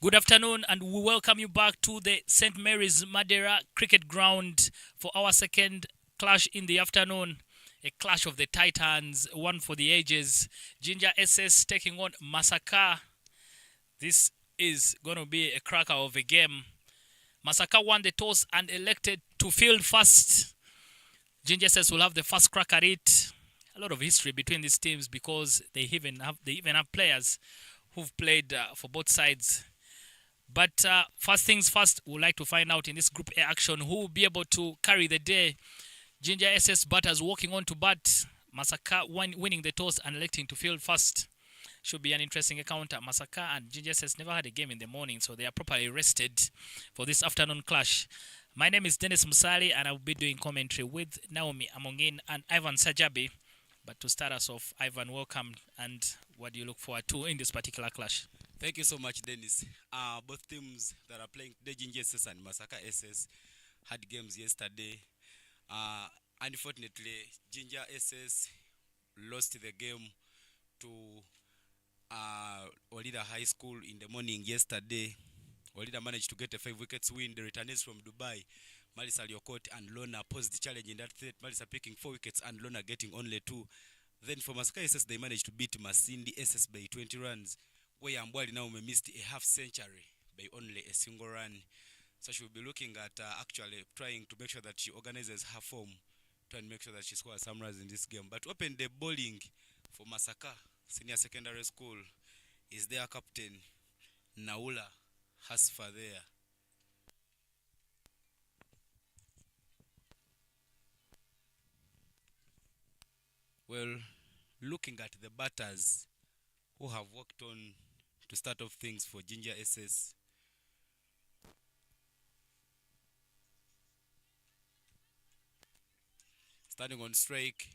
Good afternoon, and we welcome you back to the St. Mary's Madeira Cricket Ground for our second clash in the afternoon. A clash of the Titans, one for the ages. JINJA SS taking on MASAKA. This is going to be a cracker of a game. MASAKA won the toss and elected to field first. JINJA SS will have the first crack at it. A lot of history between these teams because they even have players who've played for both sides. But first things first, we'd like to find out in this Group A action who will be able to carry the day. JINJA SS batters walking on to bat. MASAKA winning the toss and electing to field first. Should be an interesting encounter. MASAKA and JINJA SS never had a game in the morning, so they are properly rested for this afternoon clash. My name is Dennis Musali, and I will be doing commentary with Naomi Amongin and Ivan Sajabi. But to start us off, Ivan, welcome, and what do you look forward to in this particular clash? Thank you so much, Dennis. Both teams that are playing today, JINJA SS and MASAKA SS, had games yesterday. Unfortunately, JINJA SS lost the game to Olida High School in the morning yesterday. Olida managed to get a 5 wickets win. The returnees from Dubai, Marisa Liokot and Lona, posed the challenge in that third. Marisa picking 4 wickets and Lona getting only 2. Then for MASAKA SS, they managed to beat Masindi SS by 20 runs. Where Ambwali now missed a half century by only a single run. So she will be looking at actually trying to make sure that she organizes her form, try and make sure that she scores some runs in this game. But open the bowling for MASAKA Senior Secondary School is their captain, Naula Hasfa there. Well, looking at the batters who have worked on to start off things for JINJA SS. Starting on strike,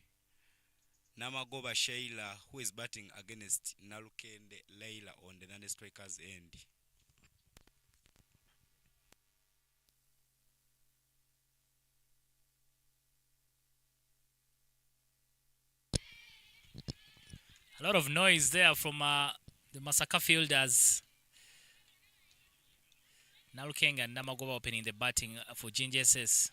Namagoba Sheila, who is batting against Nalukende Leila on the non-strikers end. A lot of noise there from the MASAKA fielders. Nalukeng and Namagoba opening the batting for JINJA SS.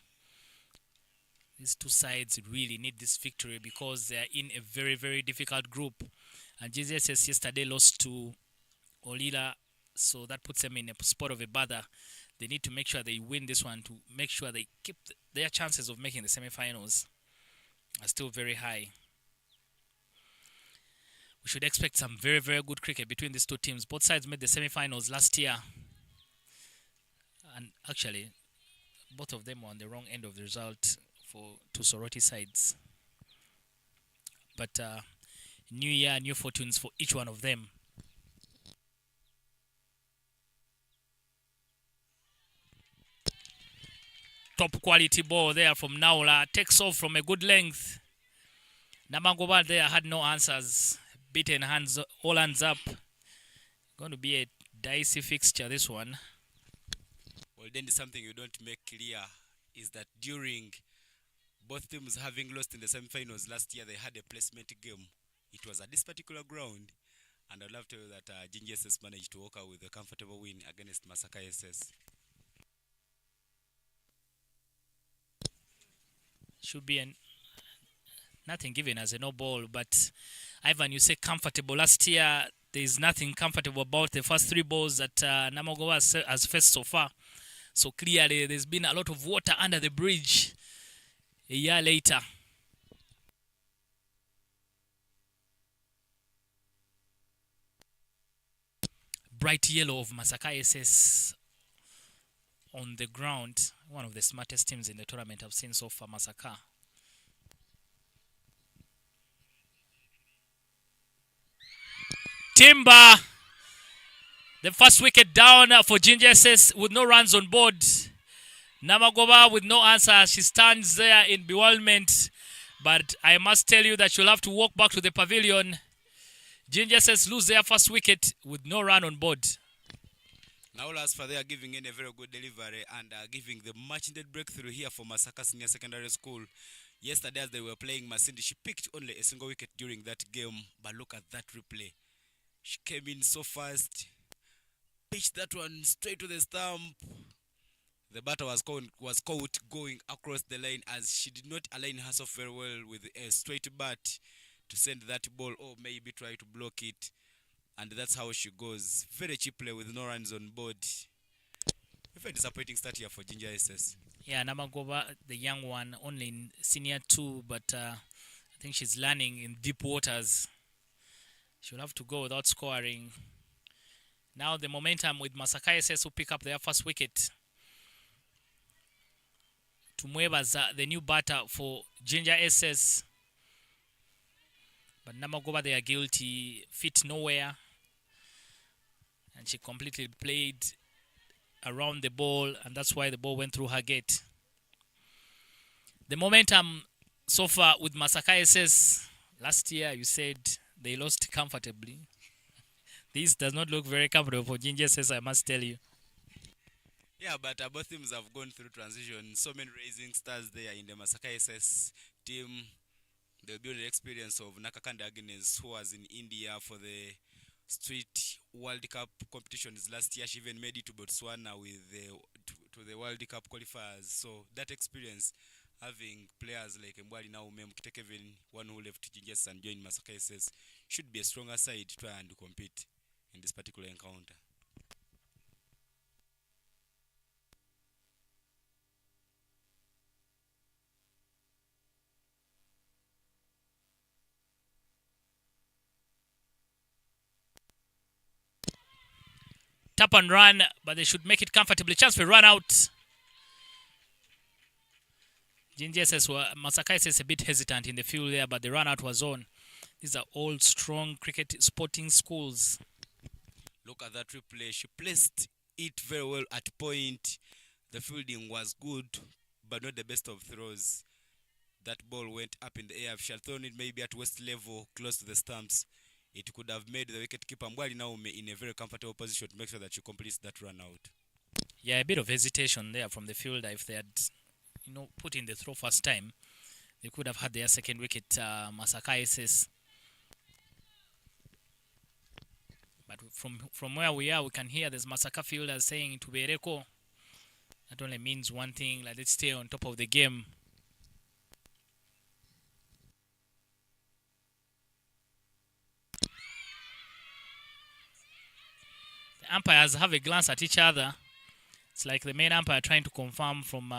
These two sides really need this victory because they are in a very, very difficult group. And JINJA SS yesterday lost to Olida, so that puts them in a spot of a bother. They need to make sure they win this one to make sure they keep their chances of making the semi-finals are still very high. We should expect some very, very good cricket between these two teams. Both sides made the semi-finals last year. And actually, both of them were on the wrong end of the result for two Sorority sides. But new year, new fortunes for each one of them. Top quality ball there from Naula. Takes off from a good length. Namagoba there had no answers. Beaten hands, all hands up. Going to be a dicey fixture, this one. Well, then something you don't make clear is that during both teams having lost in the semi-finals last year, they had a placement game. It was at this particular ground, and I'd love to tell you that JINJA SS managed to walk out with a comfortable win against MASAKA SS. Should be nothing given as a no ball, but Ivan, you say comfortable. Last year, there is nothing comfortable about the first 3 balls that Namagoba has faced so far. So clearly, there's been a lot of water under the bridge a year later. Bright yellow of MASAKA SS on the ground. One of the smartest teams in the tournament I've seen so far, MASAKA. Timber. The first wicket down for JINJA SS with no runs on board. Namagoba with no answer. She stands there in bewilderment. But I must tell you that she'll have to walk back to the pavilion. JINJA SS lose their first wicket with no run on board. Now last for they are giving in a very good delivery and giving the much needed breakthrough here for MASAKA Senior Secondary School. Yesterday as they were playing Masindi, she picked only a single wicket during that game. But look at that replay. She came in so fast, pitched that one straight to the stump. The batter was caught going across the line as she did not align herself very well with a straight bat to send that ball or maybe try to block it. And that's how she goes. Very cheap play with no runs on board. A very disappointing start here for Jinja SS. Yeah, Namagoba, the young one, only in senior 2, but I think she's learning in deep waters. She'll have to go without scoring. Now the momentum with MASAKA SS who pick up their first wicket. Tumwebaza, the new batter for JINJA SS. But Namagoba, they are guilty, fit nowhere. And she completely played around the ball, and that's why the ball went through her gate. The momentum so far with MASAKA SS, last year you said they lost comfortably. This does not look very comfortable for JINJA SS, I must tell you. Yeah, but both teams have gone through transition. So many rising stars there in the MASAKA SS team. They'll build the experience of Nakakande Agnes, who was in India for the Street World Cup competitions last year. She even made it to Botswana with to the World Cup qualifiers. So that experience, having players like Mbwali Naume, Mkitekevin, one who left Jinjas and joined MASAKA SS, should be a stronger side to try and compete in this particular encounter. Tap and run, but they should make it comfortably. Chance for run out. JINJA SS were, MASAKA SS a bit hesitant in the field there, but the run out was on. These are all strong cricket sporting schools. Look at that replay. She placed it very well at point. The fielding was good, but not the best of throws. That ball went up in the air. If she had thrown it maybe at waist level, close to the stumps, it could have made the wicketkeeper Mbwali Naume in a very comfortable position to make sure that she completes that run out. Yeah, a bit of hesitation there from the fielder. If they had, put in the throw first time, they could have had their second wicket, MASAKA SS. But from where we are, we can hear this MASAKA fielder saying to Bereko. That only means one thing, like let's stay on top of the game. The umpires have a glance at each other. It's like the main umpire trying to confirm from...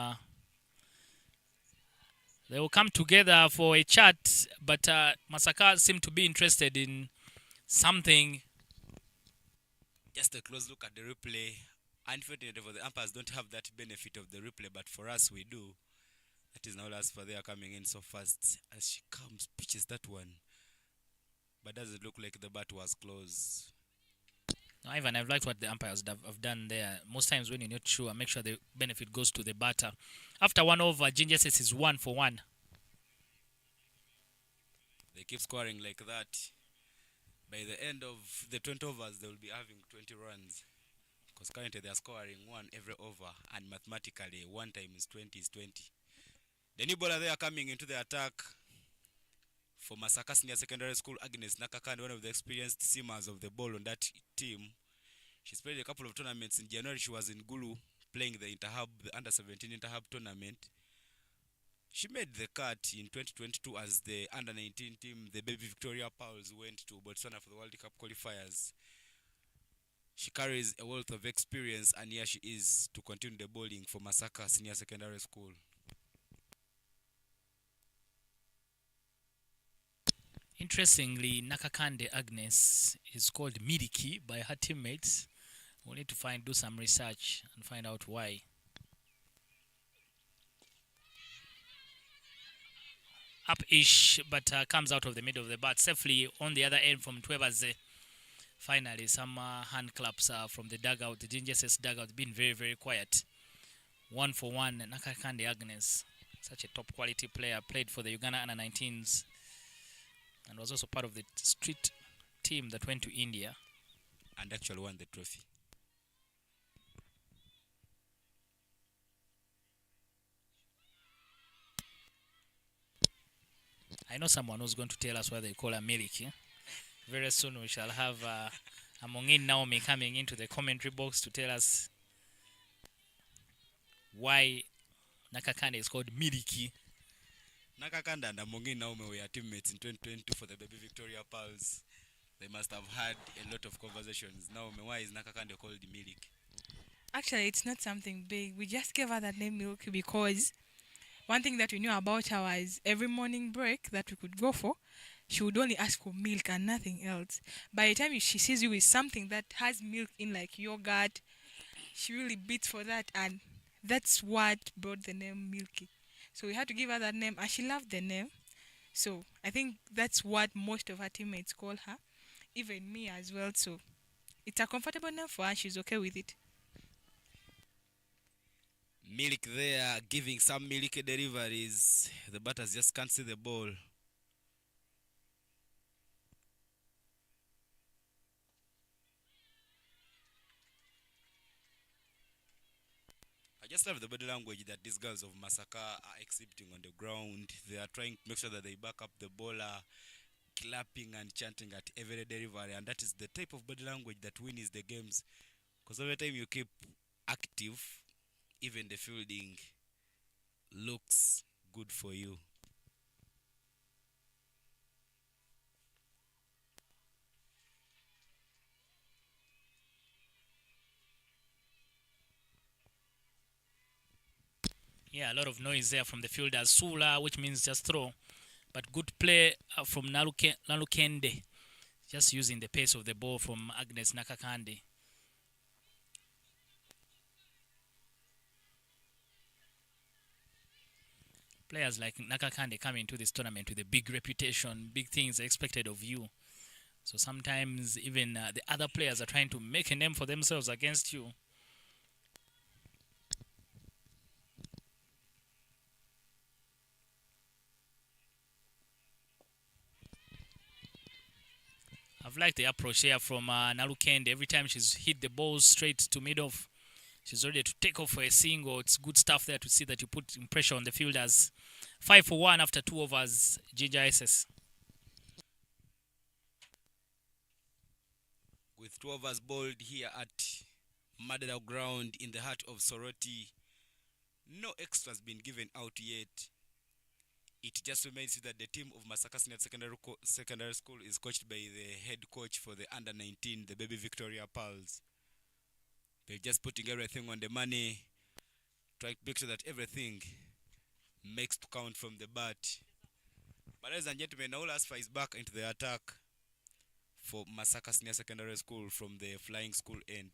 they will come together for a chat, but MASAKA seem to be interested in something. Just a close look at the replay. Unfortunately for the umpires, don't have that benefit of the replay, but for us we do. That is now as for they are coming in so fast as she comes, pitches that one. But doesn't look like the bat was close. No, Ivan, I've liked what the umpires have done there. Most times when you're not sure, make sure the benefit goes to the batter. After 1 over, JINJA SS is 1 for 1. They keep scoring like that. By the end of the 20 overs, they will be having 20 runs. Because currently they are scoring 1 every over. And mathematically, 1 times 20 is 20. The new bowler they are coming into the attack for MASAKA Senior Secondary School, Agnes Nakakande, one of the experienced seamers of the ball on that team. She's played a couple of tournaments. In January, she was in Gulu playing the Interhub, the Under-17 Interhub tournament. She made the cut in 2022 as the Under-19 team. The Baby Victoria Pearls went to Botswana for the World Cup qualifiers. She carries a wealth of experience, and here she is to continue the bowling for MASAKA Senior Secondary School. Interestingly, Nakakande Agnes is called Miriki by her teammates. We'll need to do some research and find out why. Up-ish, but comes out of the middle of the bat safely on the other end from Twebaze. Finally, some hand claps from the dugout. The JINJA SS dugout been very, very quiet. 1 for 1, Nakakande Agnes. Such a top quality player. Played for the Uganda Under-19s. And was also part of the street team that went to India. And actually won the trophy. I know someone who's going to tell us why they call her Miliki. Very soon we shall have Among in Naomi coming into the commentary box to tell us why Nakakande is called Miliki. Nakakanda and Amongin Naume were teammates in 2022 for the Baby Victoria Pals. They must have had a lot of conversations. Naume, why is Nakakande called Milik? Actually, it's not something big. We just gave her that name Milk because one thing that we knew about her was every morning break that we could go for, she would only ask for milk and nothing else. By the time she sees you with something that has milk in, like yogurt, she really beats for that, and that's what brought the name Milky. So we had to give her that name, and she loved the name. So I think that's what most of her teammates call her, even me as well. So it's a comfortable name for her. She's okay with it. Milik there giving some milk deliveries. The batters just can't see the ball. I just love the body language that these girls of Masaka are exhibiting on the ground. They are trying to make sure that they back up the bowler, clapping and chanting at every delivery, and that is the type of body language that wins the games. Because every time you keep active, even the fielding looks good for you. Yeah, a lot of noise there from the fielders. Sula, which means just throw. But good play from Nalukende. Just using the pace of the ball from Agnes Nakakande. Players like Nakakande come into this tournament with a big reputation, big things expected of you. So sometimes even the other players are trying to make a name for themselves against you. I've liked the approach here from Nalukende. Every time she's hit the ball straight to mid-off, she's ready to take off for a single. It's good stuff there to see that you put pressure on the fielders. 5 for 1 after 2 overs, JINJA SS. With 2 overs bowled here at Madera ground in the heart of Soroti, no extras been given out yet. It just remains that the team of Masaka Senior Secondary School is coached by the head coach for the under 19, the Baby Victoria Pals. They're just putting everything on the money, trying to make sure that everything makes to count from the bat. But ladies and gentlemen, Naula Asfa is back into the attack for Masaka Senior Secondary School from the flying school end.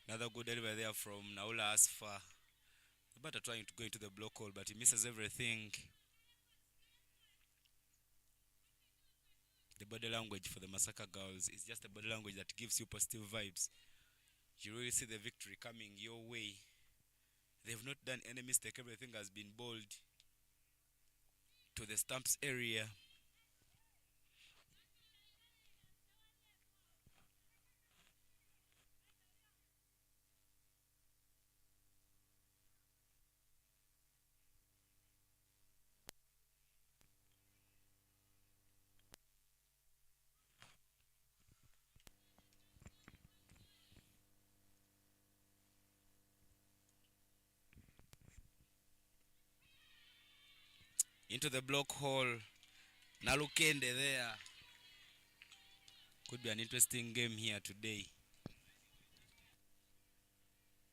Another good delivery there from Naula Asfa. The batter trying to go into the block hole, but he misses everything. The body language for the Masaka girls is just a body language that gives you positive vibes. You really see the victory coming your way. They've not done any mistake. Everything has been bowled to the stumps area. Into the block hole. Nalukende there. Could be an interesting game here today.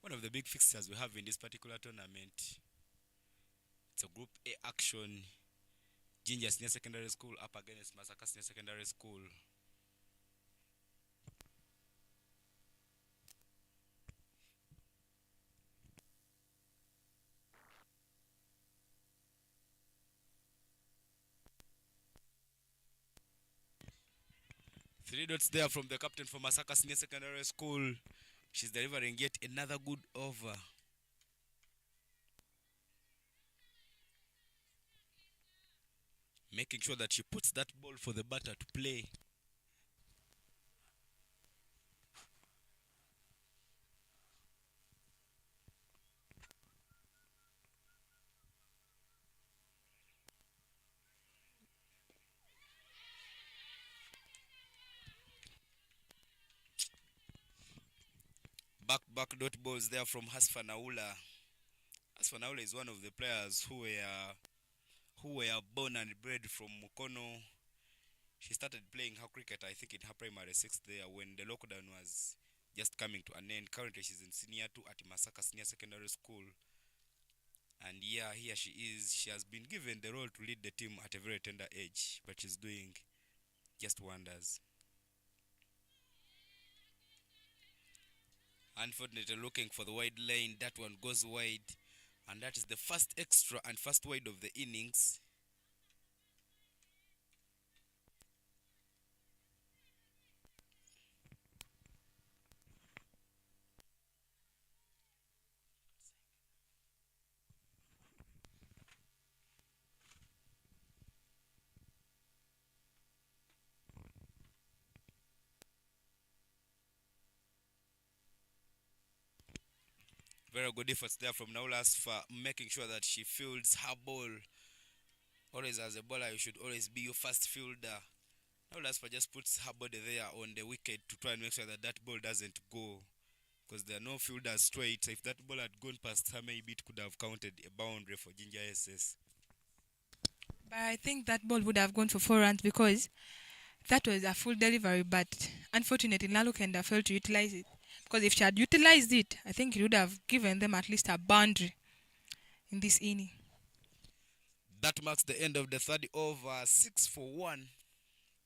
One of the big fixtures we have in this particular tournament. It's a Group A action. JINJA Senior Secondary School up against MASAKA Senior Secondary School. Three dots there from the captain for MASAKA Senior Secondary School. She's delivering yet another good over. Making sure that she puts that ball for the batter to play. Back dot balls there from Hasfanaula. Hasfanaula is one of the players who were born and bred from Mukono. She started playing her cricket, I think, in her primary six there when the lockdown was just coming to an end. Currently, she's in senior 2 at MASAKA Senior Secondary School. And yeah, here she is. She has been given the role to lead the team at a very tender age, but she's doing just wonders. Unfortunately, looking for the wide lane. That one goes wide. And that is the first extra and first wide of the innings. Very good efforts there from Naulas for making sure that she fields her ball. Always as a bowler, you should always be your first fielder. Naulas for just puts her body there on the wicket to try and make sure that that ball doesn't go. Because there are no fielders straight. So if that ball had gone past her, maybe it could have counted a boundary for JINJA SS. But I think that ball would have gone for 4 runs because that was a full delivery. But unfortunately, Nalukenda failed to utilize it. Because if she had utilized it, I think it would have given them at least a boundary in this inning. That marks the end of the third over. 6-1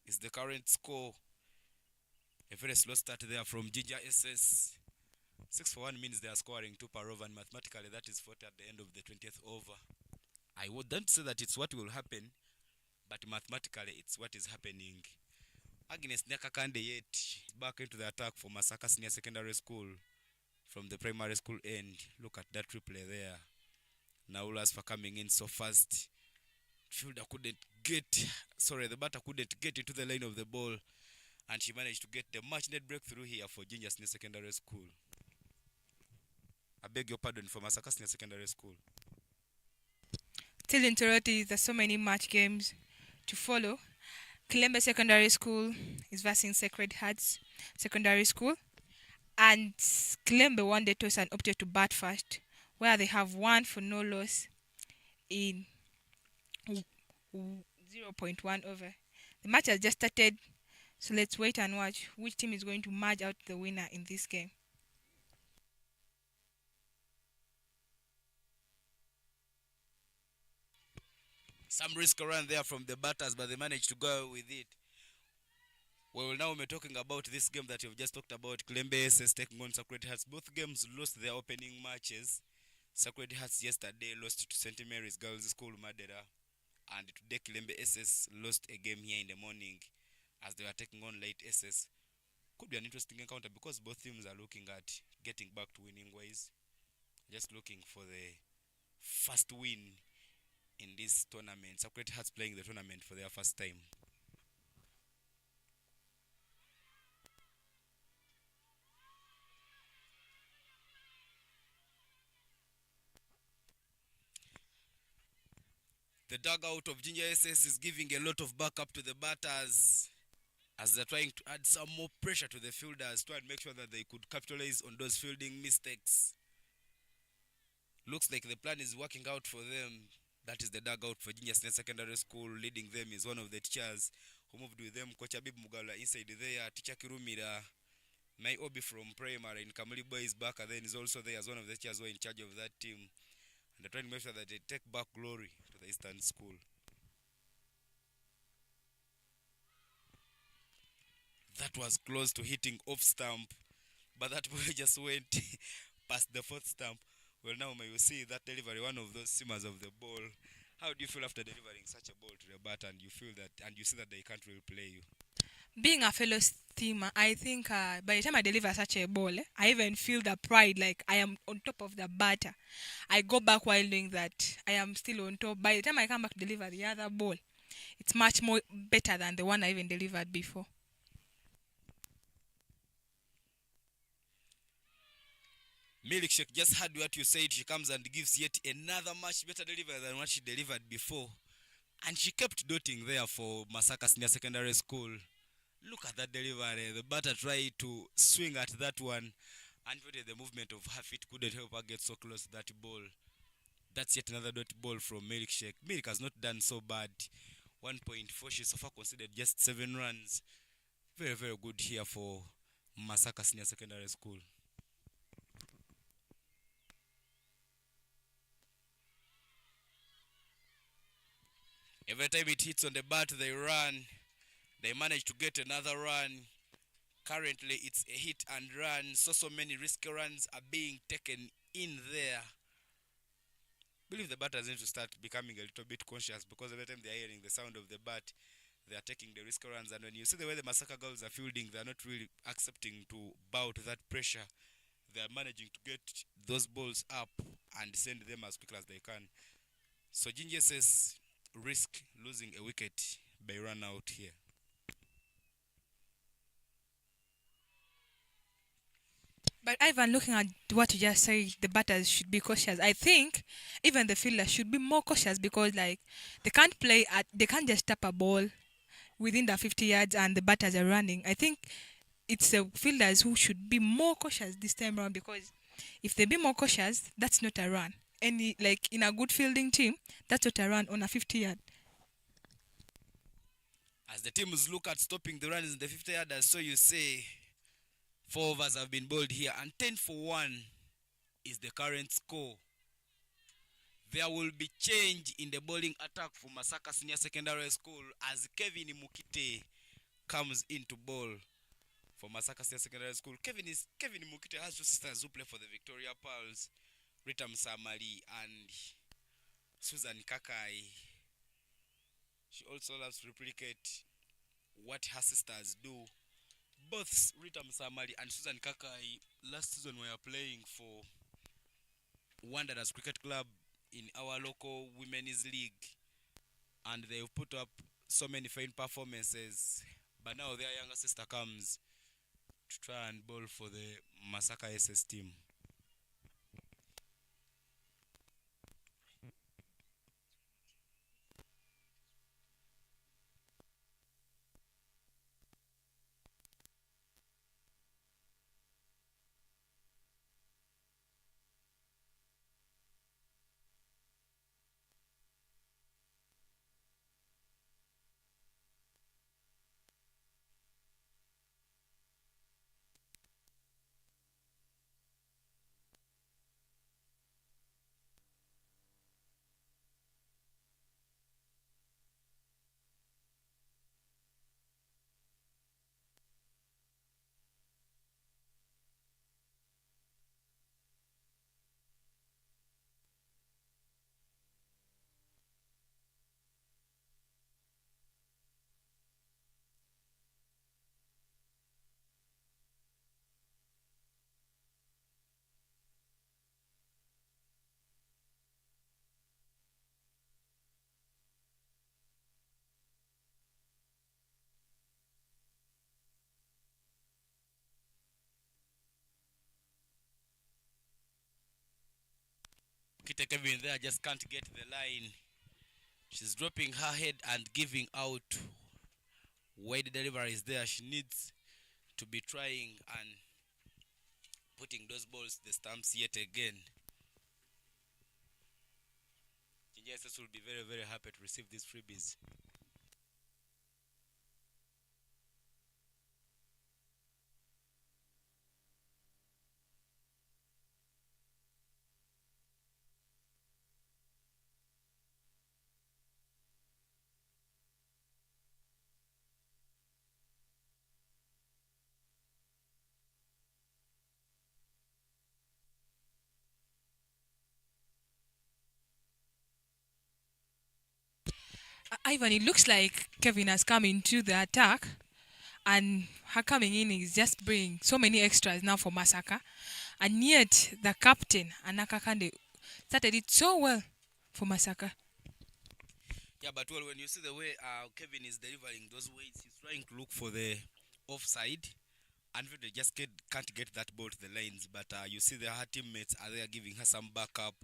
is the current score. A very slow start there from JINJA SS. 6-1 means they are scoring 2 per over, and mathematically that is 40 at the end of the 20th over. I wouldn't say that it's what will happen, but mathematically it's what is happening. Agnes Nyakakande yet back into the attack for MASAKA Senior Secondary School from the primary school end. Look at that replay there. Naulas for coming in so fast. The batter couldn't get into the line of the ball, and she managed to get the much needed breakthrough here for JINJA Senior Secondary School. I beg your pardon, for MASAKA Senior Secondary School. Still in Toroti, there's so many match games to follow. Kilembe Secondary School is versing Sacred Hearts Secondary School. And Kilembe won the toss and opted to bat first, where they have 1 for no loss in 0.1 over. The match has just started, so let's wait and watch which team is going to merge out the winner in this game. Some risk around there from the batters, but they managed to go with it. Well, now we're talking about this game that you've just talked about. Kilembe SS taking on Sacred Hearts. Both games lost their opening matches. Sacred Hearts yesterday lost to St. Mary's Girls School, Madera. And today Kilembe SS lost a game here in the morning as they were taking on Light SS. Could be an interesting encounter because both teams are looking at getting back to winning ways. Just looking for the first win in this tournament. Sacred Hearts playing the tournament for their first time. The dugout of JINJA SS is giving a lot of backup to the batters as they're trying to add some more pressure to the fielders to make sure that they could capitalize on those fielding mistakes. Looks like the plan is working out for them. That is the dugout for JINJA Senior Secondary School. Leading them is one of the teachers who moved with them, Coach Abib Mugala inside there, Teacher Kirumira. My Obi from primary in Kamuli Boys back and then is also there as one of the teachers who are in charge of that team. And they're trying to make sure that they take back glory to the Eastern School. That was close to hitting off stump, but that ball just went past the 4th stump. Well, now may you see that delivery, one of those simmers of the ball. How do you feel after delivering such a ball to the batter and you feel that, and you see that they can't really play you? Being a fellow steamer, I think by the time I deliver such a ball, I even feel the pride like I am on top of the batter. I go back while doing that. I am still on top. By the time I come back to deliver the other ball, it's much more better than the one I even delivered before. Milkshake just heard what you said. She comes and gives yet another much better delivery than what she delivered before. And she kept dotting there for Masaka Senior Secondary School. Look at that delivery. The batter tried to swing at that one. Unfortunately, the movement of her feet couldn't help her get so close to that ball. That's yet another dot ball from Milkshake. Milk has not done so bad. 1.4. She so far considered just 7 runs. Very, very good here for Masaka Senior Secondary School. Every time it hits on the bat, they run. They manage to get another run. Currently, it's a hit and run. So many risky runs are being taken in there. I believe the batters need to start becoming a little bit conscious, because every time they're hearing the sound of the bat, they are taking the risky runs. And when you see the way the Masaka girls are fielding, they're not really accepting to bow to that pressure. They're managing to get those balls up and send them as quickly as they can. So JINJA says risk losing a wicket by run out here. But Ivan, looking at what you just said, the batters should be cautious. I think even the fielders should be more cautious, because like they can't just tap a ball within the 50 yards and the batters are running. I think it's the fielders who should be more cautious this time around, because if they be more cautious, that's not a run. Any like in a good fielding team, that's not a run on a 50 yard. As the teams look at stopping the runs in the 50 yarders, so you say 4 overs have been bowled here, and 10 for 1 is the current score. There will be change in the bowling attack for Masaka Senior Secondary School as Kevin Mukite comes into bowl for Masaka Senior Secondary School. Kevin Mukite has 2 sisters who play for the Victoria Pearls, Rita Msamali and Susan Kakai. She also loves to replicate what her sisters do. Both Rita Msamali and Susan Kakai last season were playing for Wanderers Cricket Club in our local women's league, and they've put up so many fine performances. But now their younger sister comes to try and bowl for the Masaka SS team. Kita Kevin there just can't get the line. She's dropping her head and giving out. Where the delivery is there, she needs to be trying and putting those balls to the stumps yet again. JSS will be very, very happy to receive these freebies. Ivan, it looks like Kevin has come into the attack, and her coming in is just bringing so many extras now for Masaka. And yet the captain Anaka Kande started it so well for Masaka. Yeah, but well, when you see the way Kevin is delivering those weights, he's trying to look for the offside, and they just can't get that ball to the lines. But you see her teammates are there giving her some backup.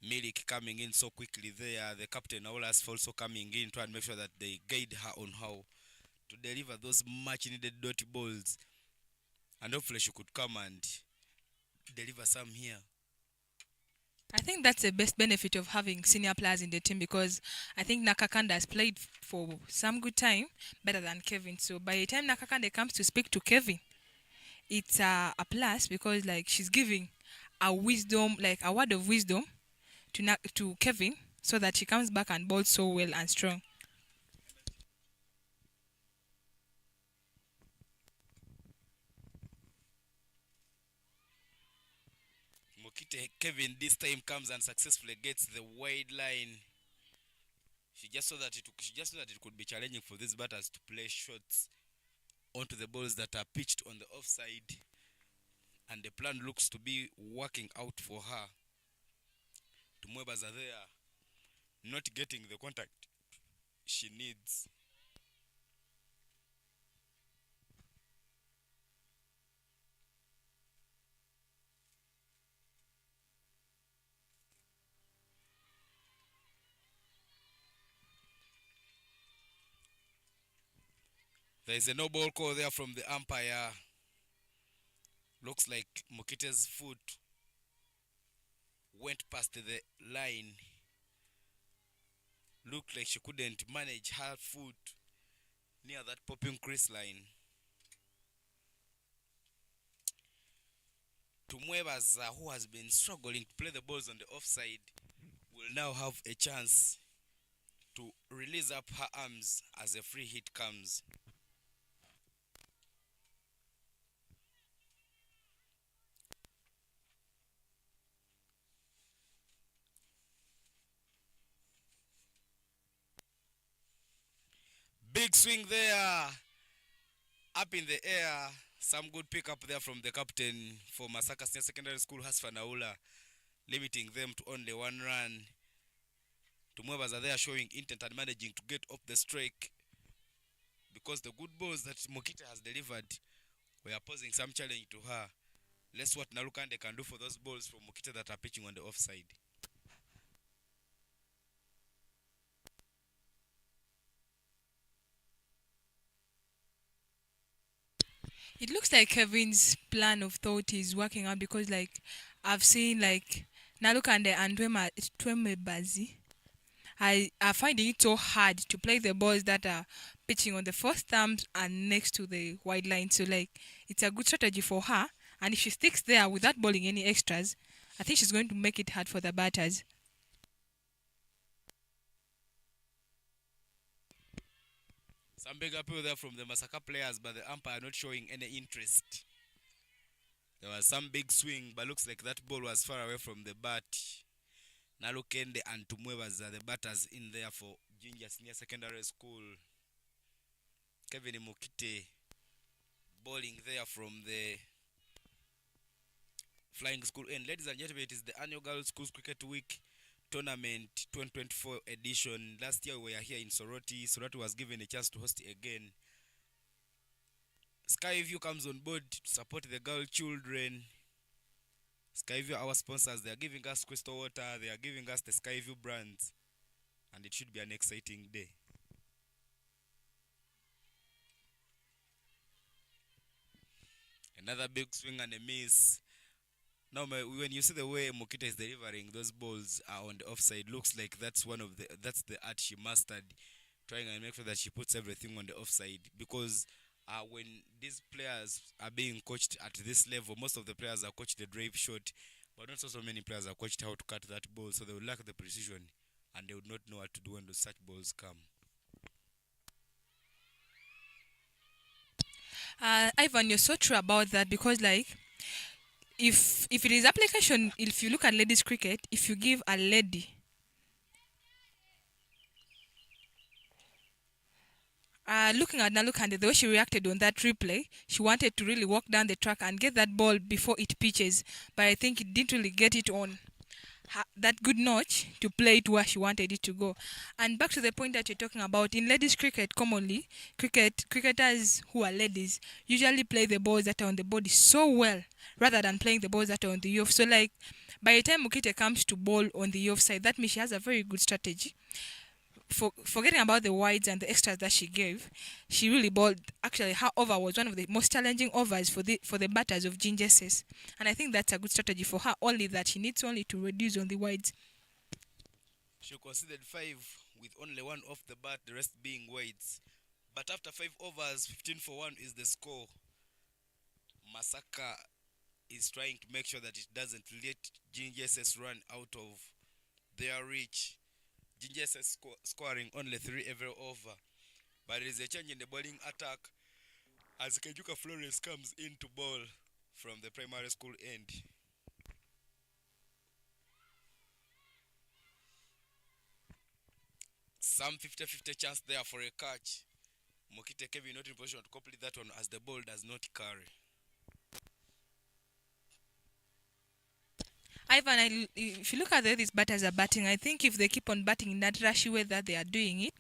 Milik coming in so quickly there. The captain Aulas also coming in to make sure that they guide her on how to deliver those much needed dirty balls. And hopefully she could come and deliver some here. I think that's the best benefit of having senior players in the team, because I think Nakakanda has played for some good time better than Kevin. So by the time Nakakanda comes to speak to Kevin, it's a plus, because like she's giving a wisdom, like a word of wisdom to Kevin, so that she comes back and bowls so well and strong. Mokite Kevin this time comes and successfully gets the wide line. She just saw that it could be challenging for these batters to play shots onto the balls that are pitched on the offside, and the plan looks to be working out for her. Tumwebas are there, not getting the contact she needs. There is a no ball call there from the umpire. Looks like Mokite's foot went past the line. Looked like she couldn't manage her foot near that popping crease line. Tumwebaza, who has been struggling to play the balls on the offside, will now have a chance to release up her arms as a free hit comes. Big swing there, up in the air. Some good pickup there from the captain for Masaka Senior Secondary School, Hasfa Naula, limiting them to only one run. Tumwebas are there showing intent and managing to get off the strike, because the good balls that Mokita has delivered were posing some challenge to her. Let's see what Narukande can do for those balls from Mokita that are pitching on the offside. It looks like Kevin's plan of thought is working out, because like I've seen like Nalukande and Twemebazi are finding it so hard to play the balls that are pitching on the first stumps and next to the wide line. So like it's a good strategy for her, and if she sticks there without bowling any extras, I think she's going to make it hard for the batters. Some big appeal there from the Masaka players, but the umpire not showing any interest. There was some big swing, but looks like that ball was far away from the bat. Nalukende and Tumwebas are the batters in there for JINJA Senior Secondary School. Kevin Mokite bowling there from the Flying School end. Ladies and gentlemen, it is the annual Girls Schools Cricket Week Tournament 2024 edition. Last year we were here in Soroti. Soroti was given a chance to host again. Skyview comes on board to support the girl children. Skyview, our sponsors, they are giving us Crystal Water, they are giving us the Skyview brands, and it should be an exciting day. Another big swing and a miss. Now, when you see the way Mokita is delivering those balls on the offside, looks like that's the art she mastered, trying and make sure that she puts everything on the offside. Because when these players are being coached at this level, most of the players are coached the drive shot, but not so many players are coached how to cut that ball, so they would lack the precision and they would not know what to do when those such balls come. Ivan, you're so true about that, because like if it is application, if you look at ladies cricket, if you give a lady Looking at Nalukande, the way she reacted on that replay, she wanted to really walk down the track and get that ball before it pitches, but I think it didn't really get it on that good notch to play it where she wanted it to go. And back to the point that you're talking about, in ladies cricket, commonly, cricketers who are ladies usually play the balls that are on the body so well rather than playing the balls that are on the off. So, like, by the time Mukite comes to ball on the off side, that means she has a very good strategy. Forgetting about the wides and the extras that she gave, she really bowled. Actually, her over was one of the most challenging overs for the batters of Jinja says. And I think that's a good strategy for her, only that she needs only to reduce on the wides. She considered 5 with only 1 off the bat, the rest being wides. But after 5 overs, 15 for 1 is the score. Masaka is trying to make sure that it doesn't let JINJA run out of their reach. JINJA scoring only 3 every over. But there is a change in the bowling attack as Kejuka Flores comes in to bowl from the primary school end. Some 50-50 chance there for a catch. Mokite Kevin not in position to complete that one as the ball does not carry. Ivan, if you look at the way these batters are batting, I think if they keep on batting in that rushy way that they are doing it,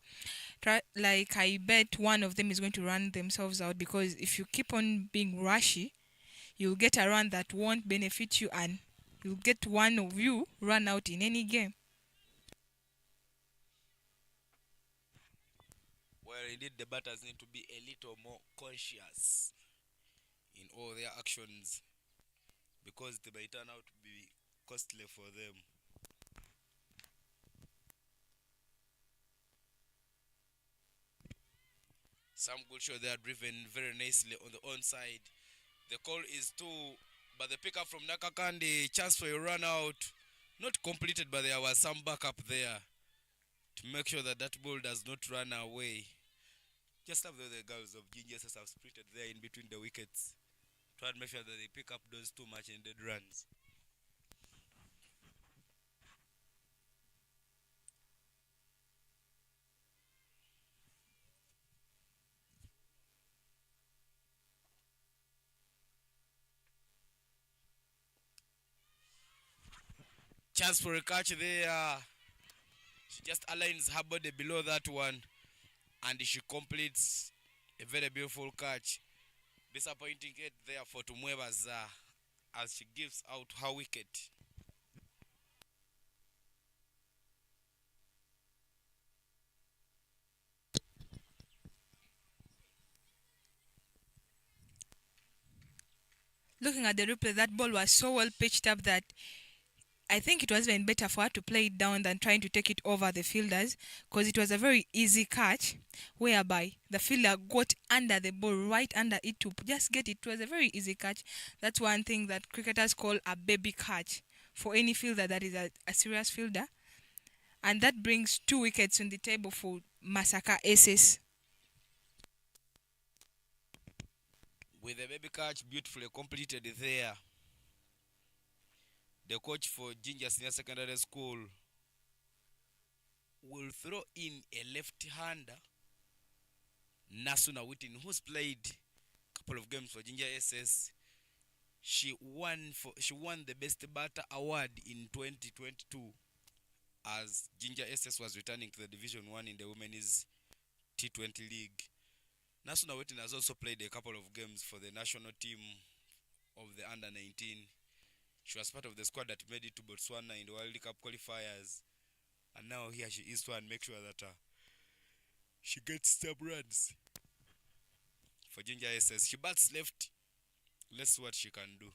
like I bet one of them is going to run themselves out, because if you keep on being rushy, you'll get a run that won't benefit you and you'll get one of you run out in any game. Well, indeed, the batters need to be a little more conscious in all their actions because they may turn out to be costly for them. Some good shot they are driven very nicely on the onside. The call is 2, but the pickup from Nakakande, chance for a run out. Not completed, but there was some backup there to make sure that that ball does not run away. Just after the girls of JINJA have sprinted there in between the wickets. Try to make sure that they pick up those 2 much needed runs. Chance for a catch there. She just aligns her body below that one and she completes a very beautiful catch. Disappointing it there for Tumwebaza as she gives out her wicket. Looking at the replay, that ball was so well pitched up that I think it was even better for her to play it down than trying to take it over the fielders, because it was a very easy catch whereby the fielder got under the ball, right under it to just get it. It was a very easy catch. That's one thing that cricketers call a baby catch for any fielder that is a serious fielder. And that brings 2 wickets on the table for MASAKA aces. With a baby catch beautifully completed there. The coach for JINJA Senior Secondary School will throw in a left-hander, Nasuna Witten, who's played a couple of games for JINJA SS. She won the Best Batter Award in 2022 as JINJA SS was returning to the Division 1 in the Women's T20 League. Nasuna Witten has also played a couple of games for the national team of the under-19. She was part of the squad that made it to Botswana in the World Cup qualifiers. And now here she is to make sure that she gets some runs for JINJA SS. She bats left. Let's see what she can do.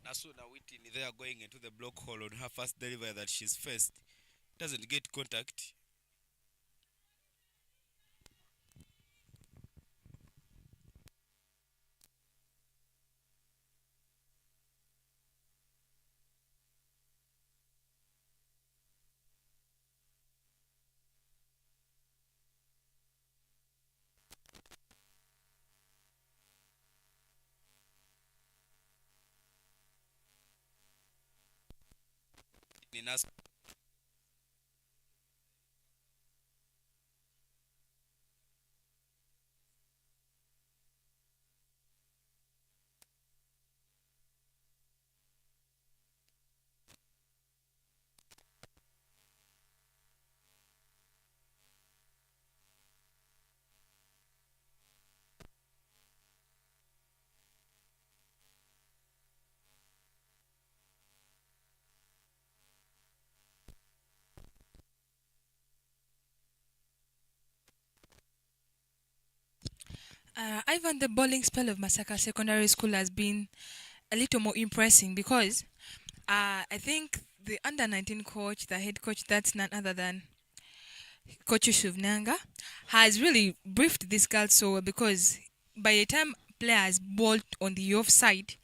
Nasuna Whitney there going into the block hole on her first delivery that she's faced. Doesn't get contact. Ninas Ivan, the bowling spell of Masaka Secondary School has been a little more impressive because I think the under 19 coach, the head coach, that's none other than Coach Shuvnanga, has really briefed this girl so well because by the time players bowled on the off side,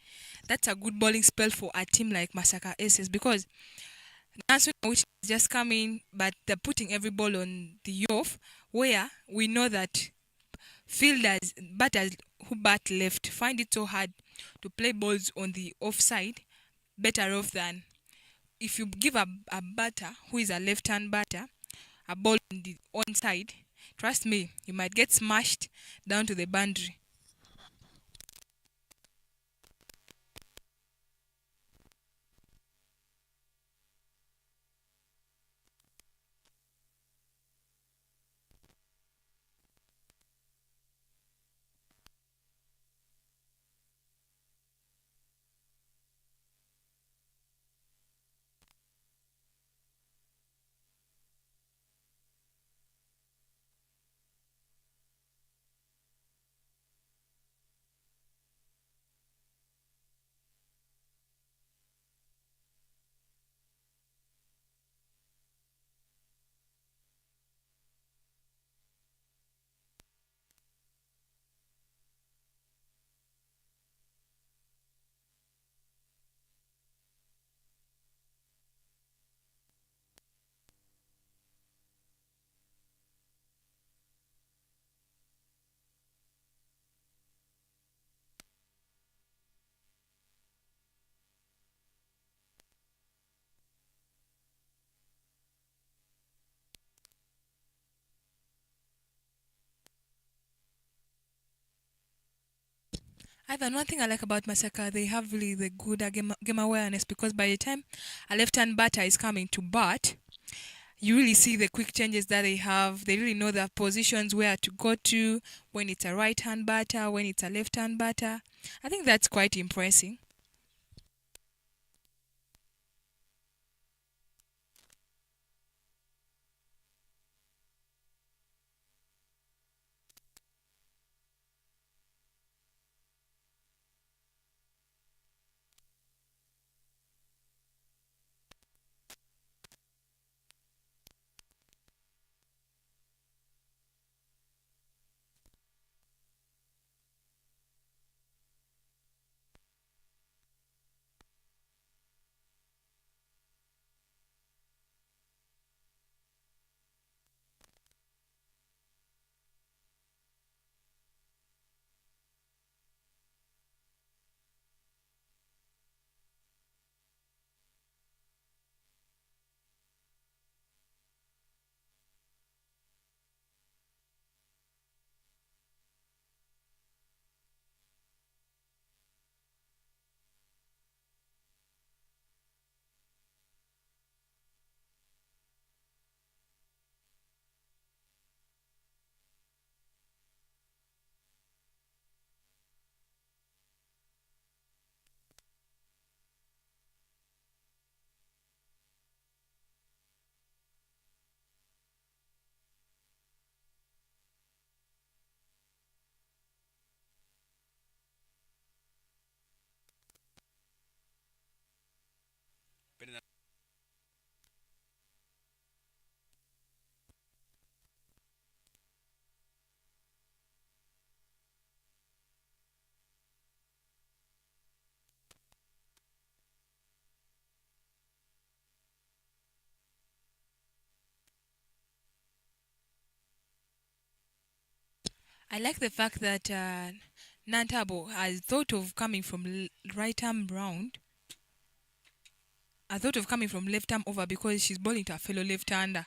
that's a good bowling spell for a team like Masaka Aces because Nansuna which is just coming, but they're putting every ball on the off, where we know that fielders, batters who bat left find it so hard to play balls on the offside, better off than if you give a batter who is a left-hand batter a ball on the onside. Trust me, you might get smashed down to the boundary. Ivan, one thing I like about Masaka, they have really the good game awareness because by the time a left-hand batter is coming to bat, you really see the quick changes that they have. They really know their positions, where to go to, when it's a right-hand batter, when it's a left-hand batter. I think that's quite impressive. I like the fact that Nantabo has thought of coming from right arm round. I thought of coming from left arm over because she's bowling to a fellow left-hander.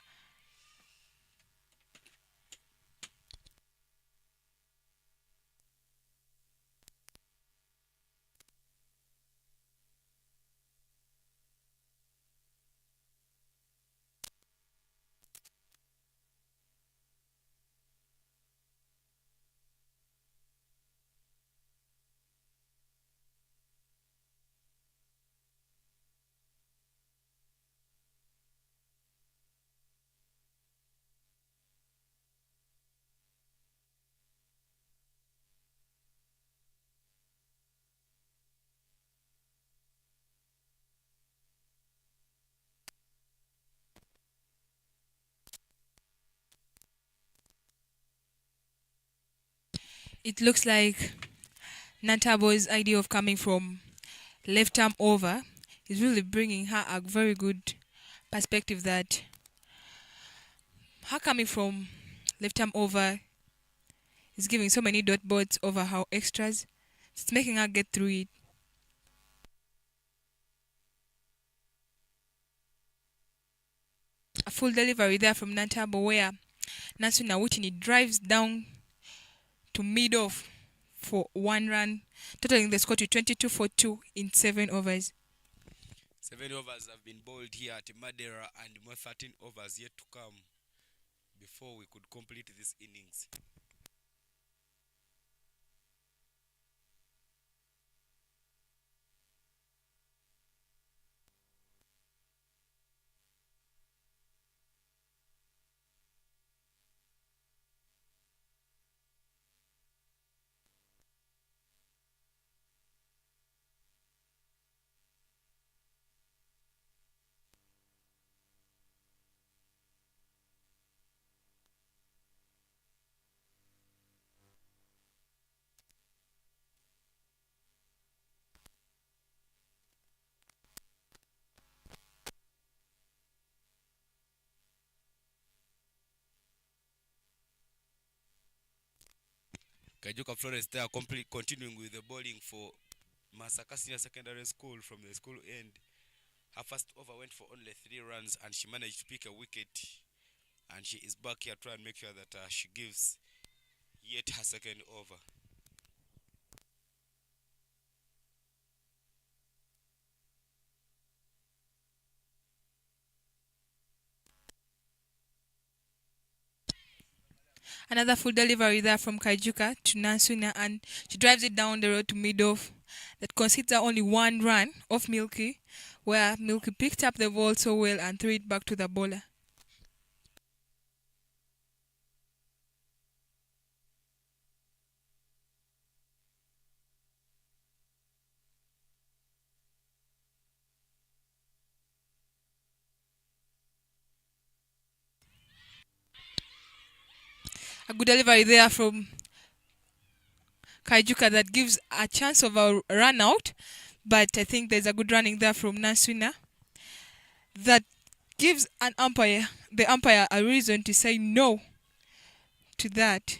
It looks like Nantabo's idea of coming from left arm over is really bringing her a very good perspective that her coming from left arm over is giving so many dot boards over her extras. It's making her get through it. A full delivery there from Nantabo where Nasuna Wuchini drives down to mid off for 1 run, totaling the score to 22 for 2 in 7 overs. 7 overs have been bowled here at Madeira and more 13 overs yet to come before we could complete this innings. Kajuka Flores there continuing with the bowling for MASAKA Senior Secondary School from the school end. Her first over went for only 3 runs and she managed to pick a wicket. And she is back here to try and make sure that she gives yet her second over. Another full delivery there from Kaijuka to Nansuna, and she drives it down the road to mid-off. That concedes her only 1 run off Milky, where Milky picked up the ball so well and threw it back to the bowler. A good delivery there from Kaijuka that gives a chance of a run out, but I think there's a good running there from Nansuna that gives the umpire a reason to say no to that.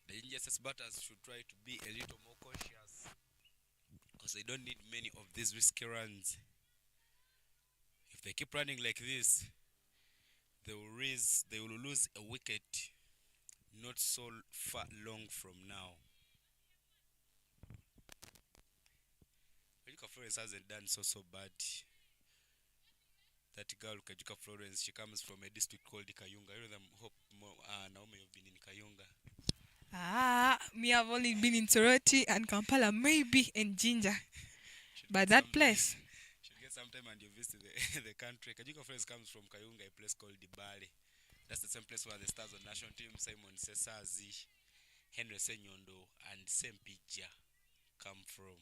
The JINJA batters should try to be a little more cautious because they don't need many of these risky runs. If they keep running like this, they will lose a wicket not so far long from now. Kajuka Florence hasn't done so bad. That girl Kajuka Florence, she comes from a district called Kayunga. I really hope Naomi have been in Kayunga. Me have only been in Soroti and Kampala, maybe in JINJA. But that place. Should get some time and you visit the country. Kajuka Florence comes from Kayunga, a place called Dibale. That's the same place where the stars of national team Simon Sesazi, Henry Senyondo, and Sempija come from.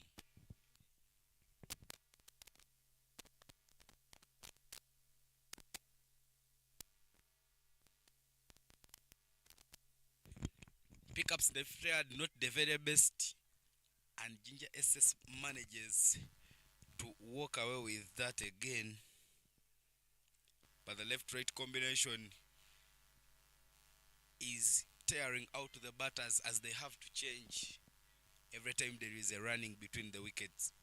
Pickups they fared not the very best, and JINJA SS manages to walk away with that again. But the left-right combination is tearing out the batters as they have to change every time there is a running between the wickets.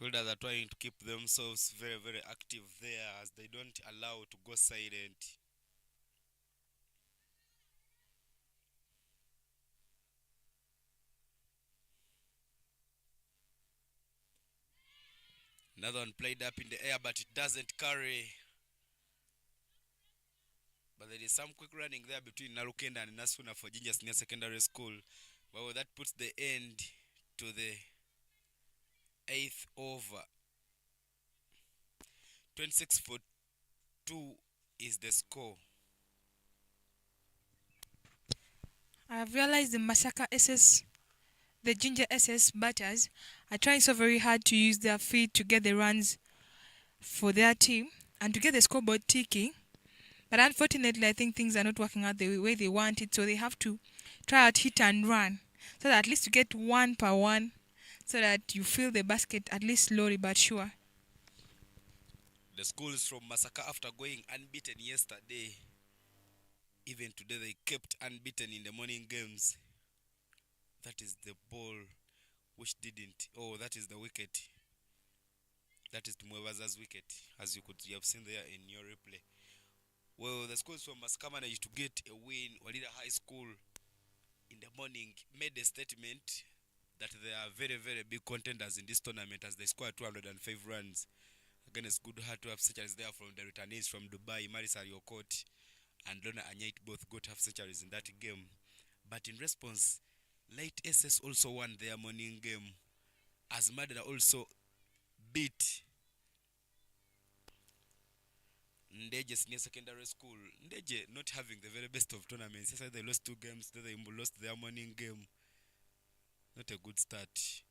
Fielders are trying to keep themselves very, very active there as they don't allow to go silent. Another one played up in the air, but it doesn't carry. But there is some quick running there between Narukenda and Nasuna for JINJA Senior Secondary School. Well, that puts the end to the 8th over. 26 for 2 is the score. I have realized the MASAKA SS, the JINJA SS batters are trying so very hard to use their feet to get the runs for their team and to get the scoreboard ticking. But unfortunately, I think things are not working out the way they want it, so they have to try out hit and run so that at least you get one per one so that you fill the basket at least slowly but sure. The schools from MASAKA, after going unbeaten yesterday, even today they kept unbeaten in the morning games. That is the ball which didn't. Oh, that is the wicket. That is Tumwebaza's wicket, as you have seen there in your replay. Well, the schools from MASAKA managed to get a win. Walida High School in the morning made a statement that they are very, very big contenders in this tournament as they scored 205 runs against good half centuries there from the returnees from Dubai. Marisa Yokot and Lona Anyait both got half centuries in that game. But in response, Light SS also won their morning game as Madara also beat Ndeje Senior Secondary School. Ndeje not having the very best of tournaments. Yes, they lost 2 games, then they lost their morning game. Not a good start.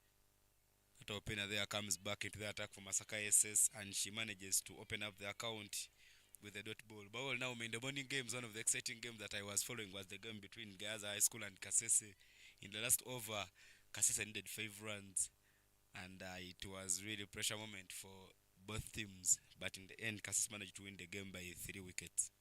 That opener there comes back into the attack for MASAKA SS and she manages to open up the account with a dot ball. But well, now in the morning games, one of the exciting games that I was following was the game between Gaza High School and Kasese. In the last over, Kasese needed 5 runs and it was really a pressure moment for both teams. But in the end, Kasese managed to win the game by 3 wickets.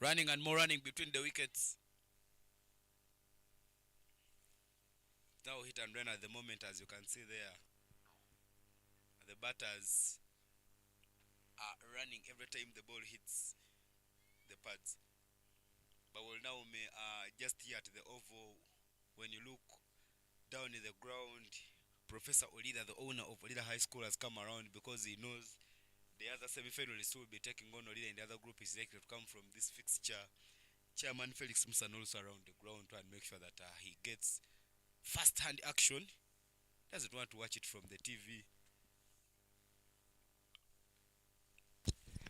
Running and more running between the wickets. Now hit and run at the moment, as you can see there. The batters are running every time the ball hits the pads. But well, now just here at the oval, when you look down in the ground, Professor Olida, the owner of Olida High School, has come around because he knows the other semi-finalists will be taking on Olida in the other group is likely to come from this fixture. Chairman Felix Musan also around the ground to make sure that he gets first-hand action. Doesn't want to watch it from the TV.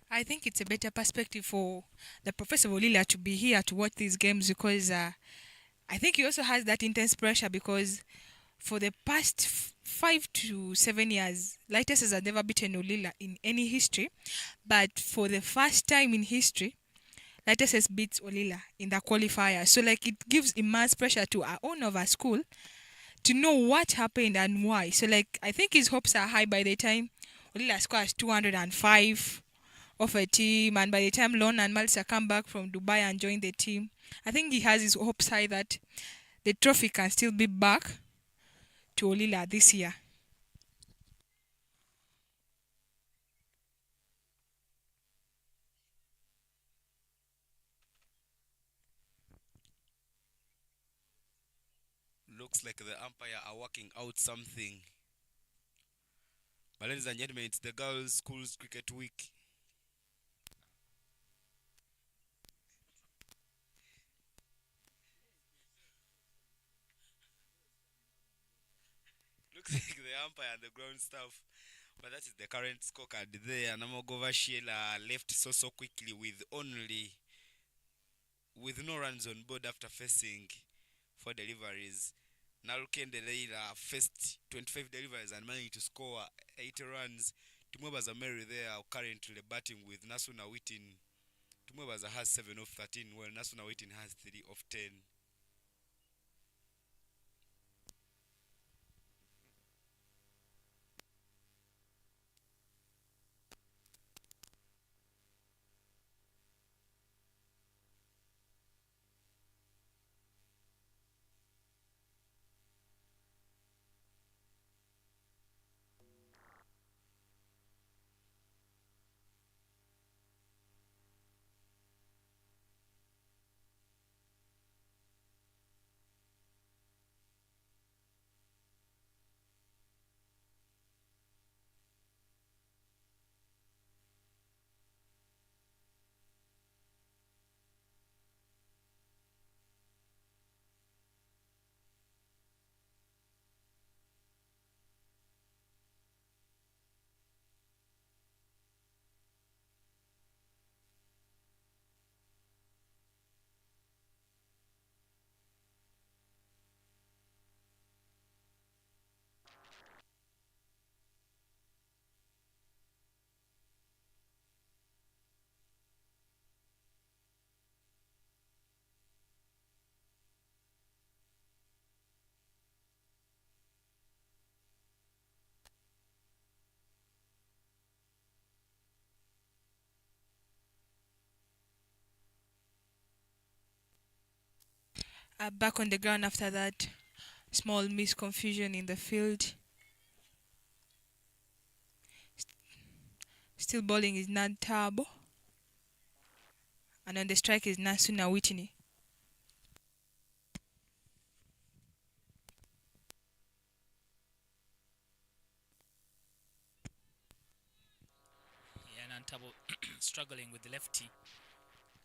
I think it's a better perspective for the Professor Olila to be here to watch these games because I think he also has that intense pressure because for the past 5 to 7 years, Lighters has never beaten Olila in any history. But for the first time in history, Lighters has beat Olila in the qualifier. So like it gives immense pressure to our owner of our school to know what happened and why. So like I think his hopes are high by the time Olila scores 205 of a team, and by the time Lon and Malisa come back from Dubai and join the team, I think he has his hopes high that the trophy can still be back to Olila this year. Looks like the umpire are working out something. But ladies and gentlemen, it's the Girls' Schools Cricket Week. Looks like the umpire and the ground staff But that is the current scorecard there. Namogova Sheila left so quickly with no runs on board after facing 4 deliveries. Nalukende Leila faced 25 deliveries and managed to score 80 runs. Tumwebaza Mary there currently batting with Nasuna Wittin. Tumwebaza has 7 of 13, while Nasuna Wittin has 3 of 10. Back on the ground after that small misconfusion in the field. Still bowling is Nad Tabo. And on the strike is Nasuna Whitney. Yeah, Nantabo struggling with the lefty.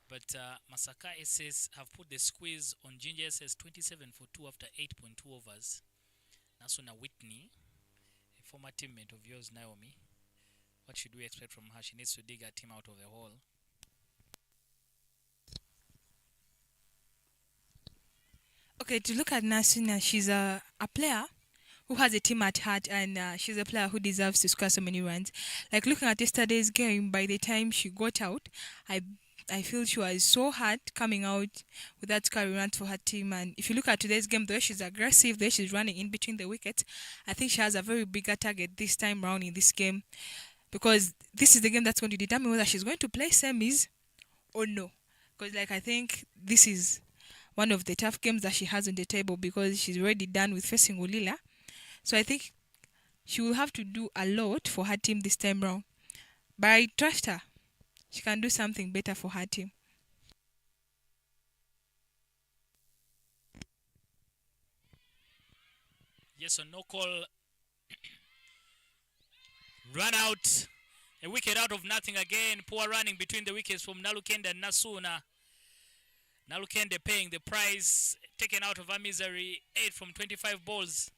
But Masaka SS have put the squeeze on Jinja SS 27 for 2 after 8.2 overs. Nasuna Whitney, a former teammate of yours, Naomi. What should we expect from her? She needs to dig her team out of the hole. Okay, to look at Nasuna, she's a player who has a team at heart, and she's a player who deserves to score so many runs. Like looking at yesterday's game, by the time she got out, I feel she was so hard coming out with that scoring run for her team. And if you look at today's game, the way she's aggressive, the way she's running in between the wickets, I think she has a very bigger target this time round in this game, because this is the game that's going to determine whether she's going to play semis or no. Because like I think this is one of the tough games that she has on the table, because she's already done with facing Ulila. So I think she will have to do a lot for her team this time round. But I trust her. She can do something better for her team. Yes or no call. Run out. A wicket out of nothing again. Poor running between the wickets from Nalukende and Nasuna. Nalukende paying the price. Taken out of her misery. 8 from 25 balls.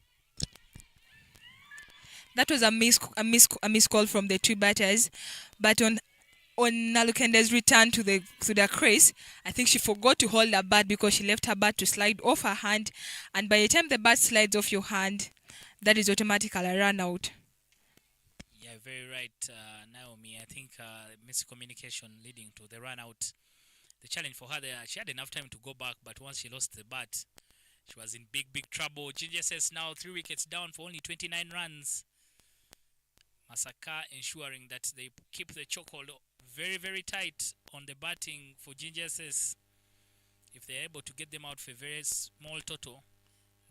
That was a miss call from the two batters, but on Nalukende's return to the crease, I think she forgot to hold her bat because she left her bat to slide off her hand, and by the time the bat slides off your hand, that is automatically a run out. Yeah, very right, Naomi. I think miscommunication leading to the run out. The challenge for her there, she had enough time to go back, but once she lost the bat, she was in big trouble. Jinja says now 3 wickets down for only 29 runs. Masaka ensuring that they keep the chokehold very tight on the batting for Jinja SS. If they're able to get them out for a very small total,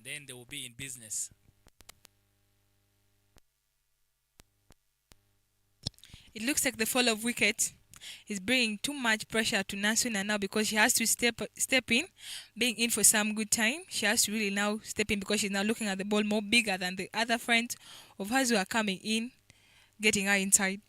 then they will be in business. It looks like the fall of wicket is bringing too much pressure to Nasuna now, because she has to step in, being in for some good time. She has to really now step in, because she's now looking at the ball more bigger than the other friends of hers who are coming in, getting her inside.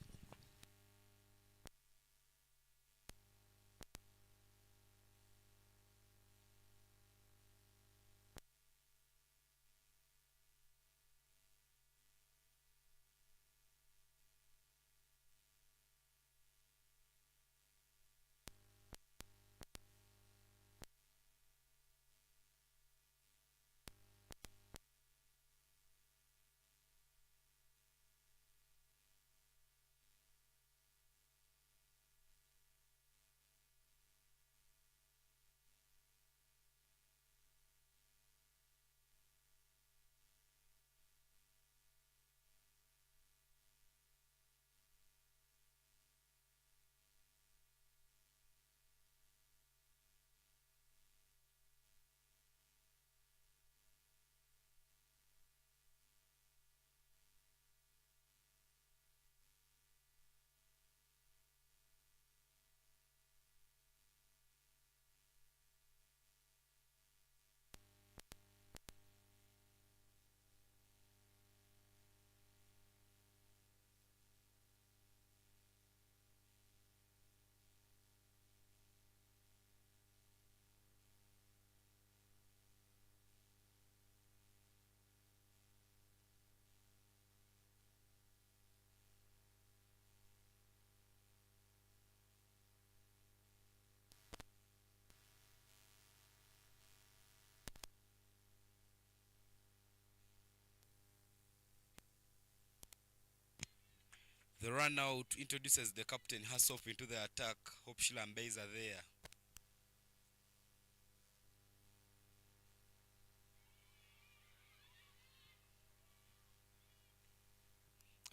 The run out introduces the captain herself into the attack. Hope Shilambeza there.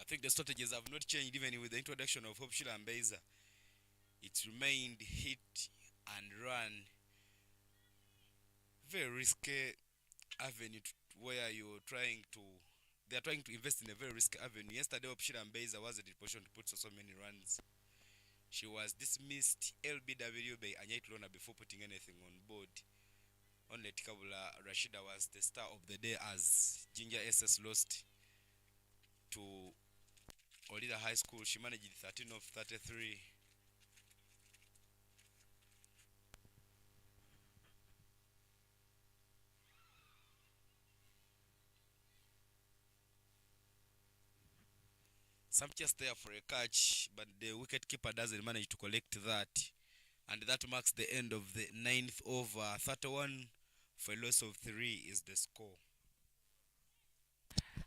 I think the strategies have not changed even with the introduction of Hope Shilambeza. It's remained hit and run. Very risky avenue where they are trying to invest in a very risky avenue. Yesterday, Hope Shilambeza wasn't in position to put so many runs. She was dismissed LBW by Anyait Lona before putting anything on board. Only Tikabula Rashida was the star of the day as Jinja SS lost to Olida High School. She managed 13 of 33. Sumptuous there for a catch, but the wicketkeeper doesn't manage to collect that. And that marks the end of the 9th over. 31 for a loss of 3 is the score.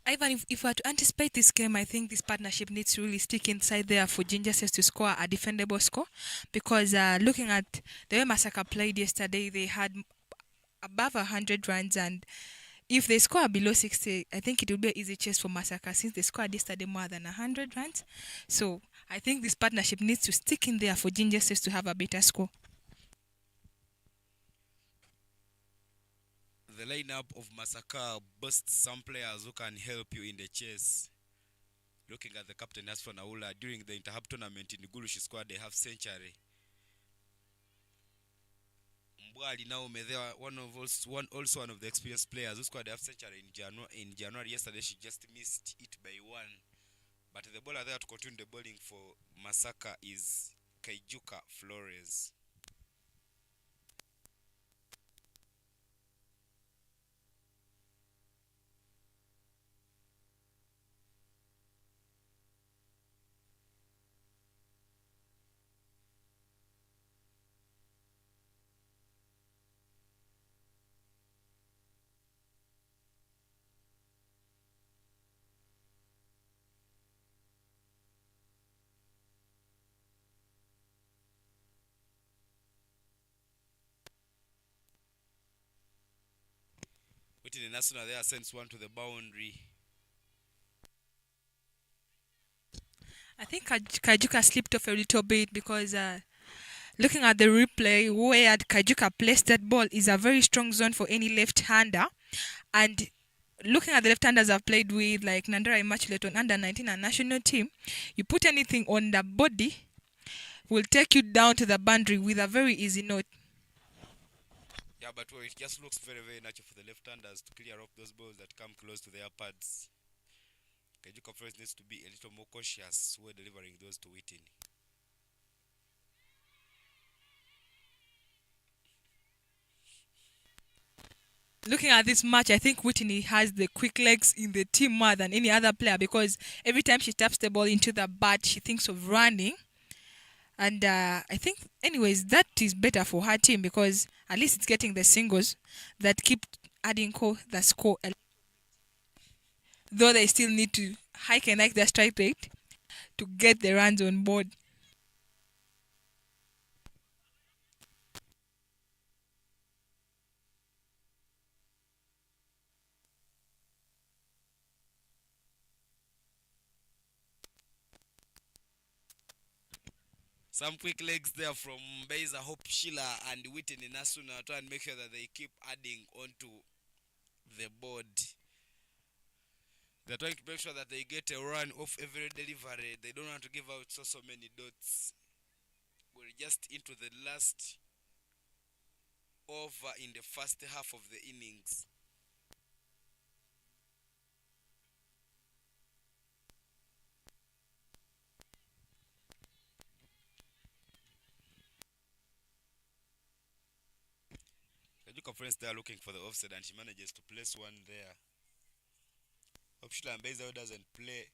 Ivan, if we are to anticipate this game, I think this partnership needs to really stick inside there for Jinja Says to score a defendable score. Because looking at the way MASAKA played yesterday, they had above 100 runs, and if they score below 60, I think it will be an easy chase for MASAKA since they scored yesterday more than 100 runs. So I think this partnership needs to stick in there for Jinja Says to have a better score. The lineup of MASAKA boasts some players who can help you in the chase. Looking at the captain Asfan Aula, during the Interhab tournament in Gulu, she scored a half century. Mbwali now also one of the experienced players who scored a half century in January. Yesterday she just missed it by 1. But the bowler there to continue the bowling for MASAKA is Kaijuka Flores. Whitney National there sends one to the boundary. I think Kajuka slipped off a little bit because looking at the replay where Kajuka placed that ball is a very strong zone for any left-hander. And looking at the left-handers I've played with, like Nandara Immaculate on under 19 and national team, you put anything on the body, will take you down to the boundary with a very easy note. Yeah, but it just looks very, very natural for the left-handers to clear off those balls that come close to their pads. Kajuka first needs to be a little more cautious when delivering those to Whitney. Looking at this match, I think Whitney has the quick legs in the team more than any other player because every time she taps the ball into the bat, she thinks of running. And I think, anyways, that is better for her team because at least it's getting the singles that keep adding the score. Though they still need to hike their strike rate to get the runs on board. Some quick legs there from Beza, Hope Sheila and Whitney Nasuna try and make sure that they keep adding onto the board. They're trying to make sure that they get a run off every delivery. They don't want to give out so many dots. We're just into the last over in the first half of the innings. Kajuka friends there looking for the offset and she manages to place one there. Opshila Mbeza doesn't play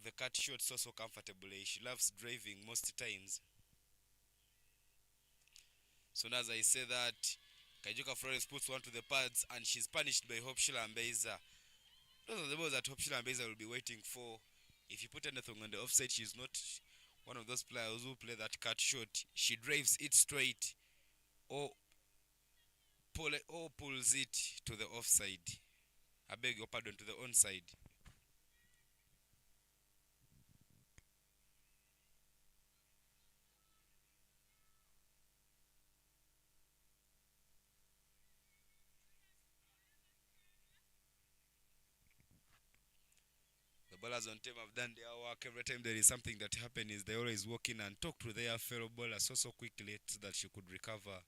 the cut shot so comfortably. She loves driving most times. So as I say that, Kajuka Flores puts one to the pads and she's punished by Hope Shilambeza. Those are the balls that Hope Shilambeza will be waiting for. If you put anything on the offside, she's not one of those players who play that cut shot. She drives it straight or pulls it to the offside. I beg your pardon, to the onside. The bowlers on team have done their work. Every time there is something that happens, they always walk in and talk to their fellow bowler so quickly so that she could recover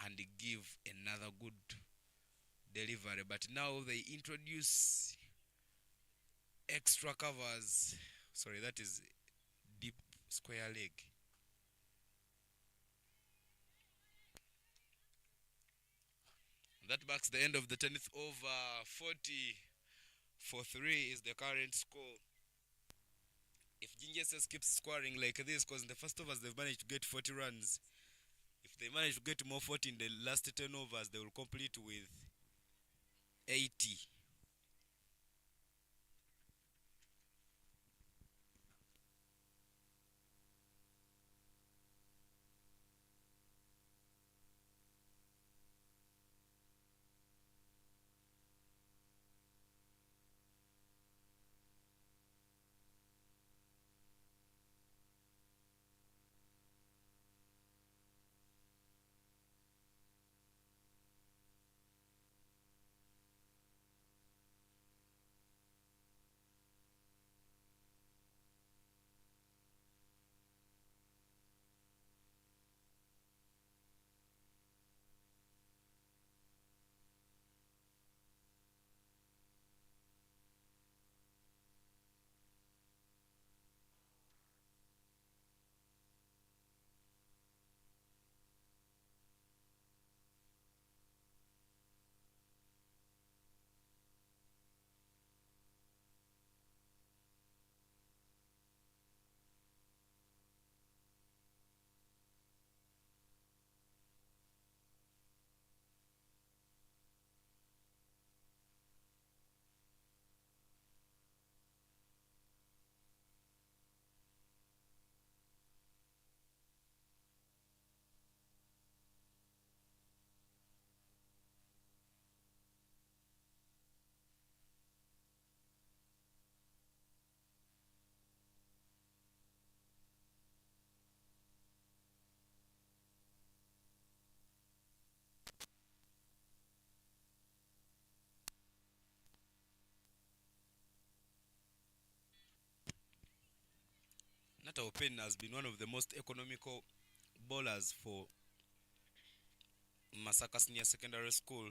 and give another good delivery. But now they introduce extra covers. Sorry, that is deep square leg. That marks the end of the 10th over. 40 for 3 is the current score. If JINJA keeps scoring like this, because in the first overs they've managed to get 40 runs, if they manage to get more 40 in the last 10 overs, they will complete with 80. Nata Open has been one of the most economical bowlers for Masaka Senior Secondary School.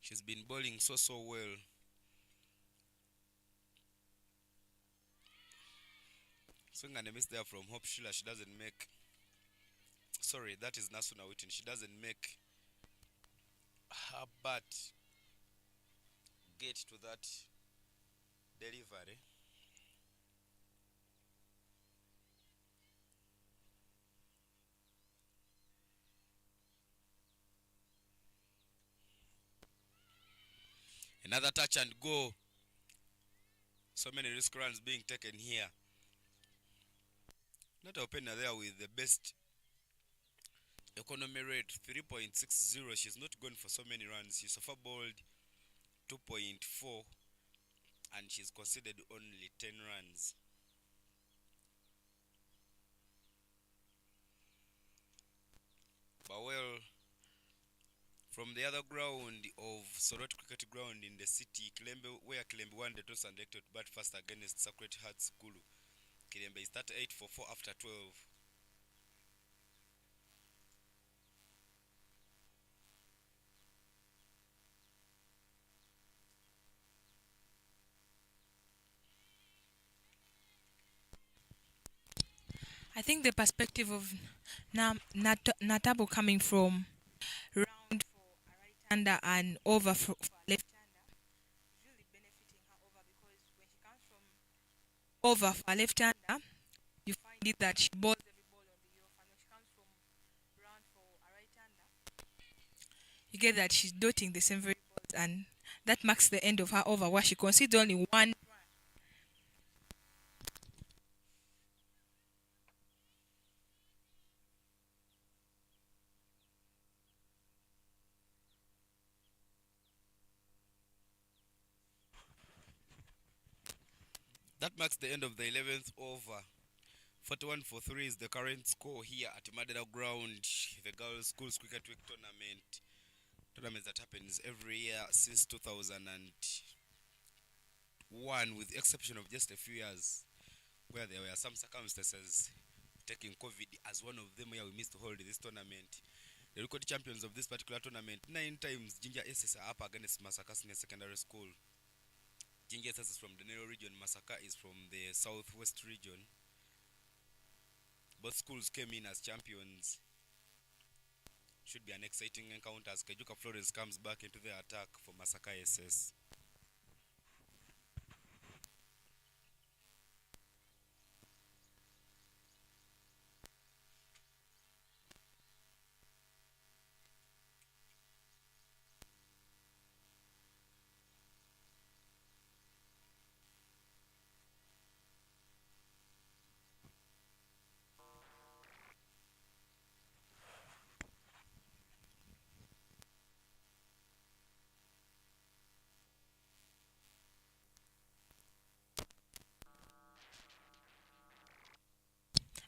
She's been bowling so well. Swing and a miss there from Hope Sheila. She doesn't make. Sorry, that is Nasuna Witten. She doesn't make her bat get to that delivery. Another touch and go. So many risk runs being taken here. Not opener there with the best economy rate 3.60. She's not going for so many runs. She's so bowled 2.4 and she's conceded only 10 runs. But well, from the other ground of Sorot Cricket Ground in the city, Kilembe, where Kilembe won the toss and elected to bat first against Sacred Hearts Kulu. Kilembe is 38 for 4 after 12. I think the perspective of Natabo coming from round for a right-hander and over for a left-hander is really benefiting her over, because when she comes from over for a left-hander, you find it that she balls every ball on the off, and when she comes from round for a right-hander, you get that she's dotting the same very balls, and That marks the end of her over, where she conceded only one. That marks the end of the 11th over. 41 for 3 is the current score here at Madera Ground, the Girls Schools Cricket Week tournament. Tournament that happens every year since 2001, with the exception of just a few years where there were some circumstances, taking COVID as one of them, where we missed to hold this tournament. The record champions of this particular tournament, 9 times JINJA SS are up against MASAKA Senior Secondary School. JINJA SS is from the Nero region, MASAKA is from the southwest region. Both schools came in as champions. Should be an exciting encounter as Kejuka Florence comes back into the attack for MASAKA SS.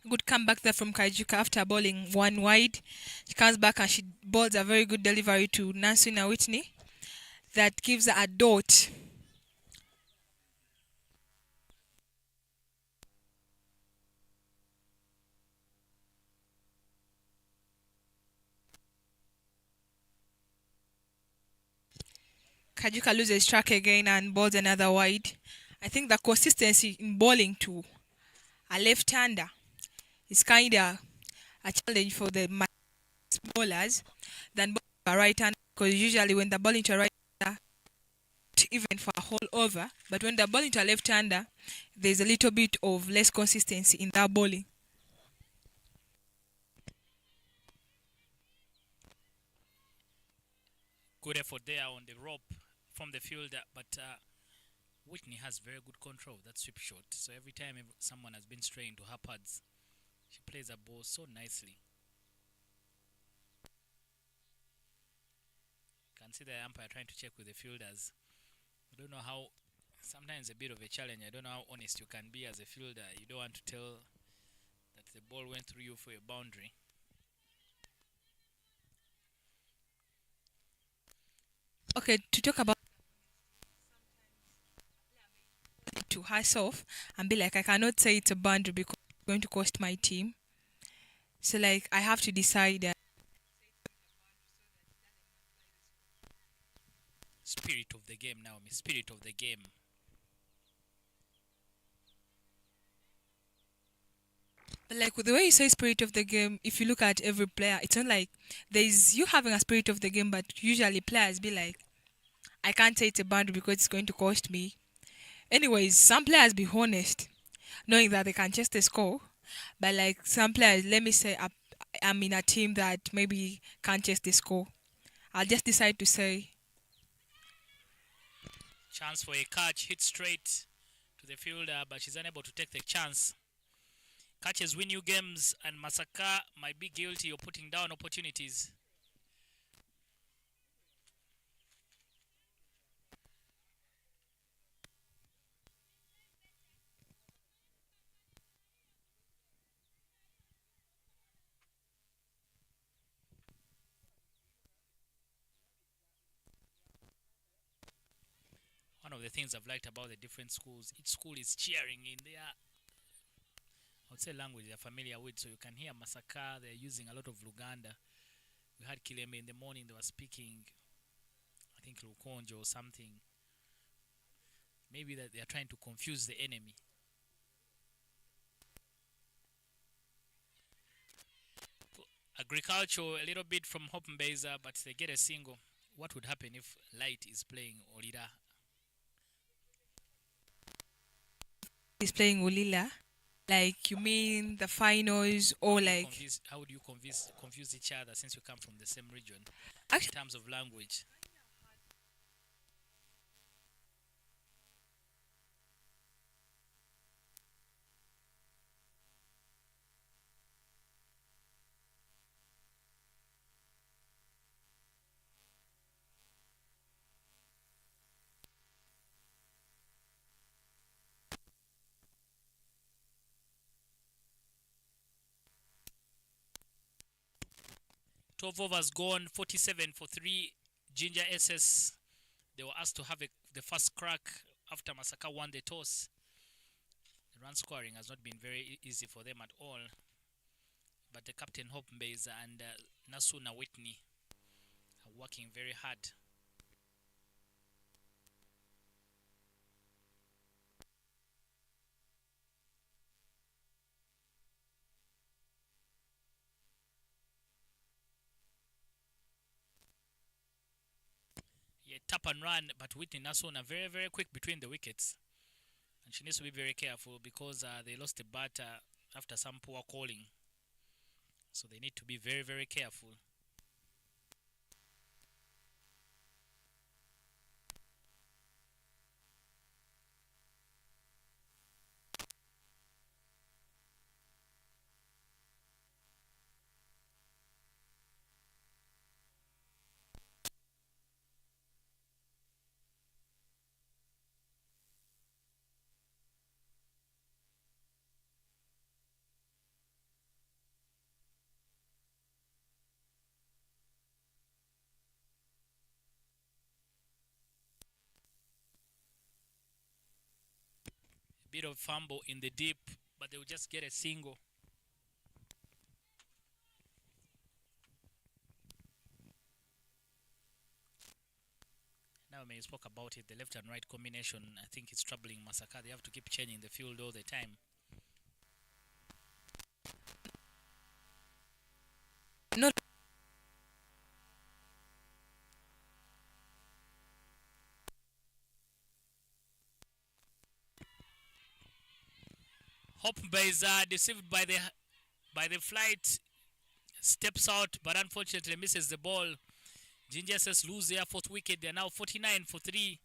Good comeback there from Kajuka after bowling one wide. She comes back and she bowls a very good delivery to Nansuna Whitney that gives her a dot. Kajuka loses track again and bowls another wide. I think the consistency in bowling to a left-hander is kind of a challenge for the bowlers than bowling to a right-hander, because usually when they're bowling to a right-hander, even for a whole over, but when they're bowling to a left-hander, there's a little bit of less consistency in that bowling. Good effort there on the rope from the fielder, but Whitney has very good control of that sweep shot. So every time someone has been straying to her pads, she plays a ball so nicely. You can see the umpire trying to check with the fielders. I don't know how, sometimes a bit of a challenge. I don't know how honest you can be as a fielder. You don't want to tell that the ball went through you for a boundary. Okay, to talk about to herself and be like, I cannot say it's a boundary because it's going to cost my team. So like I have to decide that Spirit of the game now, spirit of the game. but like with the way you say spirit of the game, if you look at every player, it's not like there's you having a spirit of the game, but usually players be like, I can't say it's a boundary because it's going to cost me. Anyways, some players be honest, knowing that they can chase the score. But like some players, let me say I'm in a team that maybe can't chase the score. I'll just decide to say Chance for a catch, hit straight to the fielder, but she's unable to take the chance. Catches win you games, and MASAKA might be guilty of putting down opportunities. One of the things I've liked about the different schools, each school is cheering in their, I would say, language they're familiar with. So you can hear MASAKA, they're using a lot of Luganda. We had Kileme in the morning, they were speaking, I think Lukonjo or something. Maybe that they are trying to confuse the enemy. Agriculture, a little bit from Hoppenbeza, but they get a single. What would happen if Light is playing Olira? he's playing Ulila. Like you mean the finals or like How would you confuse each other since you come from the same region in actually terms of language? 12 overs gone, 47 for 3. Jinja SS, they were asked to have the first crack after Masaka won the toss. The run scoring has not been very easy for them at all. But the captain Hope Mbeza and Nasuna Whitney are working very hard. Yeah, tap and run, but Whitney Nasuna very, very quick between the wickets. And she needs to be very careful because they lost a batter after some poor calling. So they need to be very, very careful. Bit of fumble in the deep, but they will just get a single. Now, when you spoke about it, the left and right combination, I think it's troubling Masaka. They have to keep changing the field all the time. No. Hope is deceived by the flight, steps out, but unfortunately misses the ball. Jinja says lose their fourth wicket. They're now 49 for 3.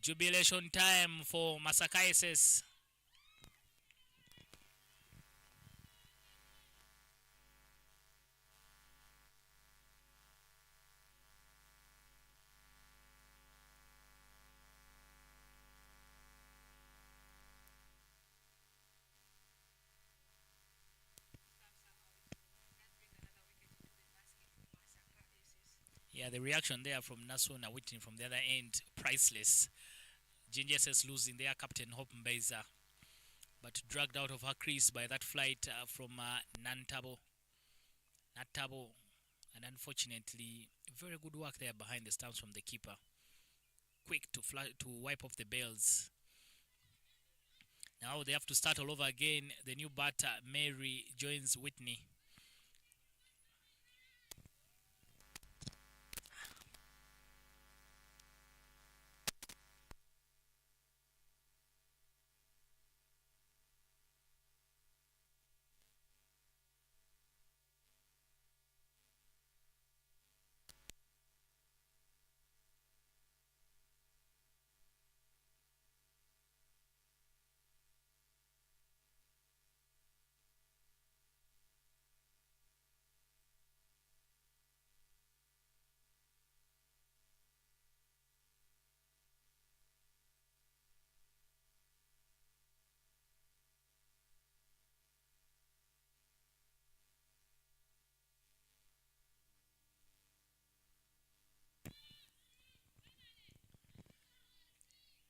Jubilation time for Masaka SS. Yeah, the reaction there from Nasuna Whitney from the other end, priceless. Jinja says losing their captain Hope Mbeza, but dragged out of her crease by that flight from Natabo. And unfortunately, very good work there behind the stumps from the keeper. Quick to wipe off the bails. Now they have to start all over again. The new batter, Mary, joins Whitney.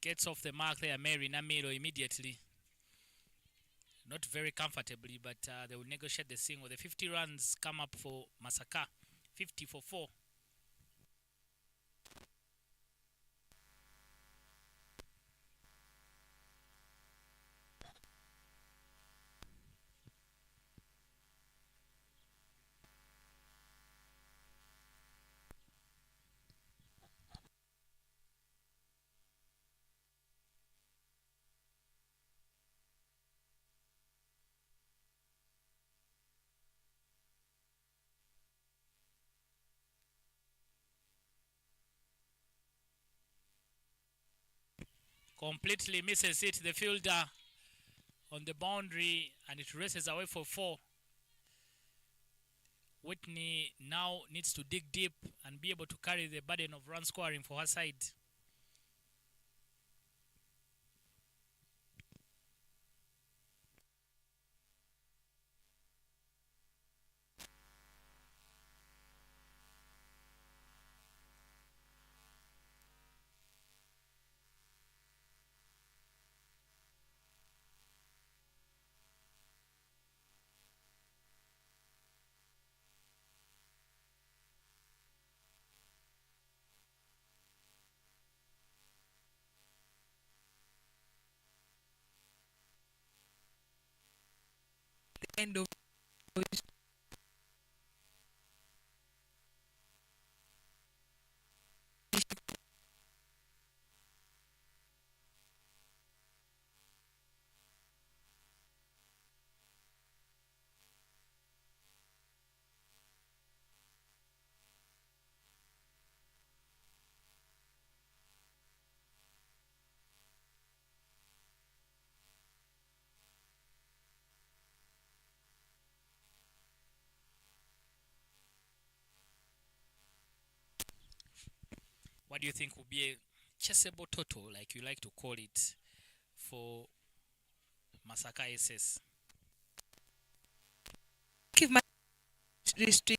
Gets off the mark there, Mary Namiro immediately. Not very comfortably, but they will negotiate the single. The 50 runs come up for Masaka. 50 for 4. Completely misses it, the fielder on the boundary, and it races away for 4. Whitney now needs to dig deep and be able to carry the burden of run scoring for her side. kind of What do you think would be a chessable total, like you like to call it, for Masaka SS? keep my restrict.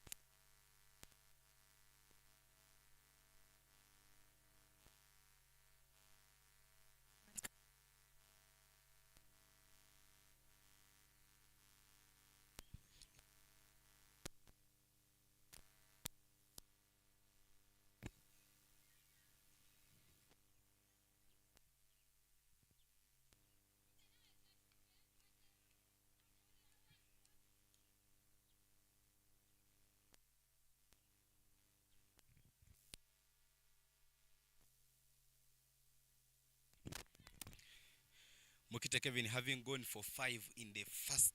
Mukite Kevin having gone for 5 in the first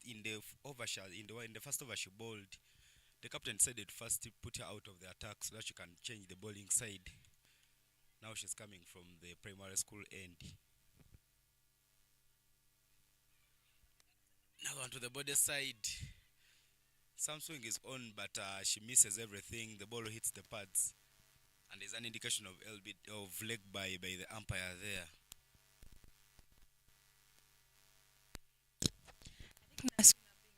overshot in the first over she bowled. The captain said it first to put her out of the attack so that she can change the bowling side. Now she's coming from the primary school end. Now onto the body side. Some swing is on, but she misses everything. The ball hits the pads, and there's an indication of leg by the umpire there. I think Nasuna being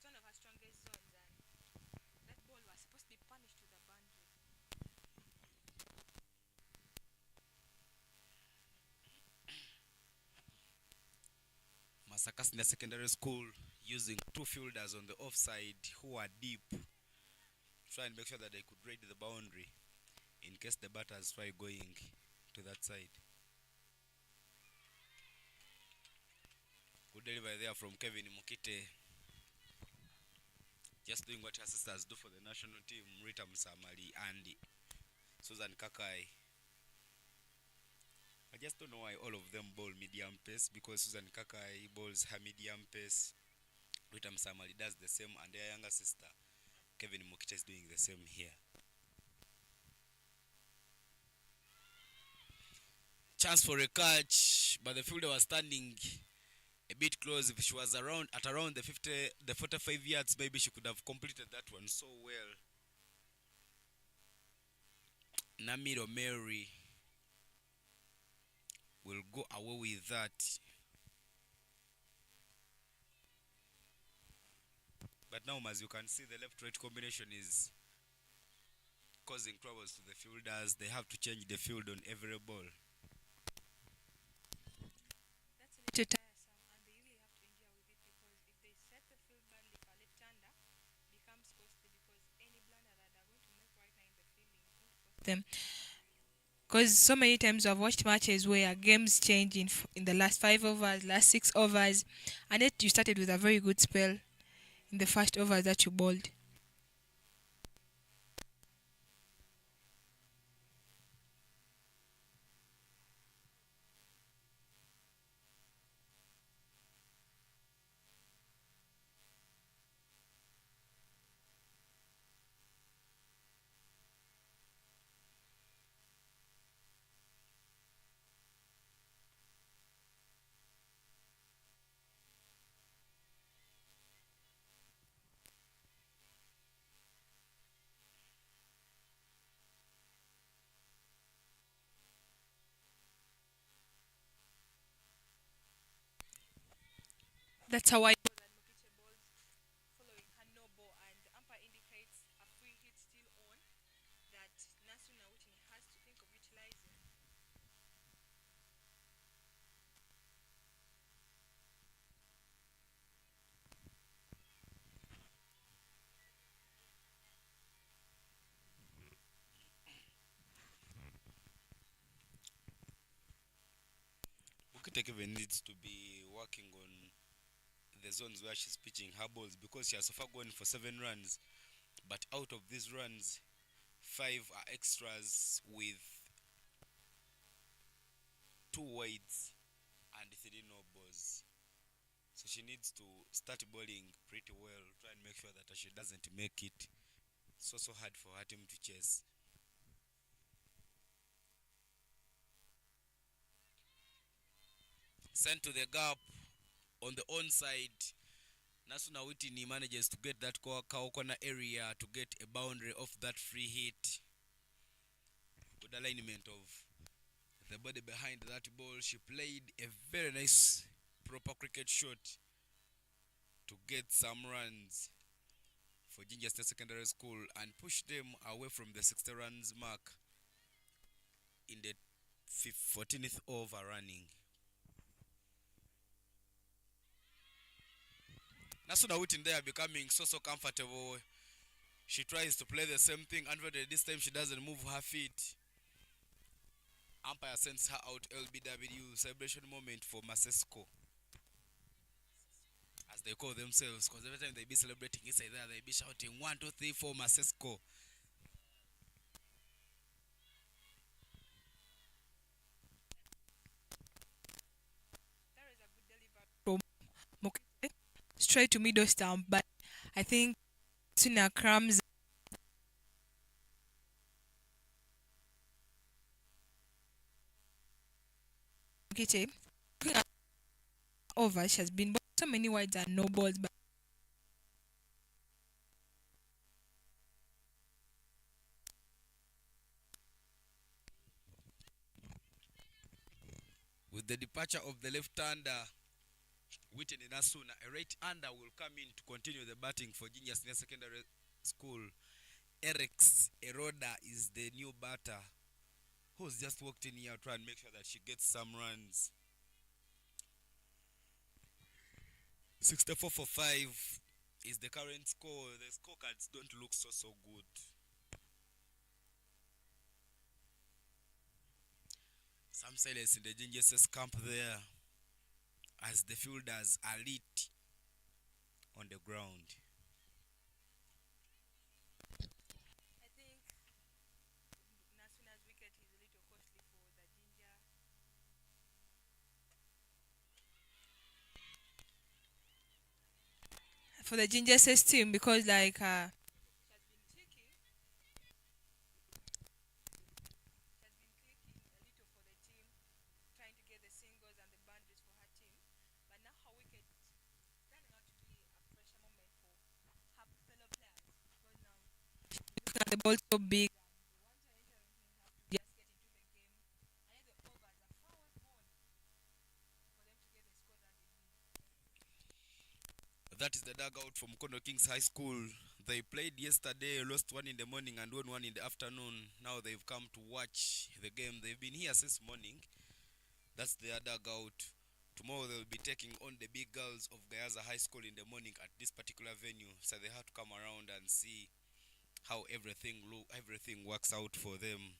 a left-hander feels so bad missing a ball on her body because it's one of her strongest zones, and that ball was supposed to be punished to the boundary. Masaka Senior Secondary School using two fielders on the offside who are deep. Try and make sure that they could raid the boundary in case the batters try going to that side. Good delivery there from Kevin Mukite. Just doing what her sisters do for the national team, Rita Msamali and Susan Kakai. I just don't know why all of them bowl medium pace, because Susan Kakai bowls her medium pace. Rita Msamali does the same, and their younger sister, Kevin Mukite, is doing the same here. Chance for a catch, but the fielder was standing a bit close. If she was around the 45 yards, maybe she could have completed that one so well. Namiro Mary will go away with that. But now, as you can see, the left-right combination is causing troubles to the fielders. They have to change the field on every ball. That's a little tiresome, and they really have to endure with it because if they set the field badly for a left-hander, becomes costly because any blunder that they're going to make right now in the fielding is going to cost them. Because so many times I've watched matches where games change in the last 5 overs, last 6 overs, and yet you started with a very good spell in the first over that you bowled. That's how I know that Mokite balls following her no ball, and the umpire indicates a free hit still on that Nasuna Witney has to think of utilizing. Mukite even needs to be working on the zones where she's pitching her balls, because she has so far gone for 7 runs, but out of these runs 5 are extras with 2 wides and 3 no balls. So she needs to start bowling pretty well, try and make sure that she doesn't make it so hard for her team to chase. Sent to the gap on the onside. Nasuna Whitney manages to get that corner area to get a boundary off that free hit. Good alignment of the body behind that ball. She played a very nice proper cricket shot to get some runs for JINJA State Secondary School and push them away from the 60 runs mark in the 14th over running. Nasuna Whitney there becoming so comfortable. She tries to play the same thing, and this time she doesn't move her feet. Umpire sends her out. LBW celebration moment for MASAKA, as they call themselves, because every time they be celebrating inside there, they be shouting 1, 2, 3, 4 MASAKA. From Mokete straight to middle stump, but I think Sina crumbs Mokete over. She has been so many wides and no balls, but With the departure of the left-hander Whitney Nasuna, a right-hander will come in to continue the batting for JINJA Senior Secondary School. Erix Eroda is the new batter who's just walked in here to try and make sure that she gets some runs. 64 for 5 is the current score. The scorecards don't look so good. Some silence in the JINJA camp there as the fielders are lit on the ground. I think Nasuna's wicket is a little costly for the Ginger Says team, because like trying to get the singles and the boundaries for her team, but now her wicket is turning out to be a pressure moment for her fellow players, because now looking at the ball so big, just get into the game. And yet the overs are far away gone for them to get the score that they need. That is the dugout from Kono Kings High School. They played yesterday, lost 1 in the morning and won 1 in the afternoon. Now they've come to watch the game. They've been here since morning. That's their dugout. Tomorrow they'll be taking on the big girls of Gayaza High School in the morning at this particular venue. So they have to come around and see how everything works out for them.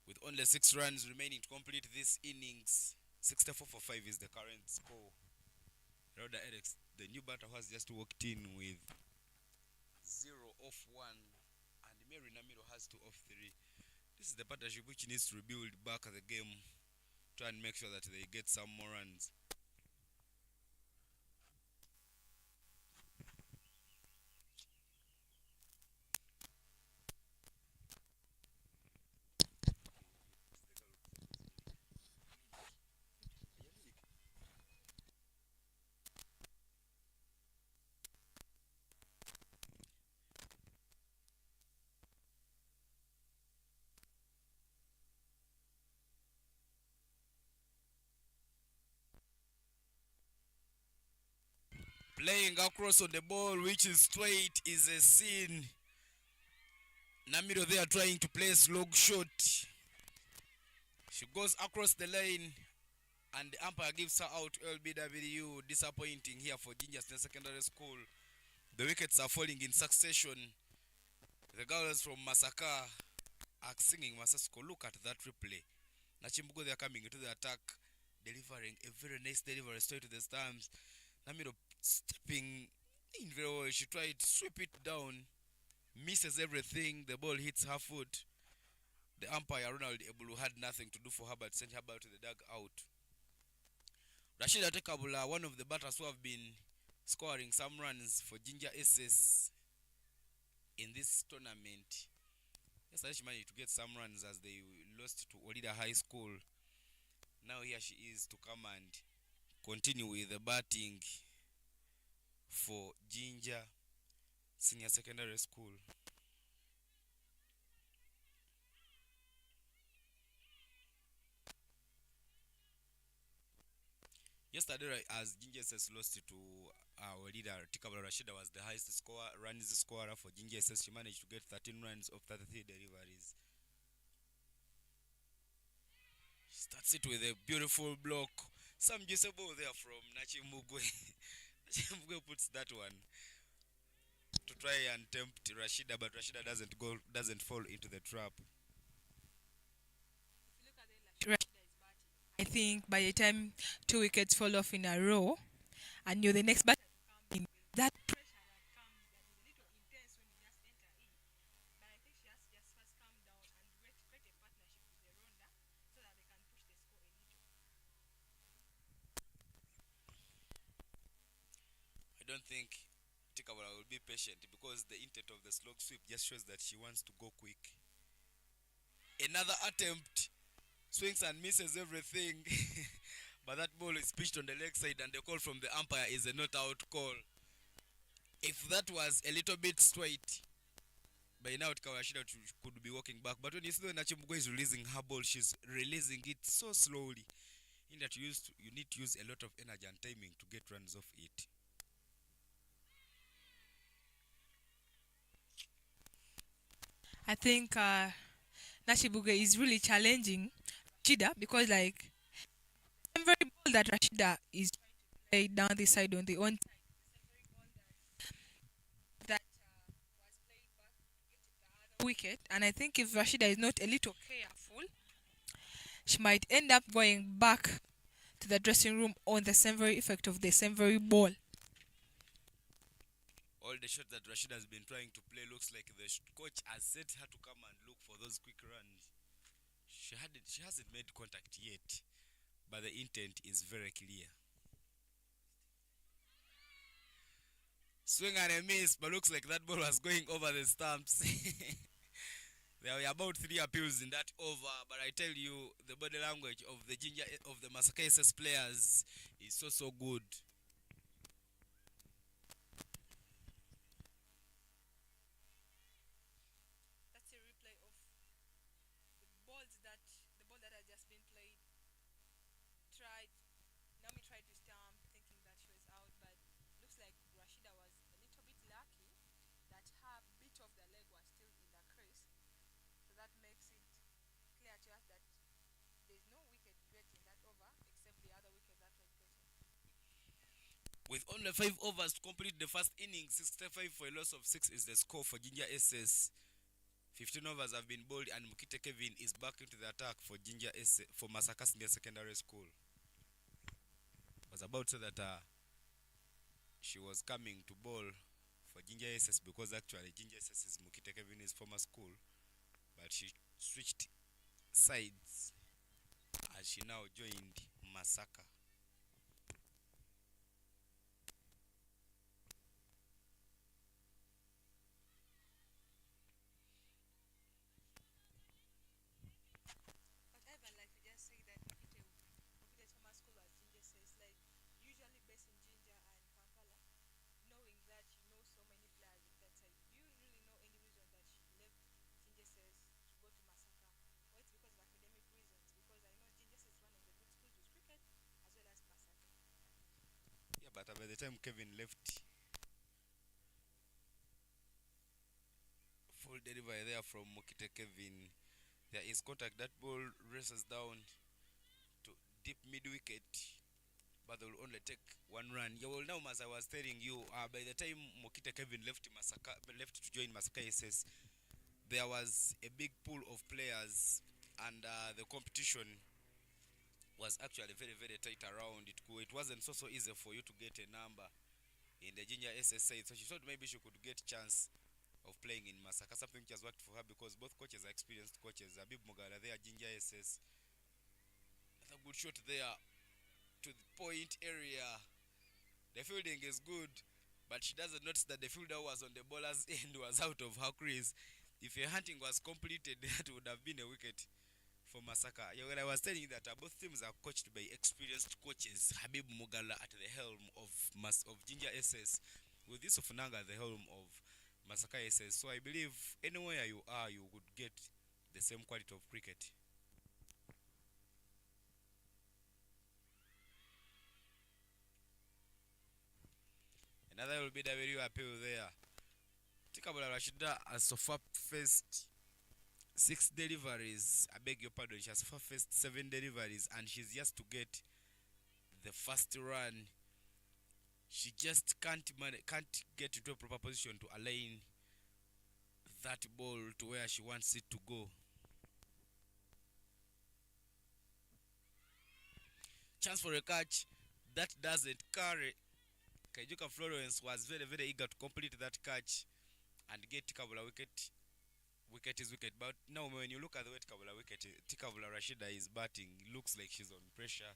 With only 6 runs remaining to complete this innings, 64 for 5 is the current score. Rhoda Erics, the new batter, has just walked in with 0 off 1, and Mary Namiro has 2 off 3. This is the partnership which needs to rebuild back at the game, try and make sure that they get some more runs. Playing across on the ball, which is straight, is a sin. Namiro there trying to play a slog shot. She goes across the lane, and the umpire gives her out. LBW, disappointing here for JINJA State Secondary School. The wickets are falling in succession. The girls from MASAKA are singing Masasco. Look at that replay. Nachimbugo, they are coming into the attack, delivering a very nice delivery straight to the stumps. Namiro stepping in very well. She tried to sweep it down, misses everything. The ball hits her foot. The umpire, Ronald Ebulu, had nothing to do for her but sent her back to the dugout. Rashida Tekabula, one of the batters who have been scoring some runs for Jinja SS in this tournament. Yesterday she managed to get some runs as they lost to Olida High School. Now here she is to come and continue with the batting for Jinja Senior Secondary School. Yesterday, as Jinja SS lost to our leader, Tikabula Rashida was the highest scorer, runs scorer for Jinja SS. She managed to get 13 runs of 33 deliveries. She starts it with a beautiful block. Some ball there from Nachimugwe. Nachimugwe puts that one to try and tempt Rashida, but Rashida doesn't fall into the trap. I think by the time 2 wickets fall off in a row, and you're the next batter to come in, that pressure that comes that is a little intense when you just enter in. But I think she has to just first calm down and create a partnership with the Ronda so that they can push the score a little. I don't think Tikabula will be patient because the intent of the slog sweep just shows that she wants to go quick. Another attempt, swings and misses everything. But that ball is pitched on the leg side and the call from the umpire is a not out call. If that was a little bit straight, by now Kawashida could be walking back. But when you see when Nachimbugo is releasing her ball, she's releasing it so slowly, in that you need to use a lot of energy and timing to get runs off it. I think Nashibuge is really challenging Rashida because like every ball that Rashida is trying to play down the side on the on that was played back to get to the other wicket, and I think if Rashida is not a little careful, she might end up going back to the dressing room on the same very effect of the same very ball. All the shots that Rashida has been trying to play looks like the coach has set her to come and look for those quick runs. She hasn't made contact yet, but the intent is very clear. Swing and a miss, but looks like that ball was going over the stumps. There were about 3 appeals in that over, but I tell you, the body language of the MASAKA SS players is so good. That's a replay of the ball that had just been played. Naomi tried to stamp, thinking that she was out, but looks like Rashida was a little bit lucky that her bit of the leg was still in the crease. So that makes it clear to us that there's no wicket get in that over except the other wicket that was getting. With only 5 overs to complete the first inning, 65 for a loss of 6 is the score for Jinja SS. 15 overs have been bowled and Mukite Kevin is back into the attack for Jinja SS for MASAKA Senior Secondary School. I was about to say that she was coming to bowl for Jinja SS because actually Jinja SS is Mukite Kevin's former school, but she switched sides as she now joined MASAKA. But Ivan, like you just say that Mokite Thomas School was Ginger says, like usually based in Ginger and Kampala, knowing that you know so many players in that side, do you really know any reason that she left Ginger says to go to Masaka? Or it's because of academic reasons? Because I know Ginger says is one of the good schools with cricket as well as Masaka. Yeah, but by the time Kevin left, full delivery there from Mokite Kevin. There is contact. That ball races down to deep mid wicket, but they will only take 1 run. Yeah, well, now as I was telling you, by the time Mokite Kevin left to join MASAKA SS, there was a big pool of players, and the competition was actually very very tight around it. It wasn't so easy for you to get a number in the junior SSA, so she thought maybe she could get chance of playing in Masaka, something which has worked for her because both coaches are experienced coaches. Abib Mugala there, Jinja SS, a good shot there to the point area. The fielding is good, but she doesn't notice that the fielder was on the bowler's end was out of her crease. If her hunting was completed, that would have been a wicket for Masaka. Yeah, well, I was telling you that both teams are coached by experienced coaches. Habib Mugala at the helm of Jinja SS, with this of Nanga at the helm of Masaka SS. So I believe anywhere you are, you would get the same quality of cricket. Another will be W appeal there. Tikabula Rashida has so far faced 6 deliveries. I beg your pardon. She has so far faced 7 deliveries, and she's just to get the first run. She just can't get into a proper position to align that ball to where she wants it to go. Chance for a catch. That doesn't carry. Kaijuka Florence was very very eager to complete that catch and get Tikabula wicket. Wicket is wicket, but now when you look at the way Tikabula Rashida is batting, looks like she's on pressure.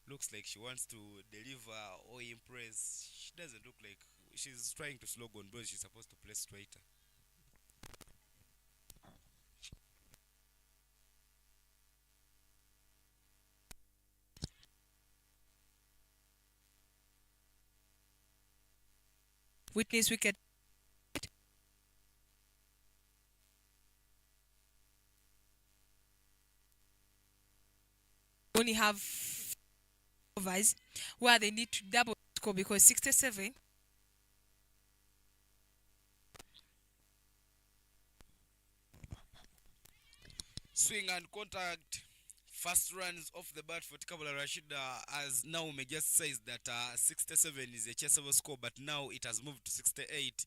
Looks like she wants to deliver or impress. She doesn't look like she's trying to slog on balls. She's supposed to play straighter. Witness wicket. Only have overs where they need to double score because 67. Swing and contact. First runs off the bat for Tikabula Rashida, as now may just says that 67 is a chaseable score, but now it has moved to 68.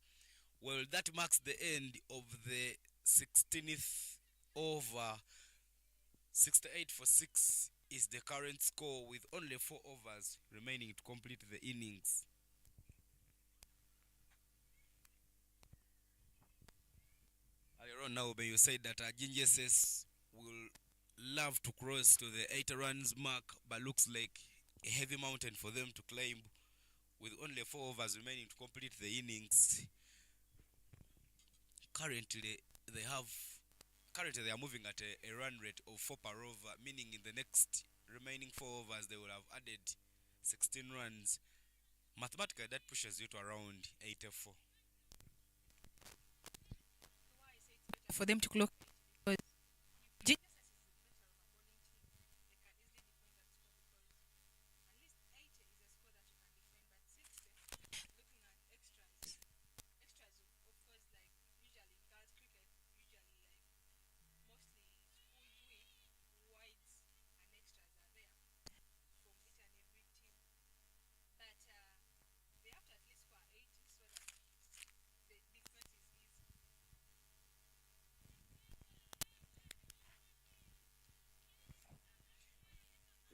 Well, that marks the end of the 16th over. 68 for 6 is the current score with only 4 overs remaining to complete the innings. Earlier on now, when you said that JINJA will love to cross to the 80 runs mark, but looks like a heavy mountain for them to climb with only 4 overs remaining to complete the innings. Currently, they are moving at a run rate of 4 per over, meaning in the next remaining 4 overs they will have added 16 runs. Mathematically, that pushes you to around 84. For them to clock.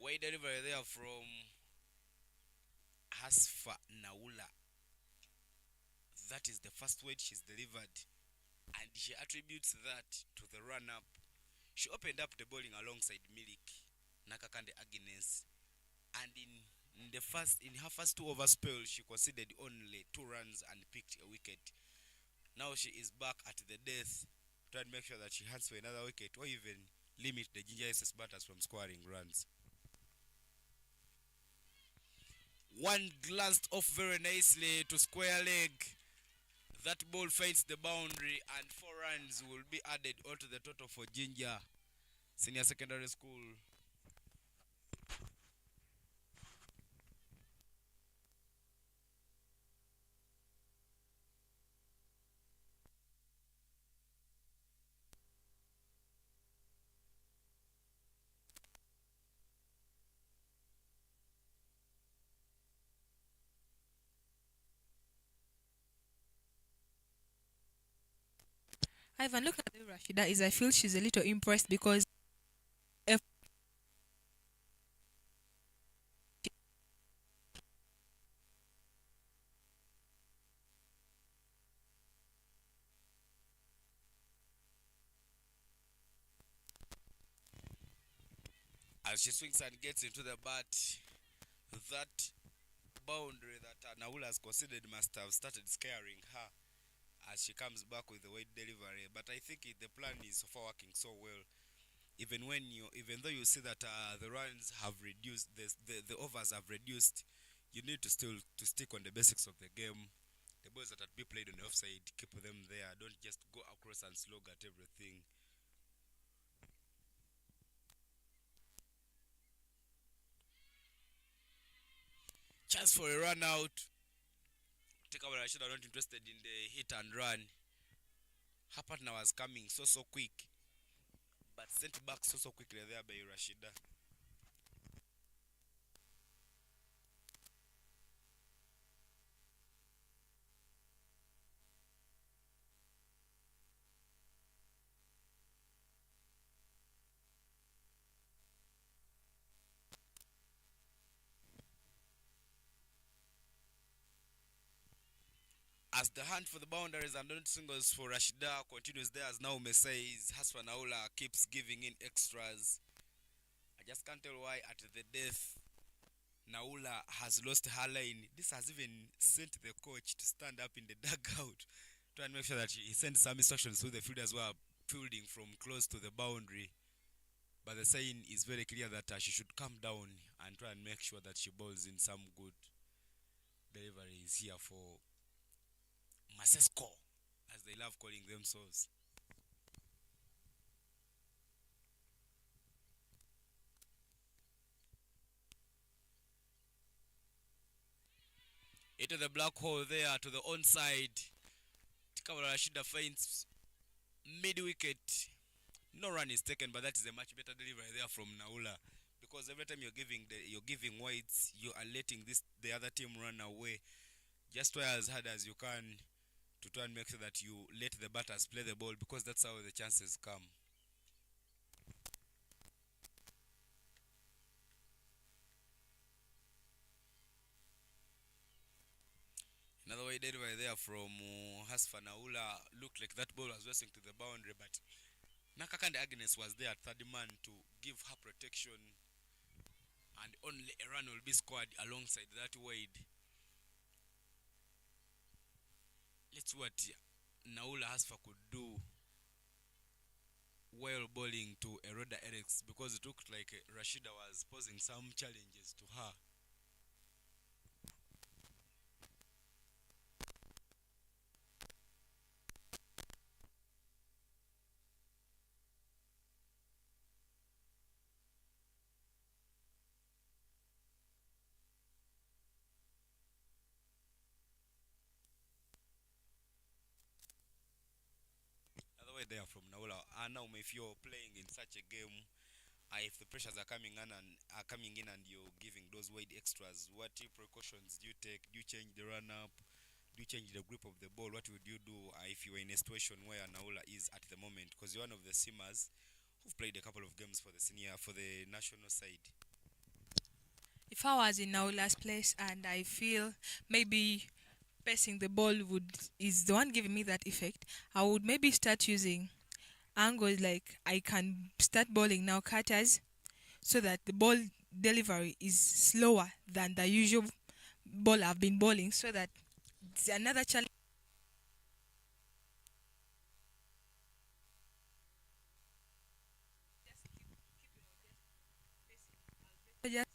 Wide delivery there from Hasfa Naula. That is the first word she's delivered, and she attributes that to the run-up. She opened up the bowling alongside Milik Nakakande Agnes, and in her first 2 over spell, she conceded only 2 runs and picked a wicket. Now she is back at the death, trying to make sure that she hunts for another wicket or even limit the Jinja SS batters from scoring runs. One glanced off very nicely to square leg. That ball finds the boundary, and 4 runs will be added onto the total for JINJA Senior Secondary School. Ivan, look at the way Rashida is. I feel she's a little impressed because if As she swings and gets into the bat, that boundary that Naula has considered must have started scaring her as she comes back with the wide delivery. But I think the plan is so far working so well. Even though you see that the runs have reduced, the overs have reduced, you need to still to stick on the basics of the game. The balls that are be played on the offside, keep them there. Don't just go across and slog at everything. Chance for a run out. Take our Rashida not interested in the hit and run. Her partner was coming so quick, but sent back so quickly there by Rashida. As the hunt for the boundaries and not singles for Rashida continues there, as now says Hassan Aula keeps giving in extras. I just can't tell why at the death Naula has lost her line. This has even sent the coach to stand up in the dugout to make sure that he sends some instructions to the fielders who are fielding from close to the boundary. But the saying is very clear that she should come down and try and make sure that she bowls in some good deliveries here for Masesco, as they love calling themselves. Into the black hole there to the onside. Tikawara Rashida finds mid wicket. No run is taken, but that is a much better delivery there from Naula. Because every time you're giving wides, you are letting the other team run away. Just try as hard as you can to try and make sure that you let the batters play the ball, because that's how the chances come. Another way delivery there from Hasfa Naula. Looked like that ball was racing to the boundary, but Nakakande Agnes was there at third man to give her protection, and only a run will be scored alongside that wide. Let's see what Naula Hasfa could do while bowling to Eroda Eriks, because it looked like Rashida was posing some challenges to her. Another way there from Naula. And now if you're playing in such a game, if the pressures are coming in and you're giving those wide extras, what precautions do you take? Do you change the run up? Do you change the grip of the ball? What would you do if you were in a situation where Naula is at the moment? Because you're one of the simmers who've played a couple of games for the national side. if I was in Naula's place and I feel maybe passing the ball would is the one giving me that effect, I would maybe start using angles like I can start bowling now cutters so that the ball delivery is slower than the usual ball I've been bowling so that it's another challenge. Just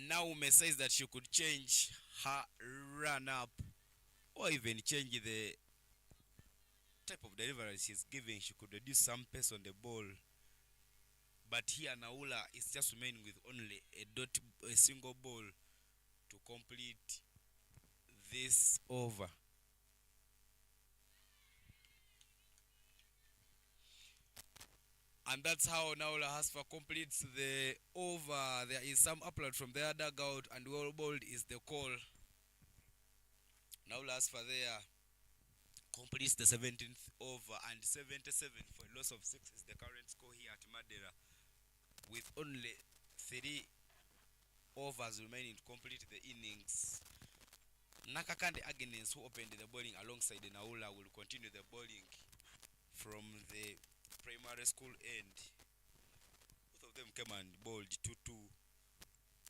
Now Ume says that she could change her run up, or even change the type of delivery she's giving. She could reduce some pace on the ball But here Naula is just remaining with only a single ball to complete this over. And that's how Naula Hasfa completes the over. There is some upload from the other dugout, and well bowled is the call. Naula Hasfa there completes the 17th over, and 77 for a loss of 6 is the current score here at Madeira, with only 3 overs remaining to complete the innings. Nakakande Agnes, who opened the bowling alongside Naula, will continue the bowling from the primary school end. Both of them came and bowled 2-2.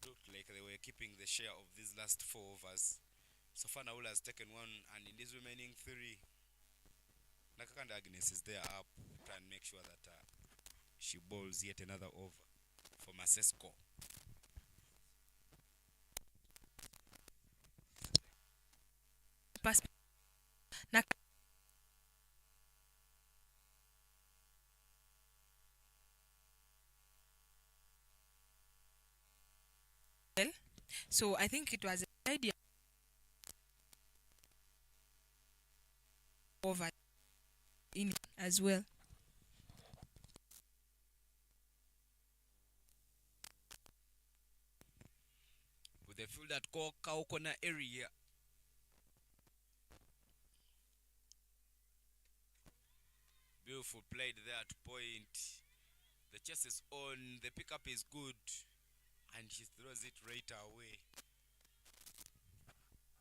Looked like they were keeping the share of these last 4 overs. So far Naula has taken one, and in these remaining 3, Nakakande Agnes is there up, trying to make sure that she bowls yet another over for Masesco. Pas- Nak- So I think it was an idea over in as well. With a field at Cow Corner area. Beautiful played there at point. The chase is on, the pickup is good, and she throws it right away.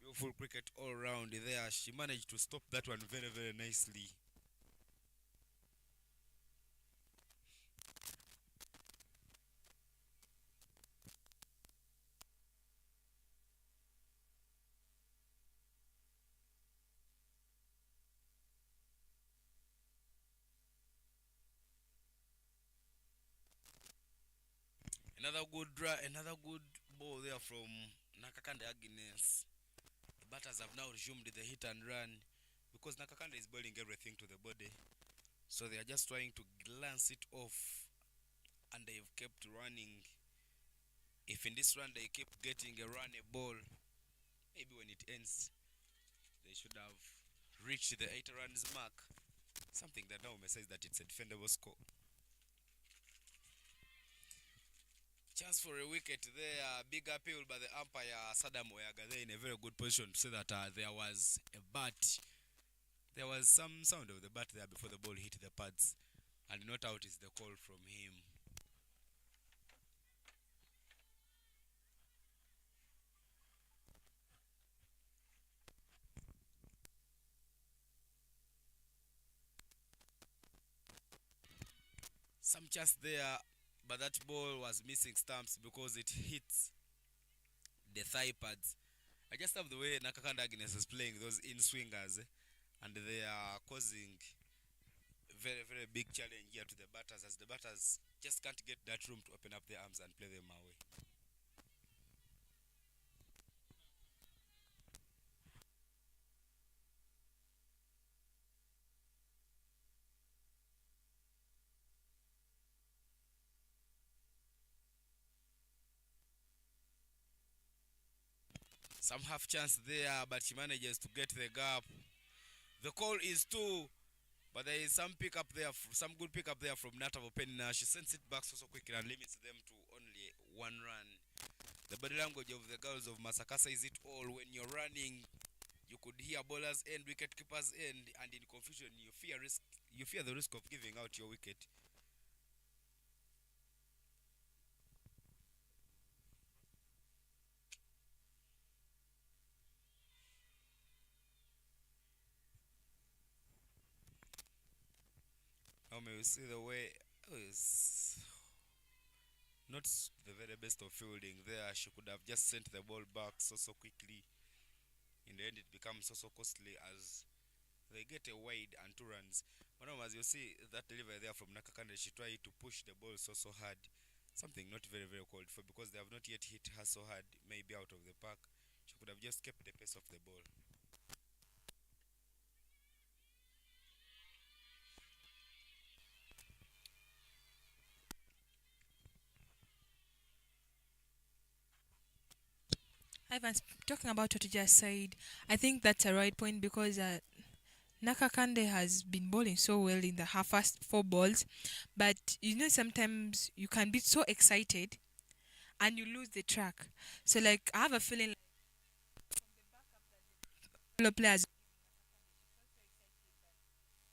Beautiful cricket all round there. She managed to stop that one very, very nicely. Another good ball there from Nakakande Agnes. The batters have now resumed the hit and run because Nakakande is bowling everything to the body. So they are just trying to glance it off, and they've kept running. If in this run they keep getting a run, a ball, maybe when it ends, they should have reached the 8 runs mark. Something that now says that it's a defendable score. Chance for a wicket there. Big appeal by the umpire Saddam Oyaga there in a very good position to say that there was a bat. There was some sound of the bat there before the ball hit the pads. And not out is the call from him. Some chance there, but that ball was missing stumps because it hits the thigh pads. I just love the way Nakakanda Agnes is playing those in-swingers, and they are causing very, very big challenge here to the batters, as the batters just can't get that room to open up their arms and play them away. Some half chance there, but she manages to get the gap. The call is 2, but there is some pickup there, some good pickup there from Natavo Penina. She sends it back so quickly and limits them to only 1 run. The body language of the girls of MASAKA says it all. When you're running, you could hear bowlers end, wicket keepers end, and in confusion you fear the risk of giving out your wicket. Now may we see the way is not the very best of fielding there. She could have just sent the ball back so quickly. In the end, it becomes so costly as they get a wide and 2 runs. But now, as you see that delivery there from Nakakande, she tried to push the ball so hard. Something not very, very called for because they have not yet hit her so hard, maybe out of the park. She could have just kept the pace of the ball. Ivan, talking about what you just said, I think that's a right point because Nakakande has been bowling so well in the half first four balls, but sometimes you can be so excited and you lose the track. So like I have a feeling like the players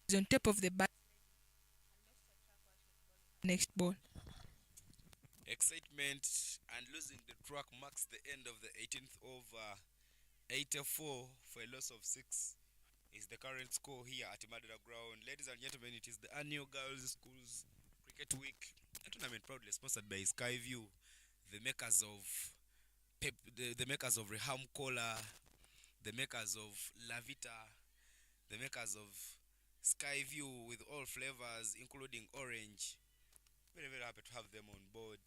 is on top of the bat next ball. Excitement and losing the track marks the end of the 18th over. 84 for a loss of 6 is the current score here at Madera Ground. Ladies and gentlemen, it is the annual Girls Schools Cricket Week, a tournament proudly sponsored by Skyview, the makers of the makers of Reham Cola, the makers of Lavita, the makers of Skyview with all flavors, including orange. Very, very happy to have them on board.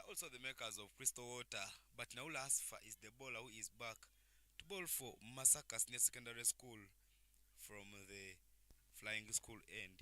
Also the makers of Crystal Water, but Naula Asfa is the bowler who is back to bowl for MASAKA Senior Secondary School from the Flying School end.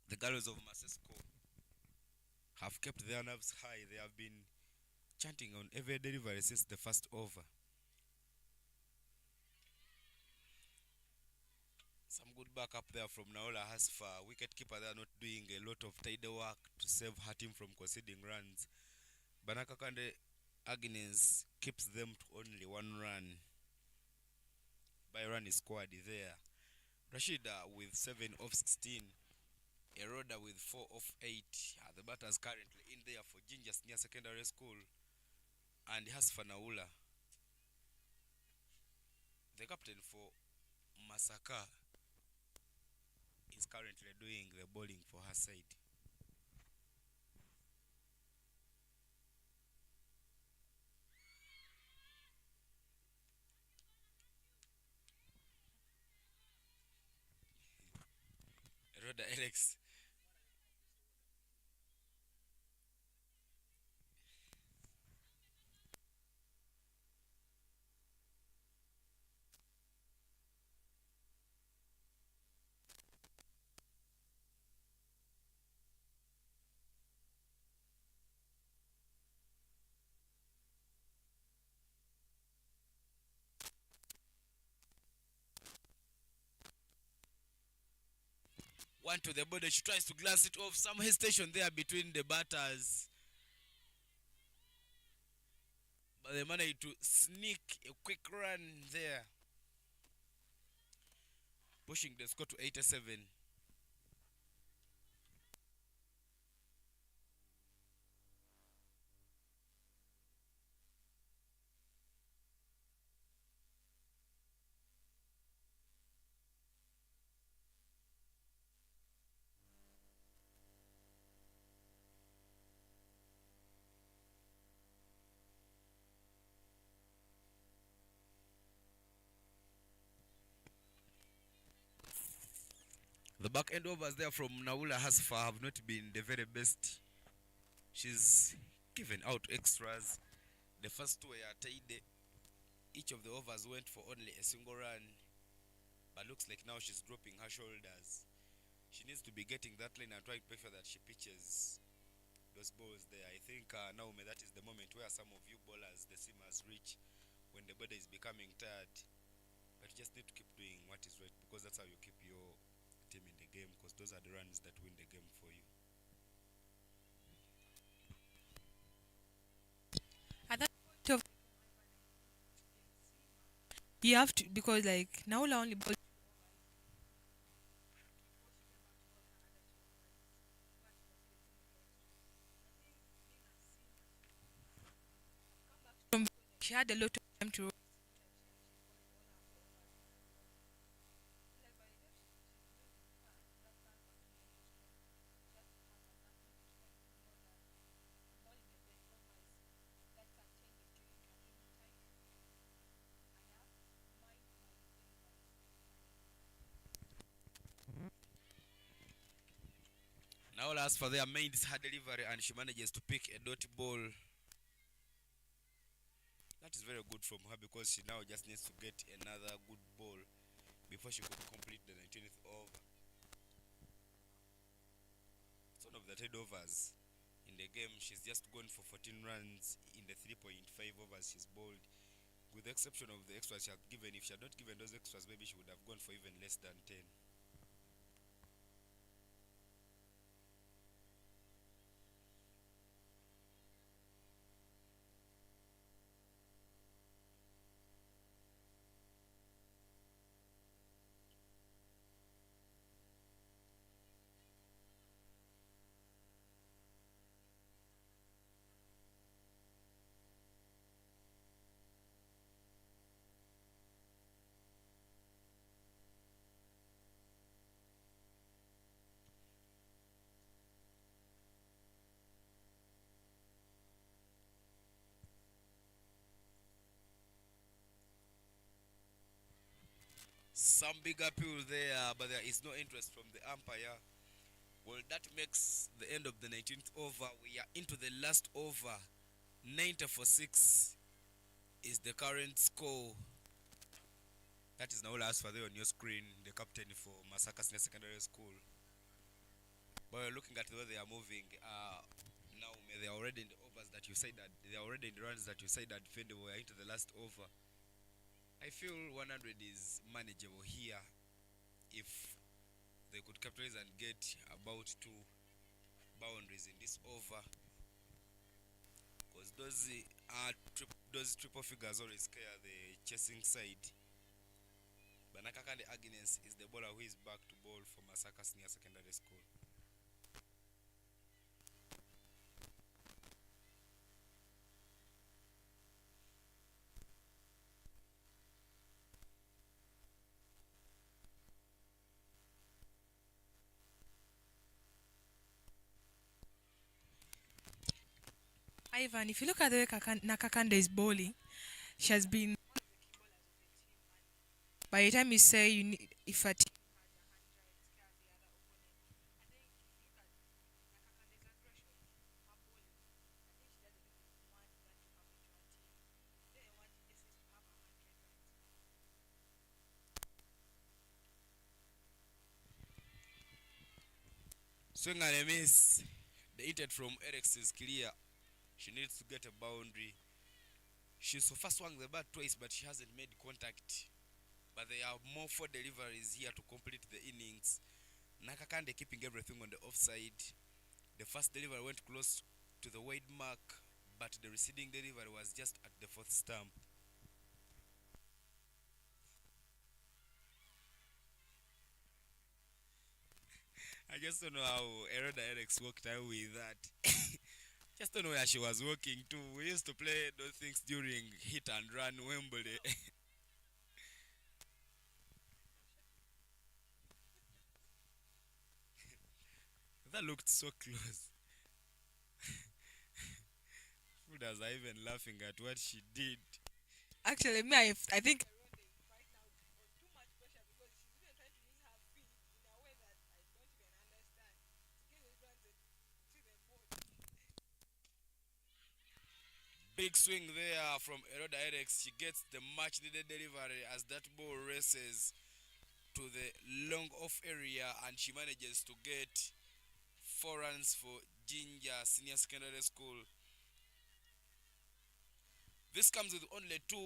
The girls of Masesco have kept their nerves high. They have been chanting on every delivery since the first over. Some good backup there from Naola Hasfa. Wicketkeeper, they are not doing a lot of tidy work to save her team from conceding runs. Banaka Kande Agnes keeps them to only 1 run. Byron is squad there. Rashida with 7 of 16. Eroda with 4 of 8. The batters currently in there for JINJA Senior Secondary School. And Hasfa Naula, the captain for MASAKA, is currently doing the bowling for her side. Eroda Alex. One to the body, she tries to glance it off. Some hesitation there between the batters. But they managed to sneak a quick run there, pushing the score to 87. The back end overs there from Naula Hasfa have not been the very best. She's given out extras. The first two were tied. Each of the overs went for only a single run. But looks like now she's dropping her shoulders. She needs to be getting that line and trying to make sure that she pitches those balls there. I think now that is the moment where some of you bowlers, the seamers, reach when the body is becoming tired. But you just need to keep doing what is right, because that's how you keep your team in the game, because those are the runs that win the game for you. At that point of you have to because like Naula only bowls from she had a lot of time to Now as for their main her delivery and she manages to pick a dot ball. That is very good from her because she now just needs to get another good ball before she could complete the 19th over. It's one of the 10 overs in the game. She's just gone for 14 runs in the 3.5 overs she's bowled. With the exception of the extras she had given, if she had not given those extras, maybe she would have gone for even less than 10. Some big appeal there, but there is no interest from the umpire. Well, that makes the end of the 19th over. We are into the last over. 90 for 6 is the current score. That is now last for there on your screen, the captain for MASAKA Senior Secondary School. But we're looking at the way they are moving. Now they are already in the overs that you said that they are already in the runs that you said that defendable. We are into the last over. I feel 100 is manageable here if they could capitalize and get about 2 boundaries in this over, because those triple figures always scare the chasing side. But Nakakande Agnes is the bowler who is back to bowl for MASAKA Senior Secondary School. Ivan, if you look at the way Nakakanda is bowling, she has been. By the time you say you need, if a team Swing and a miss. The hit from Erics is clear. She needs to get a boundary. She so far swung the bat twice, but she hasn't made contact. But there are more 4 deliveries here to complete the innings. Nakakande keeping everything on the offside. The first delivery went close to the wide mark, but the receding delivery was just at the 4th stump. I just don't know how Eroda Alex worked out with that. Just don't know where she was working to. We used to play those things during hit and run Wembley. That looked so close. Fooders are even laughing at what she did. actually me, I think Big swing there from Eroda Alex. She gets the much needed delivery as that ball races to the long off area, and she manages to get 4 runs for JINJA Senior Secondary School. This comes with only 2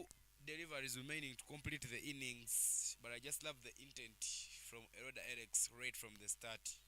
deliveries remaining to complete the innings, but I just love the intent from Eroda Alex right from the start.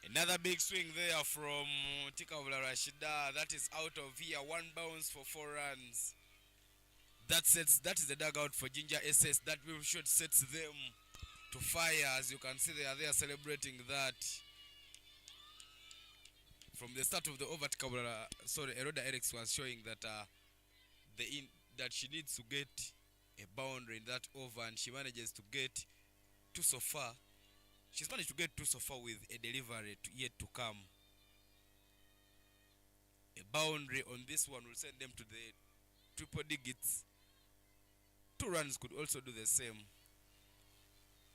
Another big swing there from Tikavula Rashida. That is out of here. 1 bounce for 4 runs. That is the dugout for JINJA SS. That will should sets them to fire. As you can see, they are there celebrating that. From the start of the over, Eroda Eriks was showing that that she needs to get a boundary in that over, and she manages to get two so far. She's managed to get two so far with a delivery yet to come. A boundary on this one will send them to the triple digits. 2 runs could also do the same.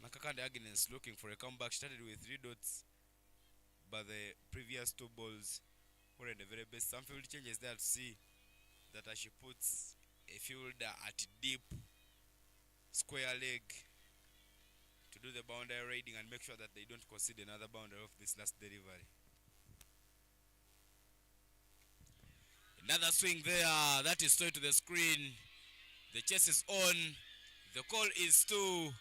Nakakande Agnes looking for a comeback. Started with 3 dots, but the previous 2 balls were in the very best. Some field changes there to see that as she puts a fielder at deep square leg to do the boundary raiding and make sure that they don't concede another boundary of this last delivery. Another swing there, that is straight to the screen. The chase is on. The call is 2.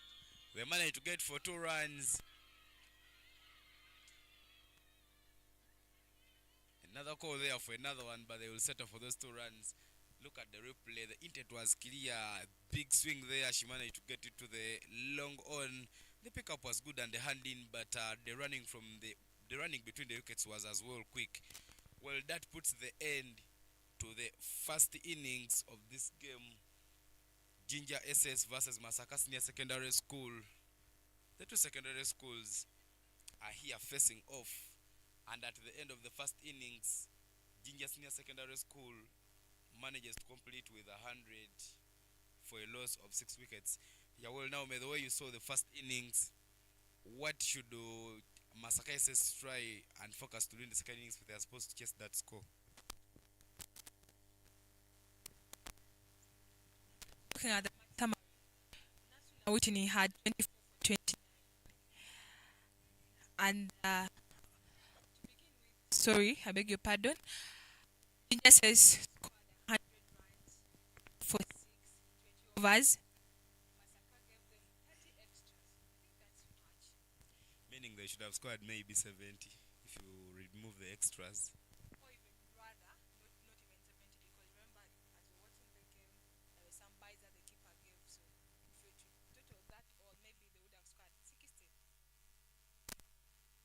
They managed to get for 2 runs. Another call there for another one, but they will settle for those 2 runs. Look at the replay. The intent was clear. Big swing there. She managed to get it to the long on. The pickup was good and the handing, but the running between the wickets was as well quick. Well, that puts the end to the first innings of this game. JINJA SS versus MASAKA Senior Secondary School. The 2 secondary schools are here facing off, and at the end of the first innings, JINJA Senior Secondary School manages to complete with 100 for a loss of 6 wickets. Yeah, well, now, the way you saw the first innings, what should MASAKA SS try and focus to do in the second innings if they are supposed to chase that score? Looking at the time, Whitney had 24 for 29. And, sorry, I beg your pardon. Jinja says scored 100 runs for 6 overs. MASAKA gave them 30 extras. I think that's much. Meaning they should have scored maybe 70 if you remove the extras. Or even rather, not even 70, because remember, as we're watching the game, there were some buys that the keeper gave. So if you total that, or maybe they would have scored 60.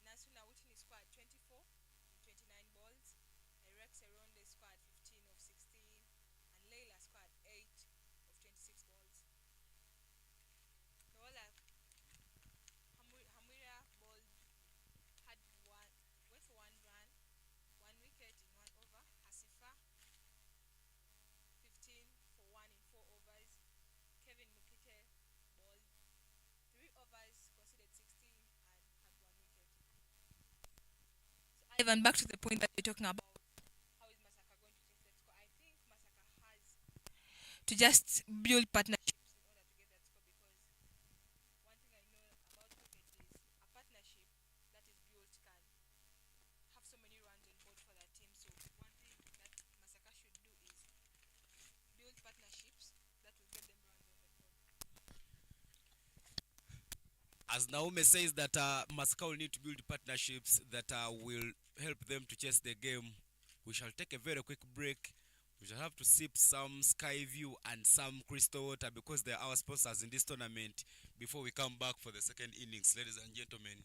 Nasuna Whitney scored 24 in 29 balls. Rex Eronde scored 15 of 16. And Leila scored 8 of 26 balls. Nola Hamira bowled, went for 1 run, 1 wicket in 1 over. Hasifa 15 for 1 in 4 overs. Kevin Mukite bowled 3 overs, conceded 16 and had 1 wicket. So Ivan, back to the point that you're talking about. How is MASAKA going to chase that score? I think MASAKA has to just build partnerships in order to get that score, because one thing I know about cricket is a partnership that is built can have so many runs on board for that team. So one thing that MASAKA should do is build partnerships that will get them runs on the board. As Naume says that MASAKA will need to build partnerships that will help them to chase the game, we shall take a very quick break. We shall have to sip some Sky View and some Crystal Water because they are our sponsors in this tournament before we come back for the second innings, ladies and gentlemen.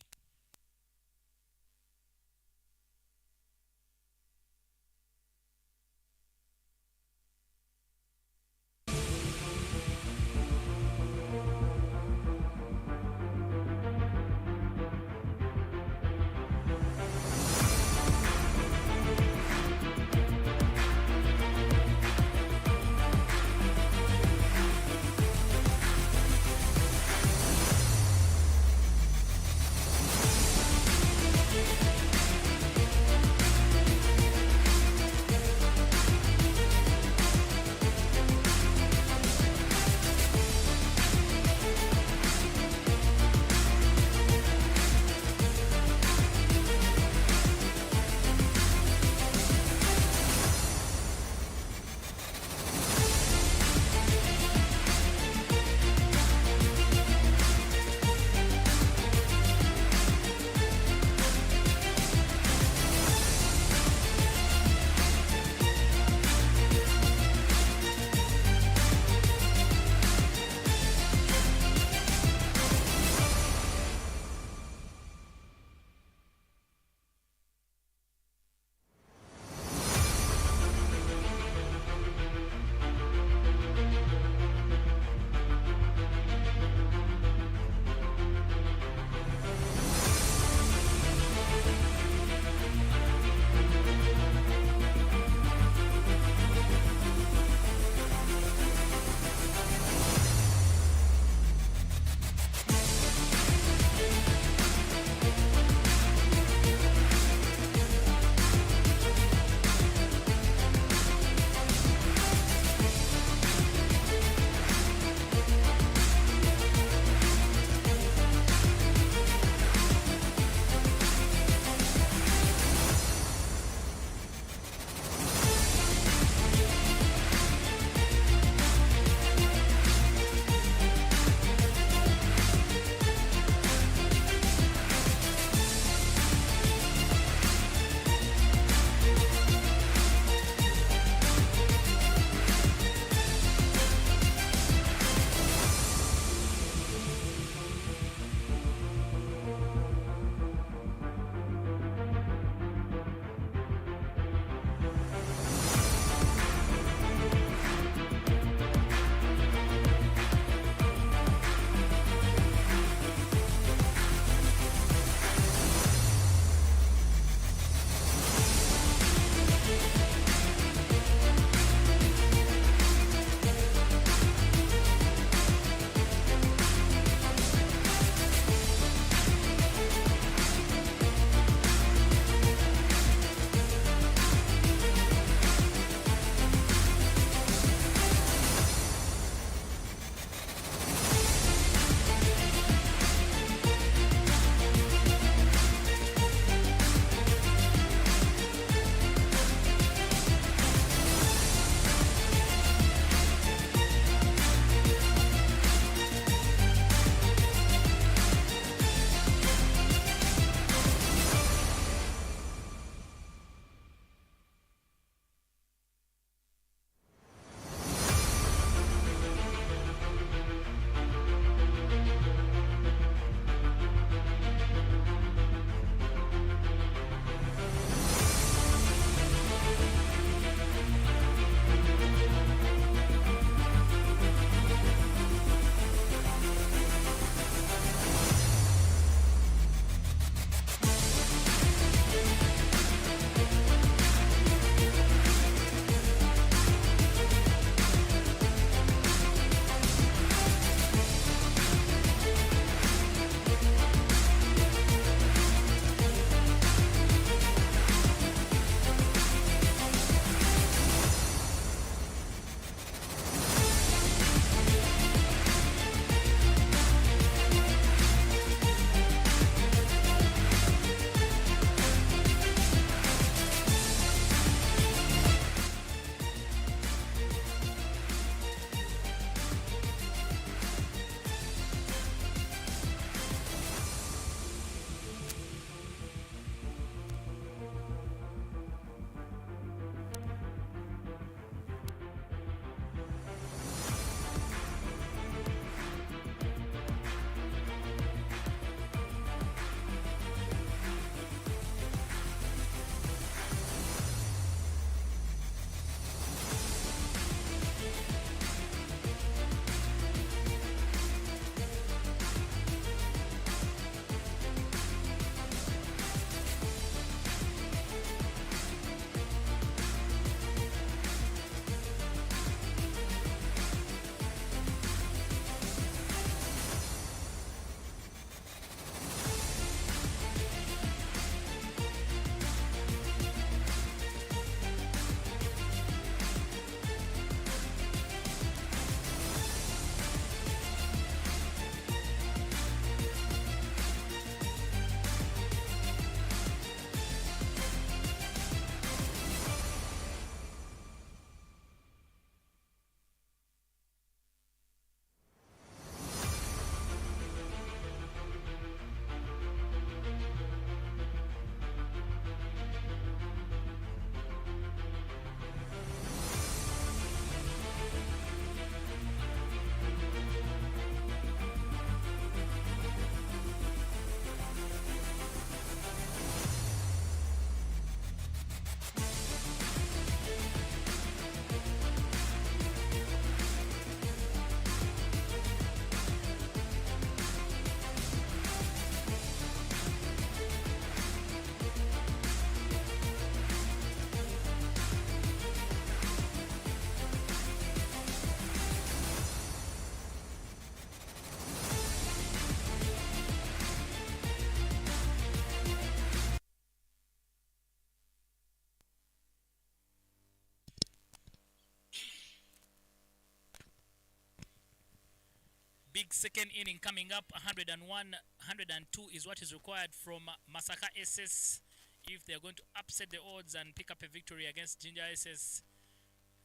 big second inning coming up. 101, 102 is what is required from Masaka SS if they're going to upset the odds and pick up a victory against JINJA SS.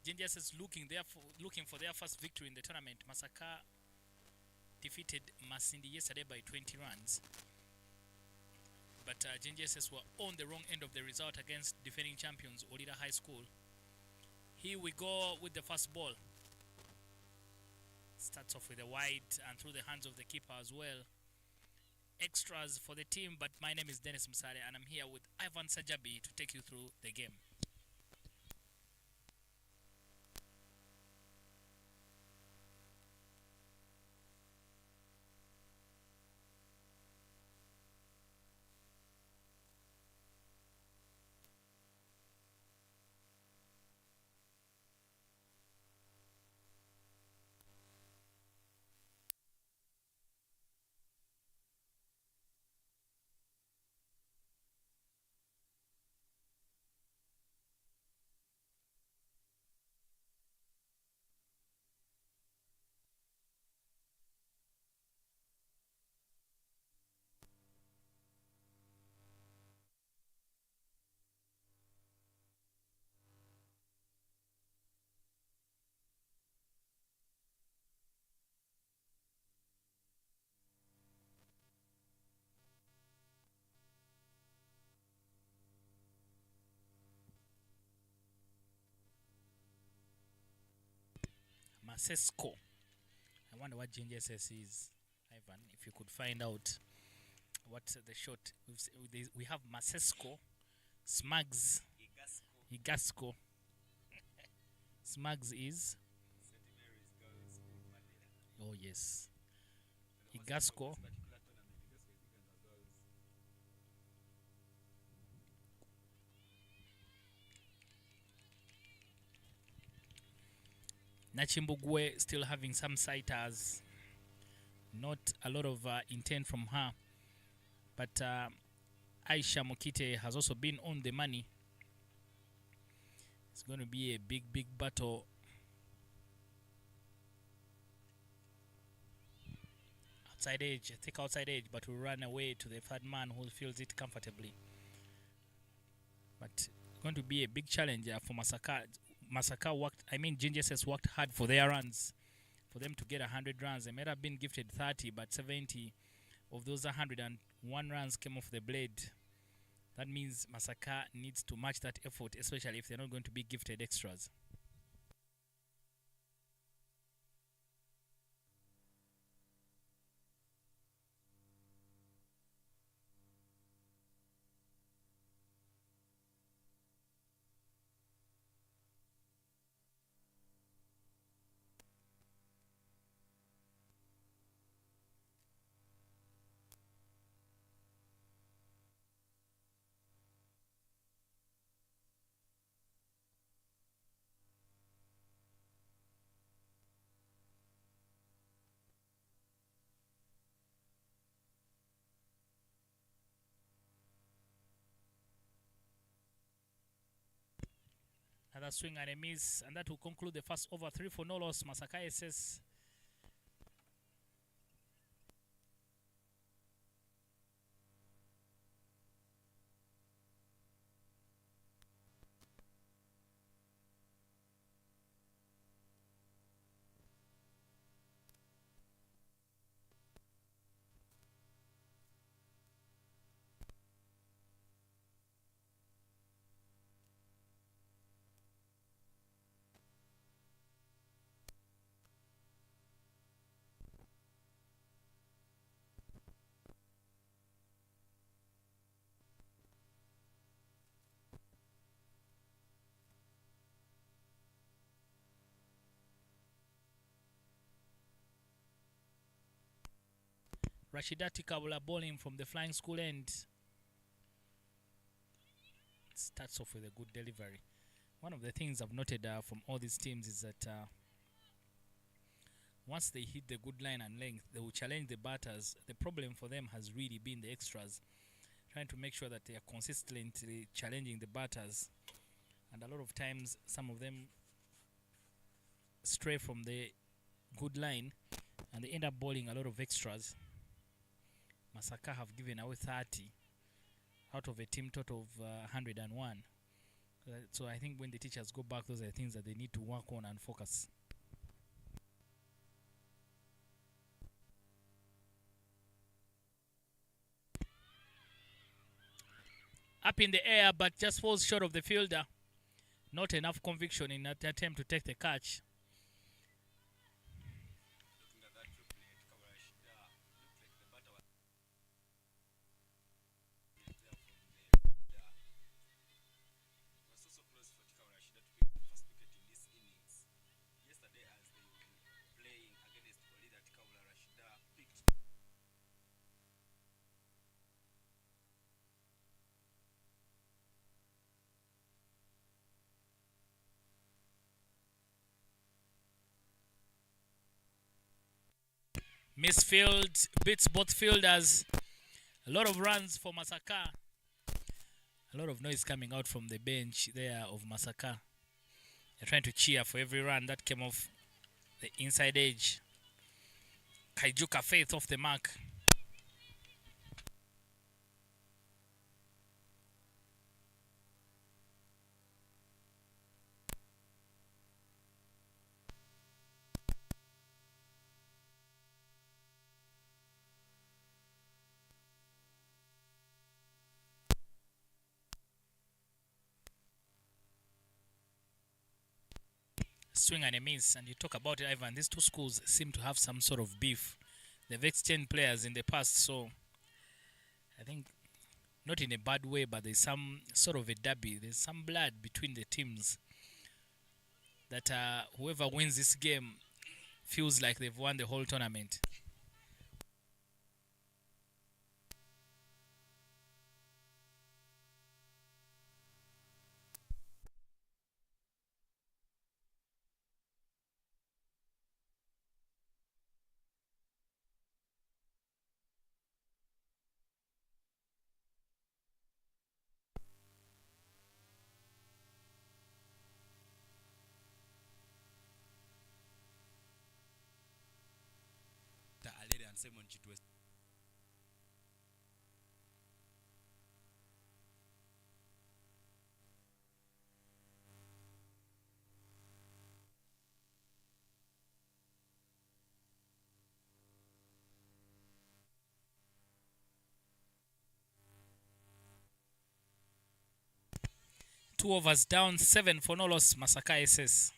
JINJA SS looking for their first victory in the tournament. Masaka defeated Masindi yesterday by 20 runs. But JINJA SS were on the wrong end of the result against defending champions Olida High School. Here we go with the first ball. Starts off with a wide and through the hands of the keeper as well. Extras for the team, but my name is Dennis Msare and I'm here with Ivan Sajabi to take you through the game. Masesco. I wonder what JINJA SS is, Ivan. If you could find out what the short. We have Masesco, Smugs, Igasco. Smugs is. Oh yes. Igasco. Nachimbugwe still having some sighters. Not a lot of intent from her. But Aisha Mokite has also been on the money. It's going to be a big battle. Outside edge, thick outside edge, but will run away to the third man who feels it comfortably. But it's going to be a big challenge for Masaka. JINJA SS worked hard for their runs, for them to get 100 runs. They might have been gifted 30, but 70 of those 101 runs came off the blade. That means Masaka needs to match that effort, especially if they're not going to be gifted extras. Another swing and a miss, and that will conclude the first over. 3 for no loss. Masaka SS. Rashidati Kabula bowling from the flying school end. It starts off with a good delivery. One of the things I've noted from all these teams is that once they hit the good line and length, they will challenge the batters. The problem for them has really been the extras, trying to make sure that they are consistently challenging the batters. And a lot of times, some of them stray from the good line and they end up bowling a lot of extras. Masaka have given away 30 out of a team total of 101. So I think when the teachers go back, those are things that they need to work on and focus. Up in the air, but just falls short of the fielder. Not enough conviction in that attempt to take the catch. Misfield beats both fielders. A lot of runs for Masaka. A lot of noise coming out from the bench there of Masaka. They're trying to cheer for every run that came off the inside edge. Kaijuka Faith off the mark. Swing and a miss. And you talk about it, Ivan. These two schools seem to have some sort of beef. They've exchanged players in the past, so I think not in a bad way, but there's some sort of a derby. There's some blood between the teams that whoever wins this game feels like they've won the whole tournament. Simon Chitwest. Two overs down, 7 for no loss, Masaka SS.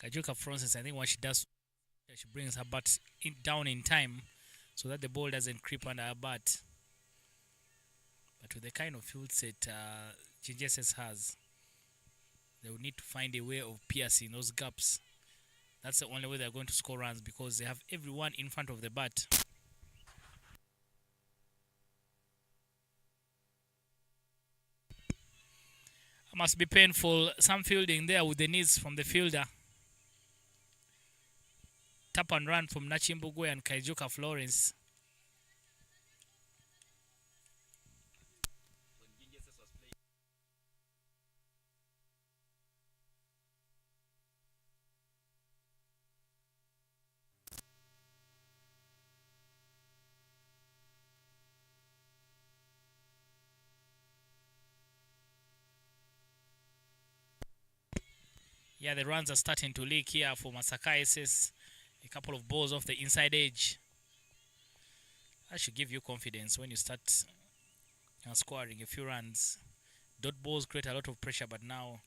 Kajuka, for instance, I think what she does, she brings her bat down in time so that the ball doesn't creep under her bat. But with the kind of field set JINJA has, they will need to find a way of piercing those gaps. That's the only way they're going to score runs, because they have everyone in front of the bat. Must be painful. Some fielding there with the knees from the fielder. Tap and run from Nachimbugwe and Kaijuka Florence. Yeah, the runs are starting to leak here for Masaka SS. A couple of balls off the inside edge. That should give you confidence when you start scoring a few runs. Dot balls create a lot of pressure, but now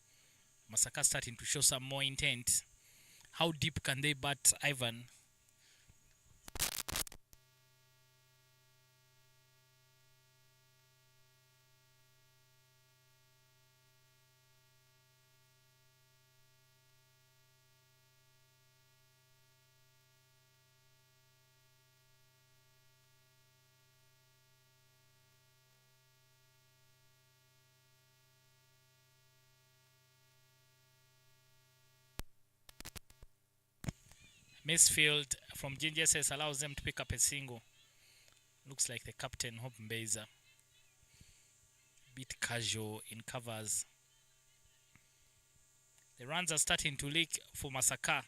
Masaka starting to show some more intent. How deep can they bat, Ivan? Misfield from JINJA says allows them to pick up a single. Looks like the captain, Hope Mbeza. Bit casual in covers. The runs are starting to leak for MASAKA.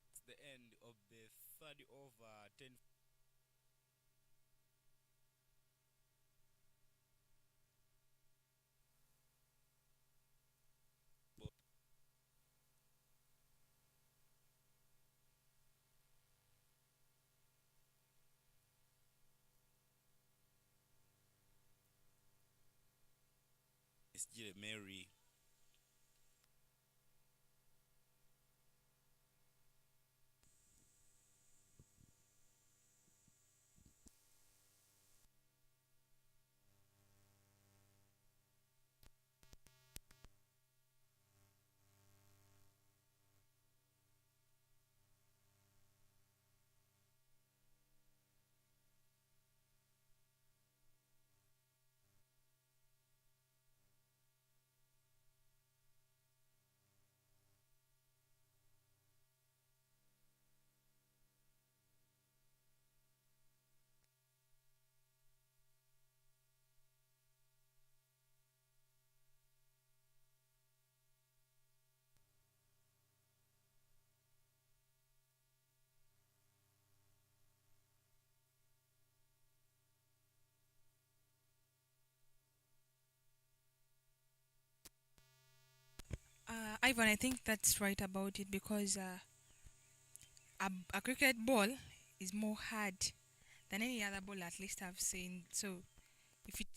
It's the end of the third over. 10 Miss Mary. Ivan, I think that's right about it because a cricket ball is more hard than any other ball at least I've seen. So if it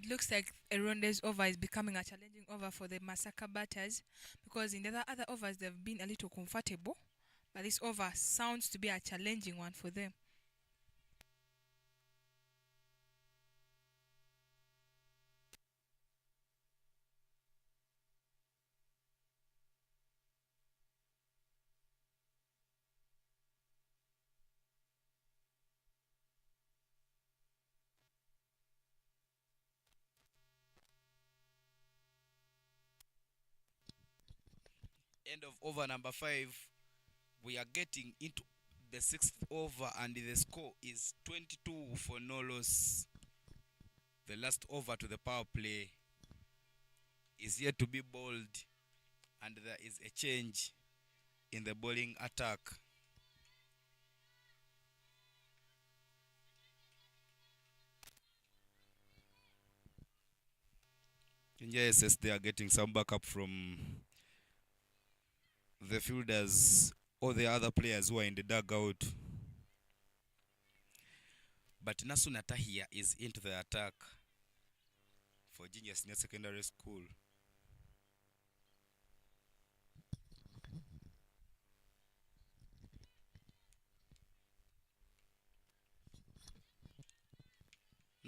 It looks like Eronde's over is becoming a challenging over for the MASAKA batters because in the other overs they've been a little comfortable, but this over sounds to be a challenging one for them. End of over number 5. We are getting into the 6th over and the score is 22 for no loss. The last over to the power play is yet to be bowled, and there is a change in the bowling attack. Yes, they are getting some backup from the fielders or the other players who are in the dugout. But Nasu Natahia is into the attack for JINJA Senior Secondary School.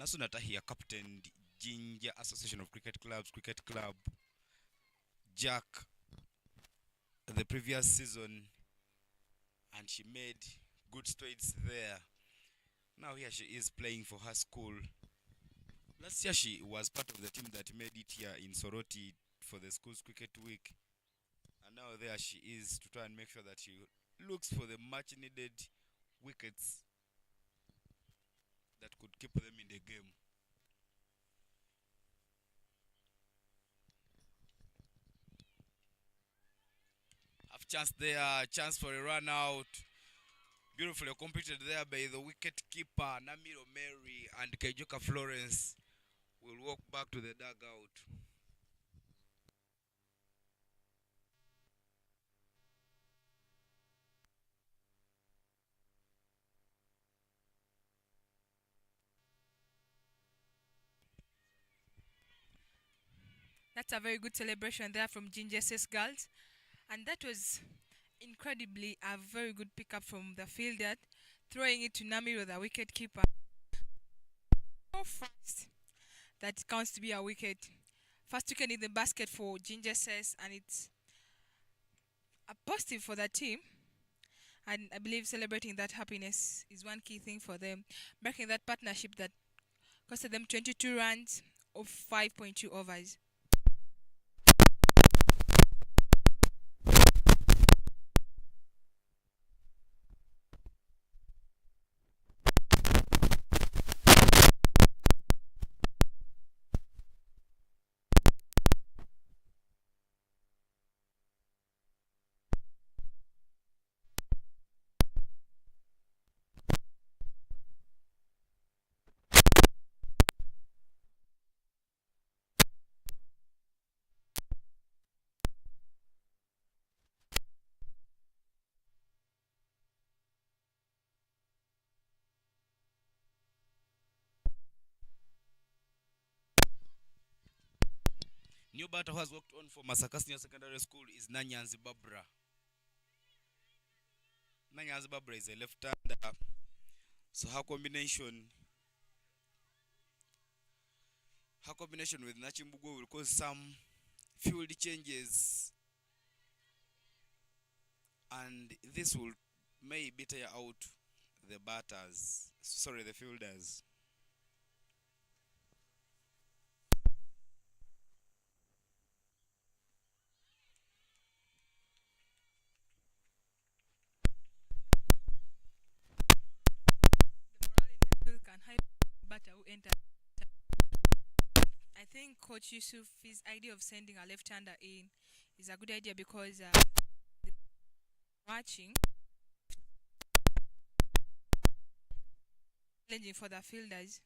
Nasu Natahia captained JINJA Association of Cricket Clubs Cricket Club Jack the previous season, and she made good strides there. Now here she is playing for her school. Last year she was part of the team that made it here in Soroti for the school's cricket week, and now there she is to try and make sure that she looks for the much needed wickets that could keep them in the game. Have chance there, chance for a run out. Beautifully completed there by the wicket keeper Namiro Mary, and Kaijoka Florence will walk back to the dugout. That's a very good celebration there from JINJA's girls. And that was incredibly a very good pickup from the fielder, throwing it to Namiro, the wicket keeper. So fast that it counts to be a wicket. First wicket in the basket for JINJA, and it's a positive for the team. And I believe celebrating that happiness is one key thing for them, breaking that partnership that costed them 22 runs of 5.2 overs. New batter who has worked on for MASAKA Senior Secondary School is Nanyanzi Babra. Nanyanzi Babra is a left-hander, so her combination with Nachimbugo will cause some field changes, and this will maybe tire out the fielders. The morale in the field can hype batter who enter. I think Coach Yusuf's idea of sending a left-hander in is a good idea because watching challenging for the fielders.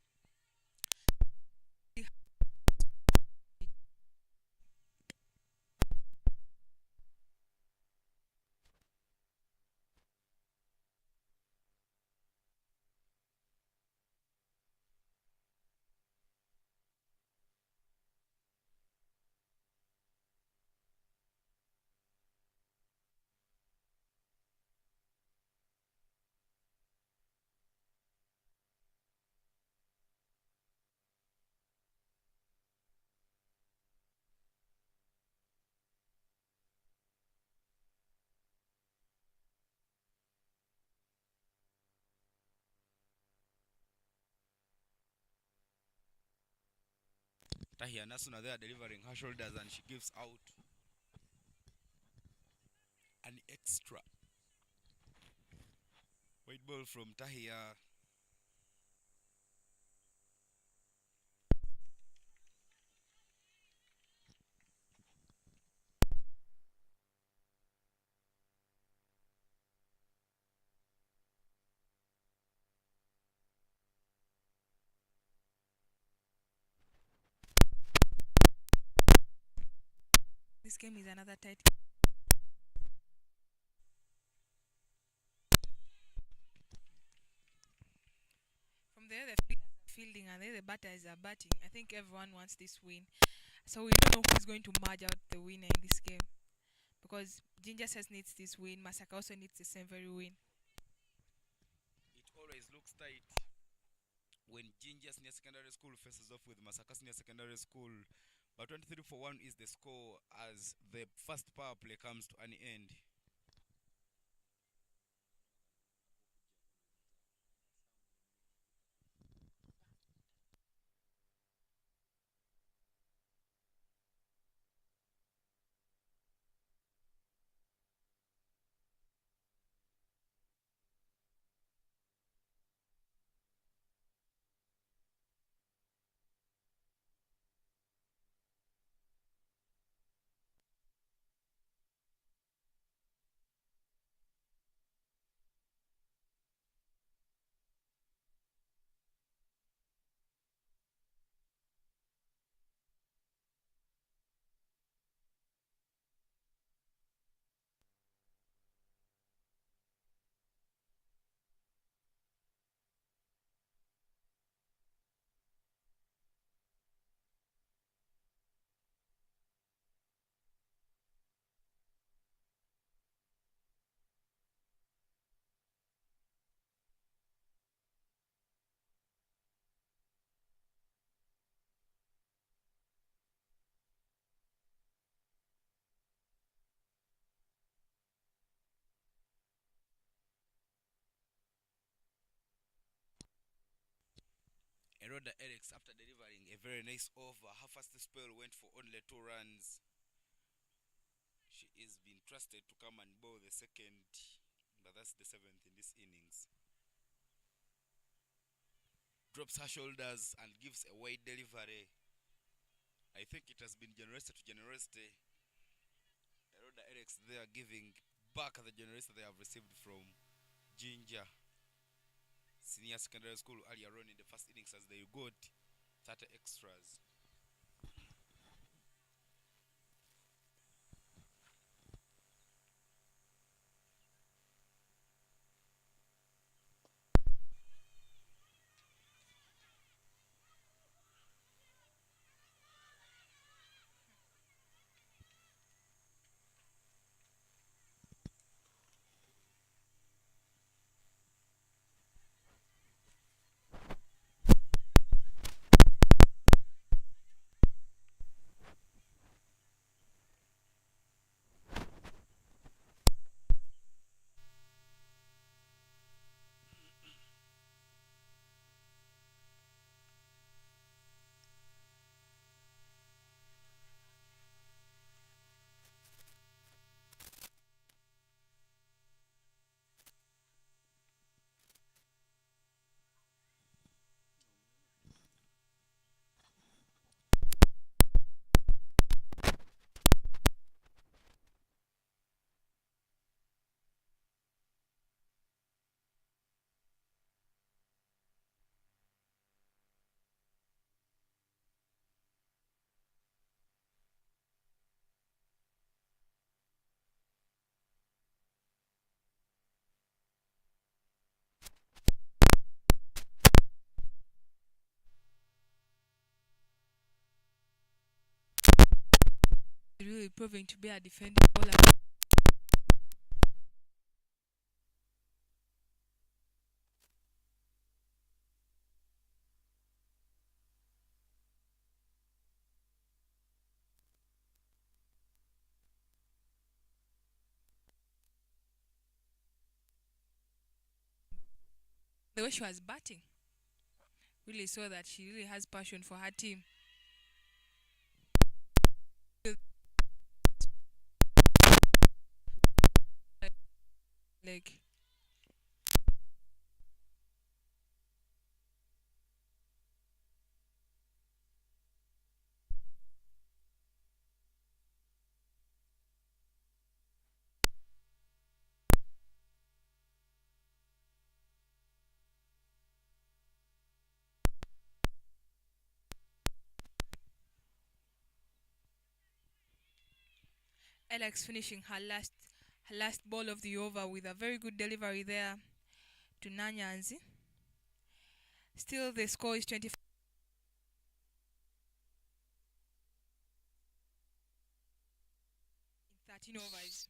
Tahia Nasuna there delivering her shoulders, and she gives out an extra white ball from Tahia. This game is another tight. From there, the fielders are fielding and there the batters are batting. I think everyone wants this win. So we don't know who's going to merge out the winner in this game. Because Jinja says needs this win. Masaka also needs the same very win. It always looks tight when Jinja Senior Secondary School faces off with Masaka Senior Secondary School. But 23-1 is the score as the first power play comes to an end. Eroda Erics, after delivering a very nice over, her first spell went for only 2 runs. She is being trusted to come and bowl the second, but that's the 7th in this innings. Drops her shoulders and gives a wide delivery. I think it has been generosity to generosity. Eroda Erics there giving back the generosity they have received from JINJA Senior Secondary School earlier on in the first innings as they got 30 extras. Really proving to be a defending bowler. The way she was batting really saw that she really has passion for her team. leg. Alex finishing her last ball of the over with a very good delivery there to Nanyanzi. Still the score is 25 in 13 overs.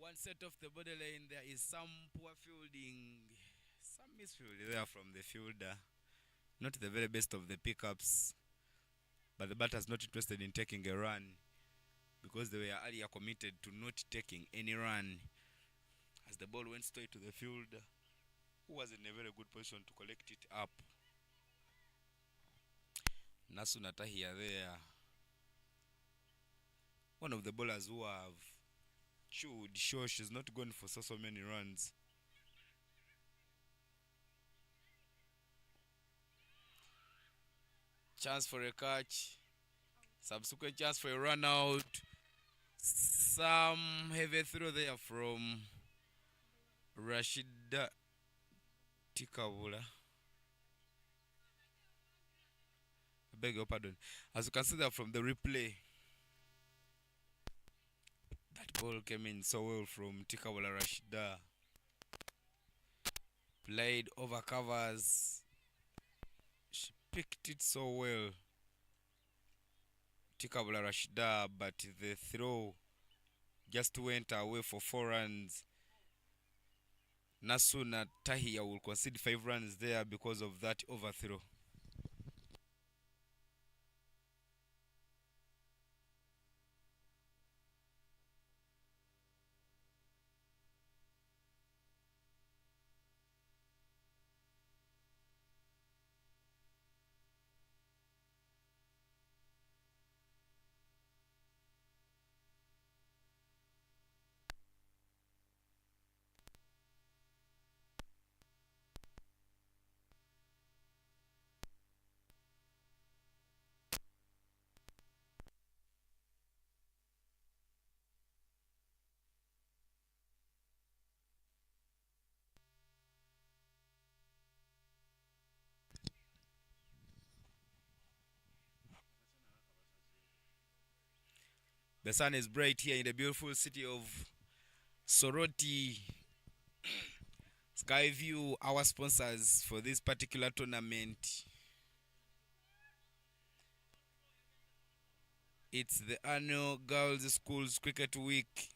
One set off the borderline, there is some poor fielding, some misfield there from the fielder. Not the very best of the pickups, but the batter's not interested in taking a run because they were earlier committed to not taking any run as the ball went straight to the fielder, who was in a very good position to collect it up. Nasu Natahia there, one of the bowlers who have chewed, sure she's not going for so many runs. Chance for a catch, subsequent chance for a run out. Some heavy throw there from Rashida Tikabula. I beg your pardon. As you can see that from the replay, that ball came in so well from Tikabula Rashida. Played over covers. She picked it so well, Tikabula Rashida, but the throw just went away for 4 runs. Nasuna Tahia will concede 5 runs there because of that overthrow. The sun is bright here in the beautiful city of Soroti. Skyview, our sponsors for this particular tournament. It's the annual Girls Schools Cricket Week.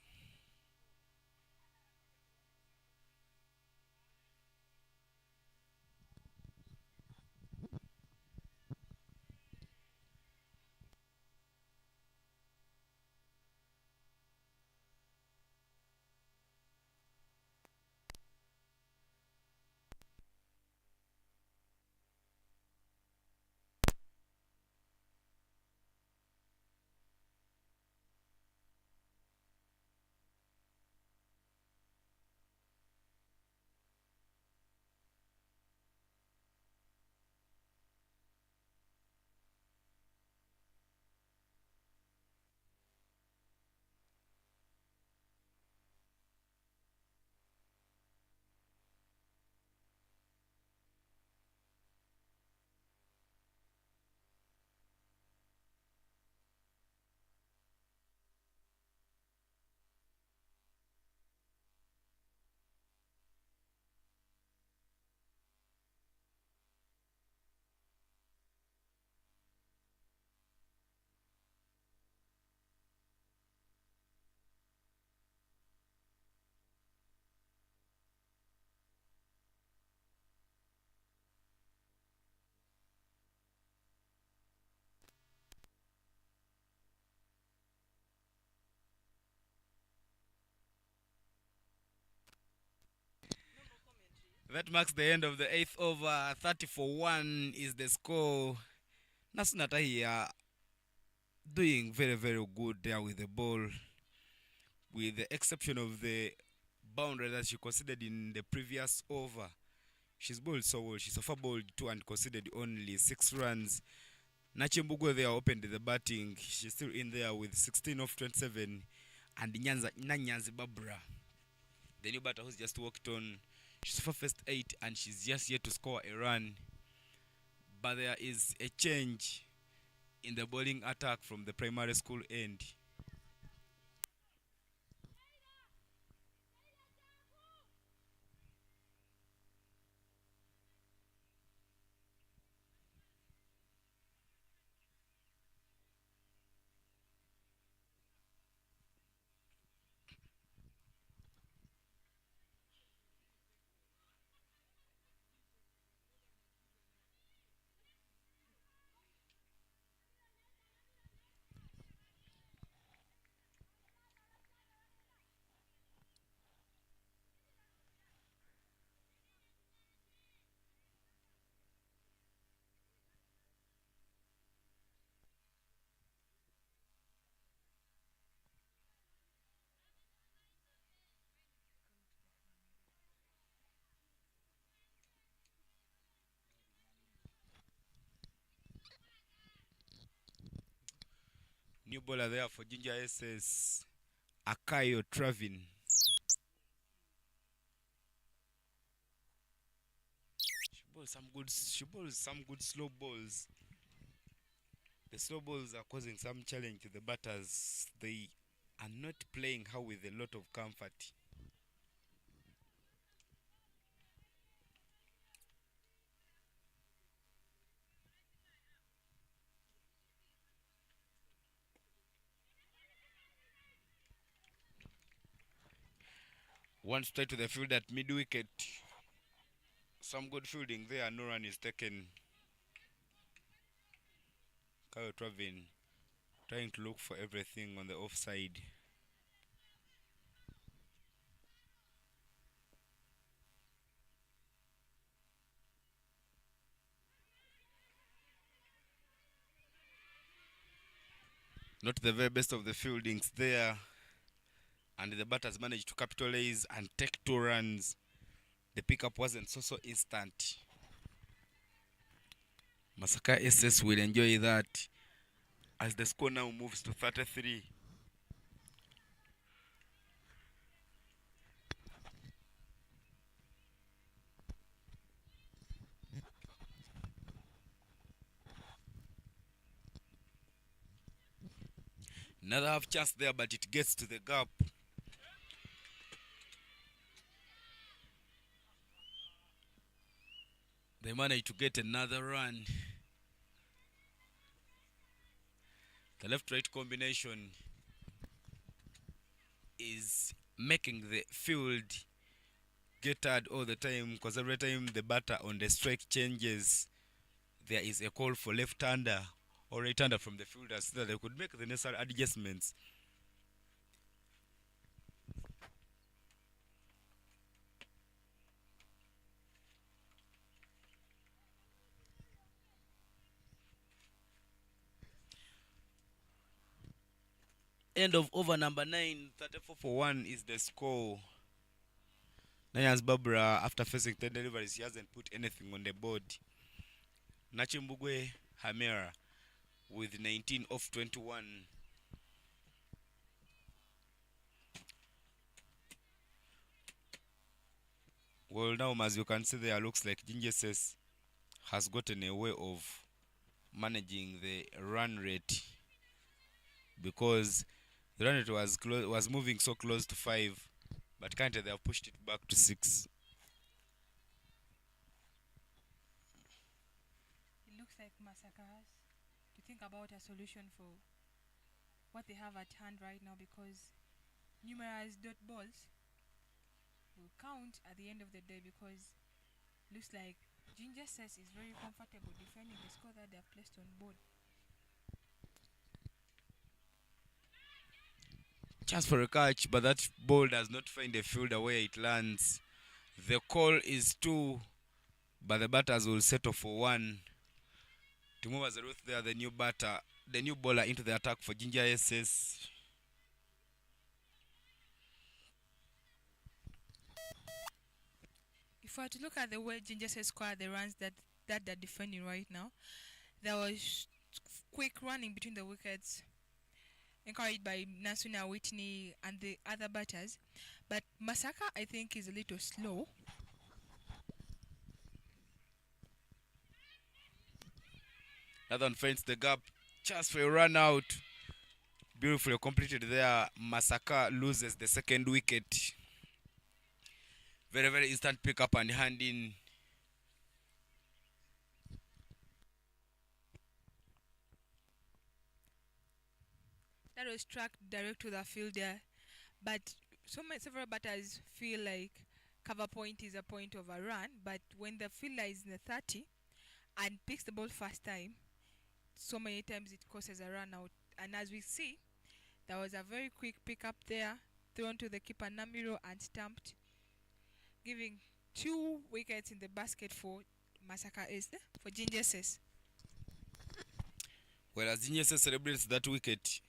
That marks the end of the 8th over. 30-1 is the score. Nasunata here doing very, very good there with the ball, with the exception of the boundary that she conceded in the previous over. She's bowled so well. She so far bowled 2 and conceded only 6 runs. Nachimbugo there opened the batting. She's still in there with 16 of 27. And Nyanzi Babra, the new batter who's just walked on. She's for first 8 and she's just yet to score a run. But there is a change in the bowling attack from the primary school end. New bowler there for Jinja SS, Akayo Travin. She bowls some good slow balls. The slow balls are causing some challenge to the batters. They are not playing her with a lot of comfort. One straight to the field at mid wicket. Some good fielding there. No run is taken. Kyle Travin trying to look for everything on the offside. Not the very best of the fieldings there. And the batters managed to capitalize and take 2 runs. The pickup wasn't so instant. Masaka SS will enjoy that as the score now moves to 33. Another half chance there, but it gets to the gap. They managed to get another run. The left-right combination is making the field get tired all the time, because every time the batter on the strike changes, there is a call for left-hander or right-hander from the fielders so that they could make the necessary adjustments. End of over number 9, 34-1 is the score. Nyanzi Barbara, after facing 10 deliveries, he hasn't put anything on the board. Nachimbugwe Hamera with 19 of 21. Well, now as you can see there, looks like JINJA has gotten a way of managing the run rate, because the run rate was moving so close to 5, but currently they have pushed it back to 6. It looks like Masaka has to think about a solution for what they have at hand right now, because numerous dot balls will count at the end of the day, because looks like Ginger Says is very comfortable defending the score that they have placed on board. Chance for a catch, but that ball does not find a fielder where it lands. The call is 2, but the batters will settle for 1. To move as a route there, the new bowler into the attack for JINJA SS. If I were to look at the way Ginger says squad the runs that they're defending right now, there was quick running between the wickets, encouraged by Nasuna, Whitney, and the other batters. But Masaka, I think, is a little slow. Another one finds the gap. Chance for a run out. Beautifully completed there. MASAKA loses the second wicket. Very, very instant pick up and hand in. That was struck direct to the fielder. But several batters feel like cover point is a point of a run. But when the fielder is in the 30 and picks the ball first time, so many times it causes a run out. And as we see, there was a very quick pick up there, thrown to the keeper Namiro and stamped, giving 2 wickets in the basket for Masaka for Ginger SS. Whereas JINJA SS celebrates that wicket,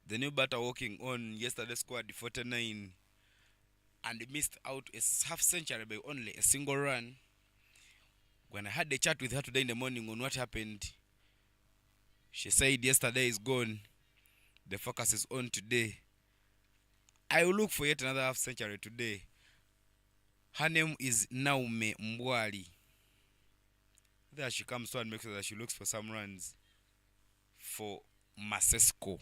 the new batter walking on yesterday's squad 49 and missed out a half century by only a single run. When I had a chat with her today in the morning on what happened, she said yesterday is gone. The focus is on today. I will look for yet another half century today. Her name is Naume Mbwali. There she comes to and makes sure that she looks for some runs for Masesco.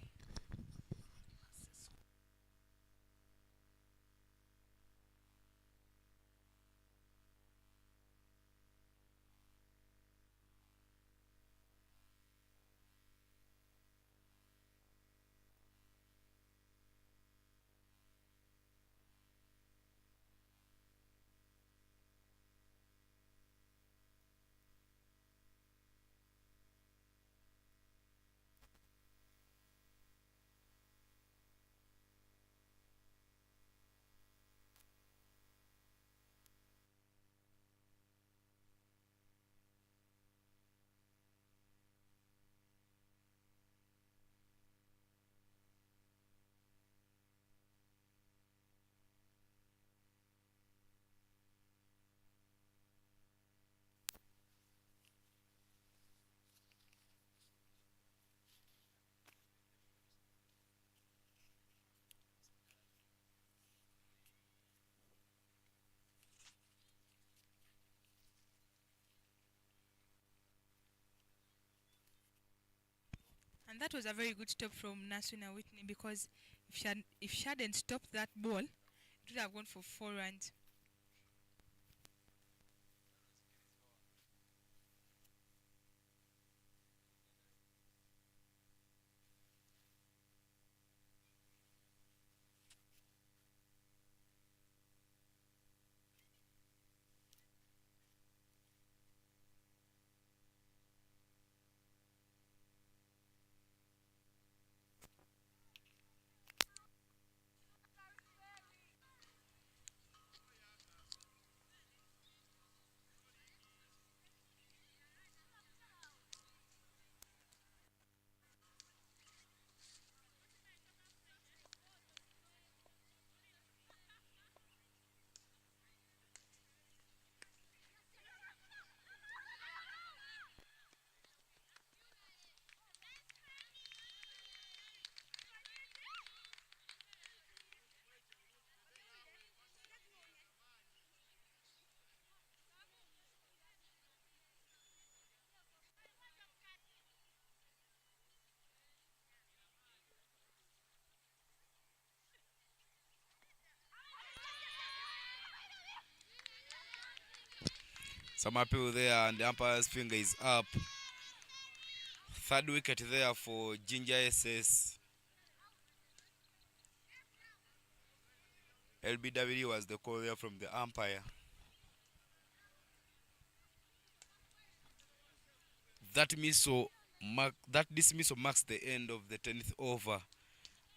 And that was a very good stop from Nasuna Whitney, because if she hadn't stopped that ball, it would have gone for 4 runs. Some appeal there and the umpire's finger is up. Third wicket there for JINJA SS. LBW was the call there from the umpire. That dismissal marks the end of the 10th over,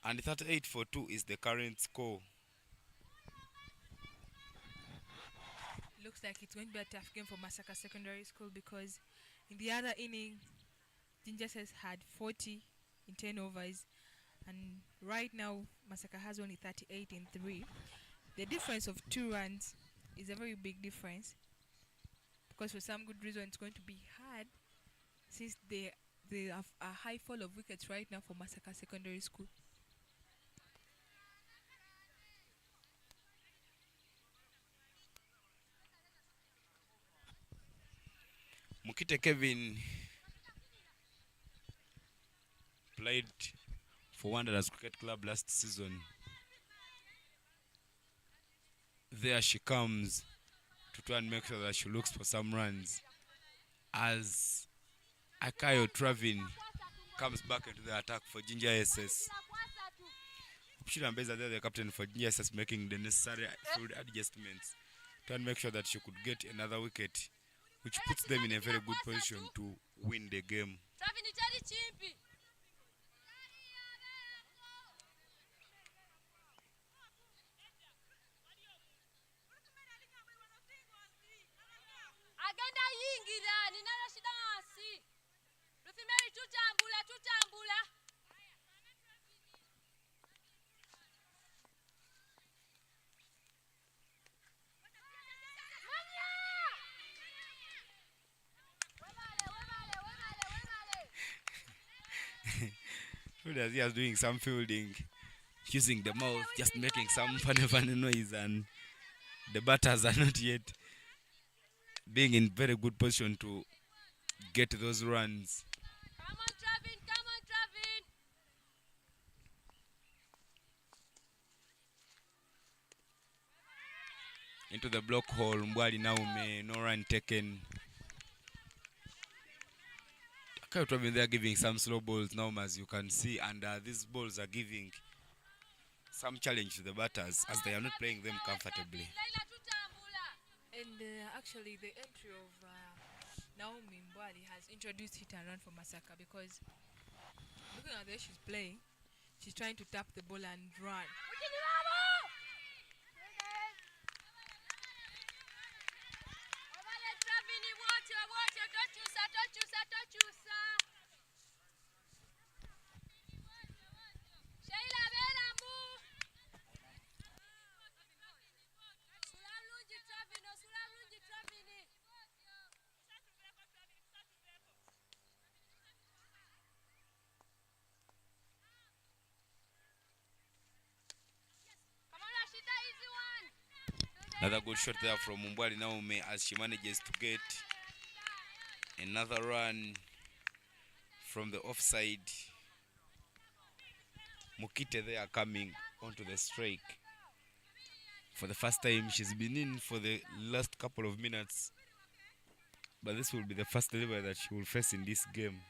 and 38 for 2 is the current score. Looks like it's going to be a tough game for Masaka Secondary School because in the other inning, Jinja has had 40 in 10 overs, and right now Masaka has only 38 in 3. The difference of 2 runs is a very big difference because for some good reason it's going to be hard since they have a high fall of wickets right now for Masaka Secondary School. Mukite Kevin played for Wanderers Cricket Club last season. There she comes to try and make sure that she looks for some runs as Akayo Travin comes back into the attack for JINJA SS. Upshira Mbeza there, the captain for JINJA SS, making the necessary field adjustments to make sure that she could get another wicket, which puts them in a very good position to win the game. He is doing some fielding, using the mouth, just making some funny noise, and the batters are not yet being in very good position to get those runs. Come on, Travin, come on, Travin. Into the block hole, Mbwali Naume, no run taken. They are giving some slow balls now, as you can see, and these balls are giving some challenge to the batters as they are not playing them comfortably. And actually, the entry of Naomi Mbwali has introduced hit and run for Masaka because looking at the way she's playing, she's trying to tap the ball and run. Another good shot there from Mbwali Naume as she manages to get another run from the offside. Mukite there coming onto the strike. For the first time, she's been in for the last couple of minutes, but this will be the first delivery that she will face in this game.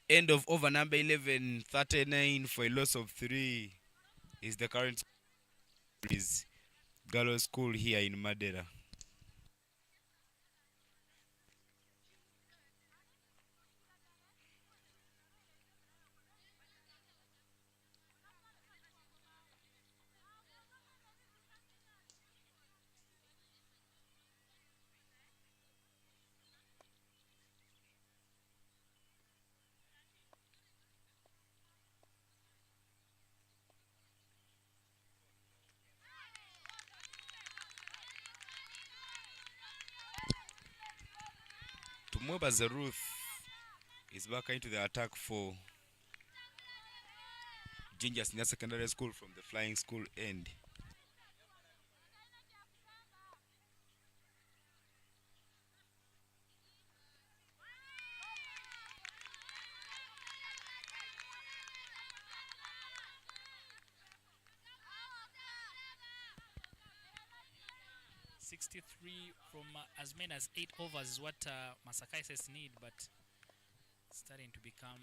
End of over number 11, 39 for a loss of 3 is the current Gallows School here in Madeira. Tumweba Zeruth is back into the attack for JINJA Senior Secondary School from the Flying School end. 63 from as many as 8 overs is what MASAKA SS need, but it's starting to become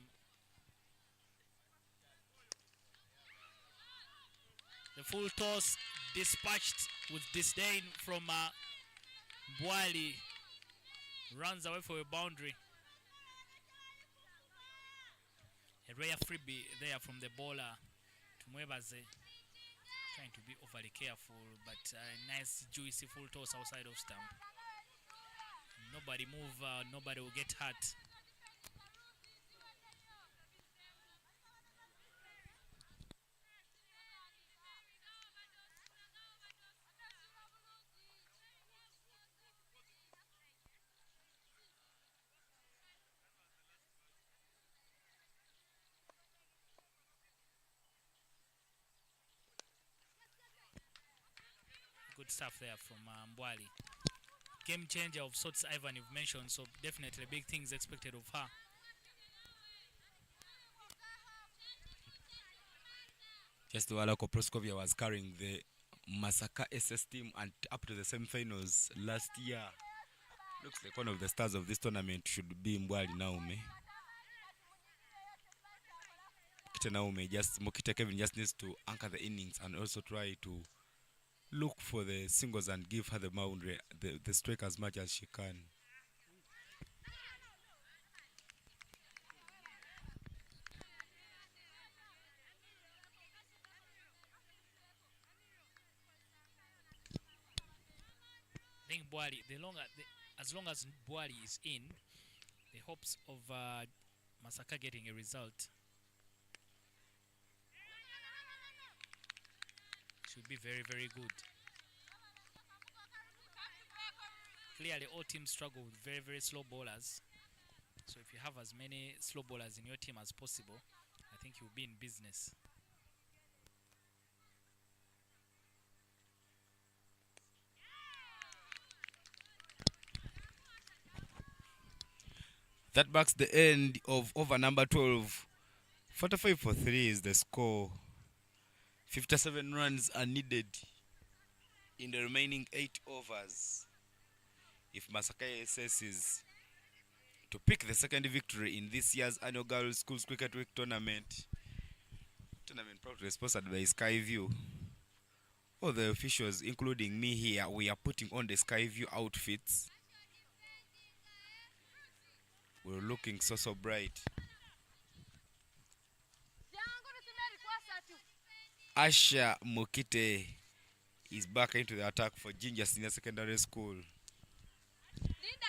the full toss dispatched with disdain from Mbwali. Runs away for a boundary. A rare freebie there from the bowler Tumwebaze. Trying to be overly careful, but a nice juicy full toss outside of stump. Nobody move, nobody will get hurt. Good stuff there from Mbwali. Game changer of sorts, Ivan, you've mentioned, so definitely big things expected of her. Just while Proskovia was carrying the MASAKA SS team and up to the semi-finals last year. Looks like one of the stars of this tournament should be Mbwali Naume. Mokite Kevin just needs to anchor the innings and also try to look for the singles and give her the boundary, the strike as much as she can. I think Mbwali, as long as Mbwali is in, the hopes of MASAKA getting a result should be very, very good. Clearly, all teams struggle with very, very slow bowlers. So if you have as many slow bowlers in your team as possible, I think you'll be in business. That marks the end of over number 12. 45 for 3 is the score. 57 runs are needed in the remaining 8 overs. If MASAKA SS is to pick the second victory in this year's annual Girls Schools Cricket Week tournament proudly sponsored by Skyview. All the officials, including me here, we are putting on the Skyview outfits. We're looking so bright. Asha Mokite is back into the attack for JINJA Senior Secondary School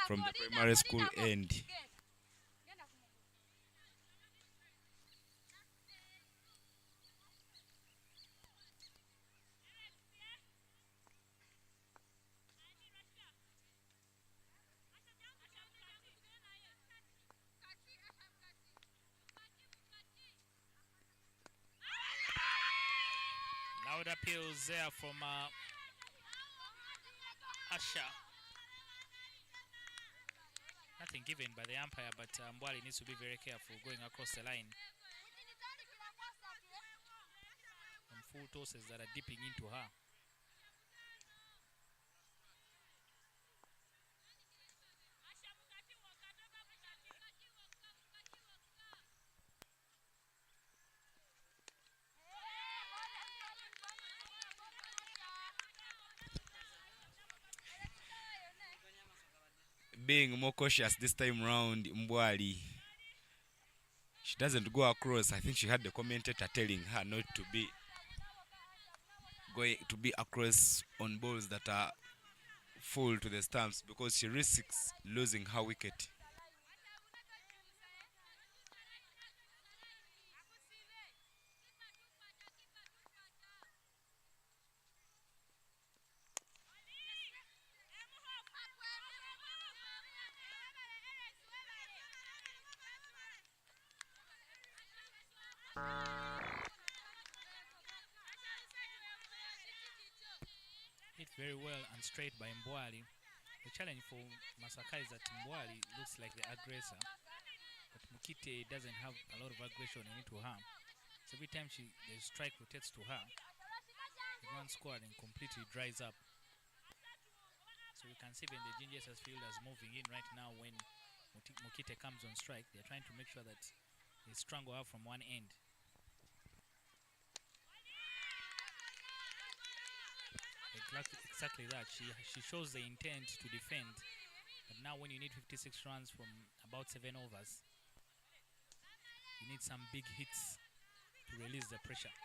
from the primary school end. Loud appeals there from Asha. Nothing given by the umpire, but Mbwali needs to be very careful going across the line. And full tosses that are dipping into her. Being more cautious this time round, Mbwali. She doesn't go across. I think she had the commentator telling her not to be going to be across on balls that are full to the stumps because she risks losing her wicket. Hit very well and straight by Mbwali. The challenge for MASAKA is that Mbwali looks like the aggressor, but Mukite doesn't have a lot of aggression into her. So every time the strike rotates to her, the run scored and completely dries up. So you can see even the JINJA fielders moving in right now when Mukite comes on strike. They're trying to make sure that they strangle her from one end. Exactly that. She shows the intent to defend. But now when you need 56 runs from about 7 overs, you need some big hits to release the pressure.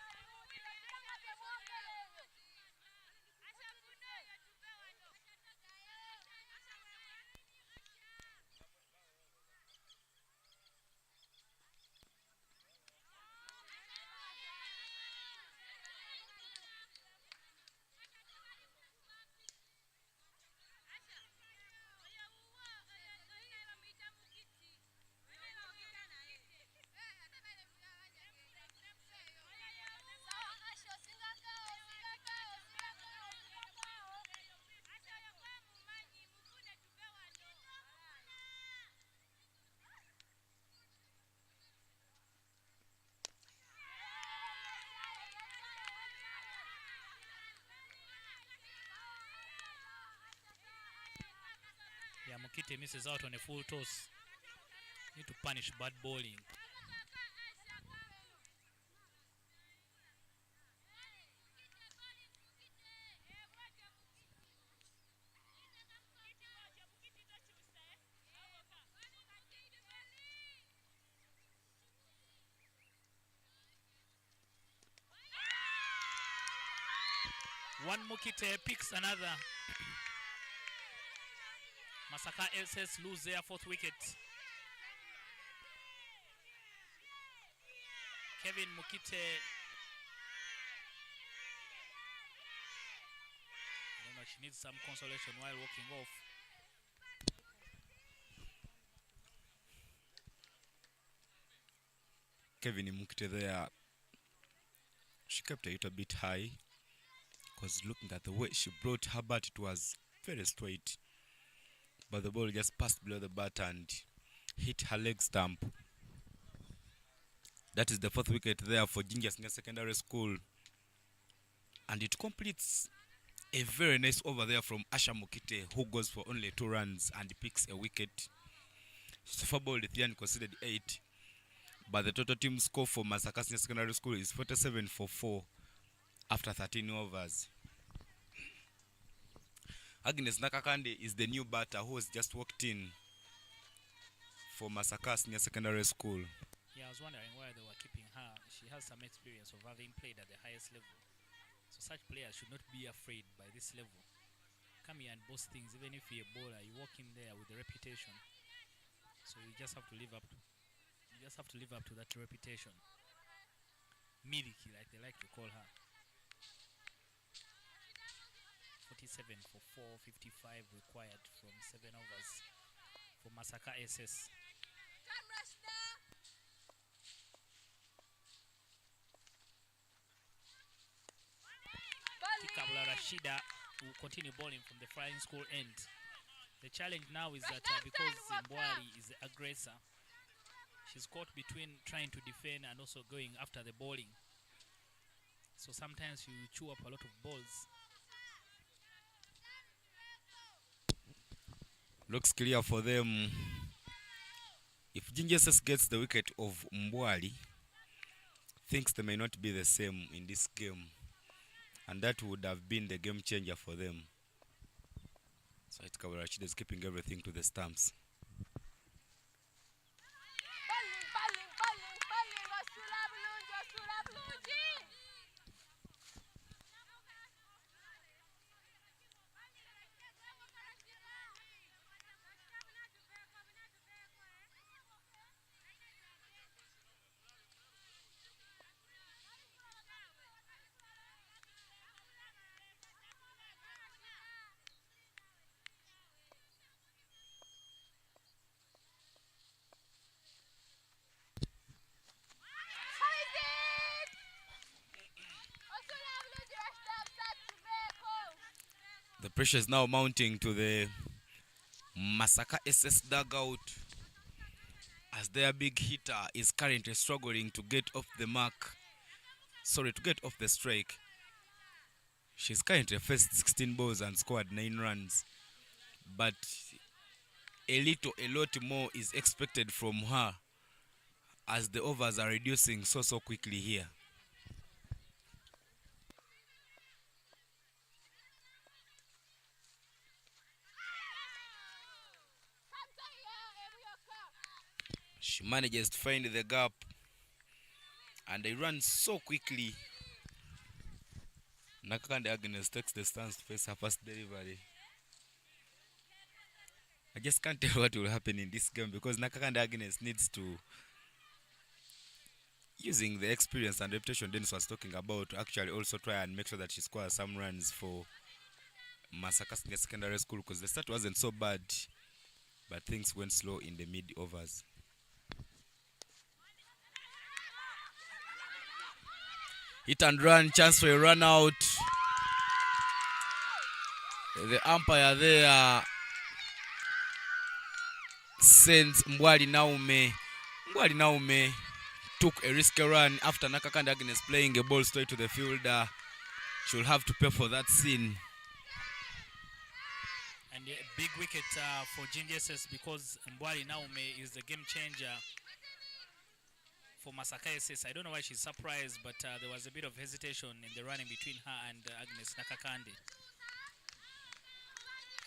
Yeah, Mukite misses out on a full toss. Need to punish bad bowling. One Mukite picks another. Masaka SS lose their 4th wicket. Kevin Mukite, I don't know, she needs some consolation while walking off. Kevin Mukite there, she kept it a bit high because looking at the way she brought her bat, it was very straight. But the ball just passed below the bat and hit her leg stump. That is the 4th wicket there for JINJA Senior Secondary School. And it completes a very nice over there from Asha Mukite, who goes for only 2 runs and picks a wicket. She's four bowled 3 and conceded 8. But the total team score for MASAKA Senior Secondary School is 47 for 4 after 13 overs. Agnes Nakakande is the new batter who has just walked in for MASAKA Senior Secondary School. Yeah, I was wondering why they were keeping her. She has some experience of having played at the highest level. So such players should not be afraid by this level. Come here and boast things. Even if you're a bowler, you walk in there with a reputation. So you just have to live up to that reputation. Miliki, like they like to call her. 47 for 4, 55 required from 7 overs for MASAKA SS. Kabla Rashida will continue bowling from the flying school end. The challenge now is that because Mbwali is the aggressor, she's caught between trying to defend and also going after the bowling. So sometimes you chew up a lot of balls. Looks clear for them. If JINJA gets the wicket of Mbwali, things they may not be the same in this game. And that would have been the game changer for them. So Rashida is keeping everything to the stumps. The pressure is now mounting to the MASAKA SS dugout as their big hitter is currently struggling to get off the mark. To get off the strike. She's currently faced 16 balls and scored 9 runs. but a lot more is expected from her as the overs are reducing so quickly here. She manages to find the gap and they run so quickly. Nakakande Agnes takes the stance to face her first delivery. I just can't tell what will happen in this game because Nakakande Agnes needs to, using the experience and reputation Dennis was talking about, to actually also try and make sure that she scores some runs for Masaka Senior Secondary School, because the start wasn't so bad, but things went slow in the mid overs. Hit and run, chance for a run out. The umpire there sends Mbwali Naume. Mbwali Naume took a risky run after Nakakande Agnes playing a ball straight to the fielder. She'll have to pay for that sin. And a big wicket for JINJA because Mbwali Naume is the game changer for MASAKA SS. I don't know why she's surprised, but there was a bit of hesitation in the running between her and Agnes Nakakande.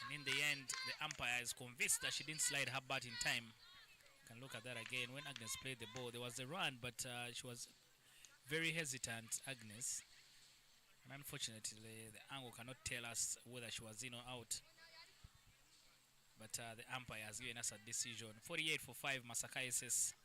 And in the end, the umpire is convinced that she didn't slide her bat in time. You can look at that again. When Agnes played the ball, there was a run, but she was very hesitant, Agnes. And unfortunately, the angle cannot tell us whether she was in or out. But the umpire has given us a decision. 48 for 5, MASAKA SS.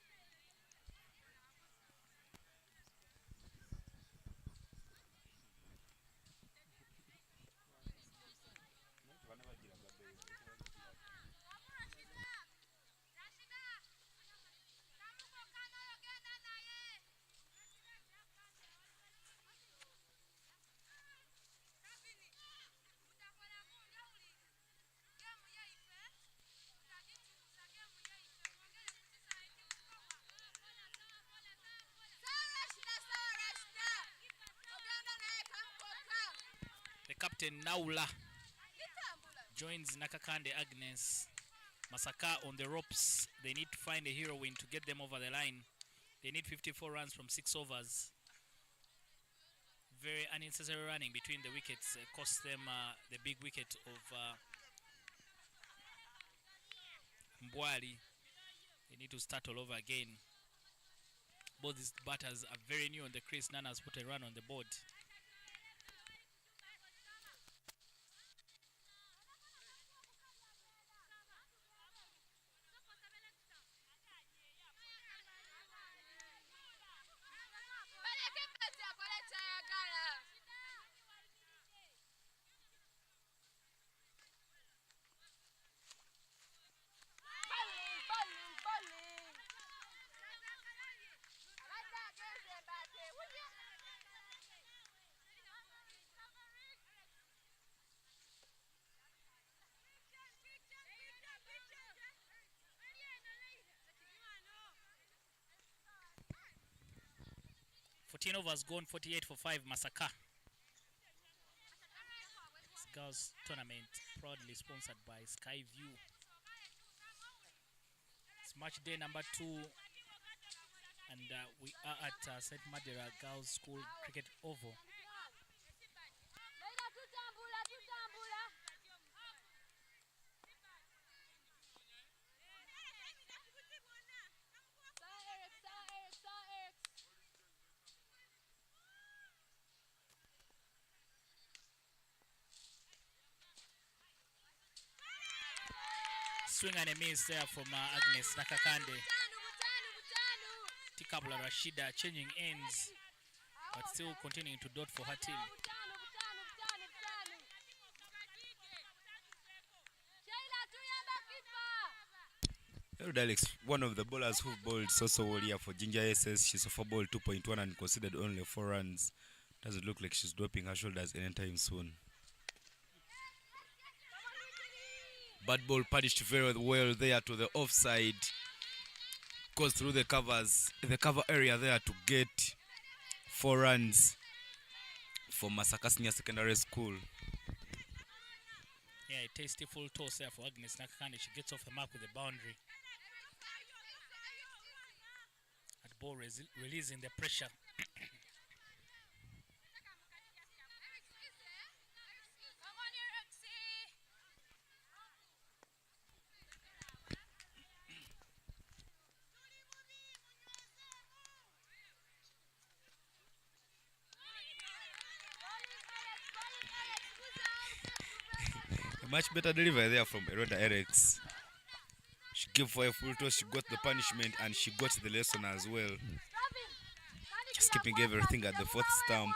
The captain Naula joins Nakakande Agnes. MASAKA on the ropes. They need to find a heroine to get them over the line. They need 54 runs from 6 overs. Very unnecessary running between the wickets cost them the big wicket of Mbwali. They need to start all over again. Both these batters are very new on the crease. None has put a run on the board. Overs gone, 48 for 5, MASAKA. This girls tournament proudly sponsored by Skyview. It's match day number 2, and we are at St. Madera Girls School Cricket Oval. Swing and a miss there from Agnes Nakakande. Tikabula Rashida changing ends, but still continuing to dot for her team. Alex, one of the bowlers who bowled so well here for JINJA SS. She's off ball 2.1 and conceded only 4 runs. Doesn't look like she's dropping her shoulders anytime soon. Bad ball punished very well there to the offside. Goes through the covers, the cover area there to get 4 runs for MASAKA Senior Secondary School. Yeah, a tasty full toss there for Agnes Nakakande. She gets off the mark with the boundary. At ball releasing the pressure. A much better delivery there from Eroda Eriks. She gave for a full toss, she got the punishment and she got the lesson as well. Just keeping everything at the fourth stump.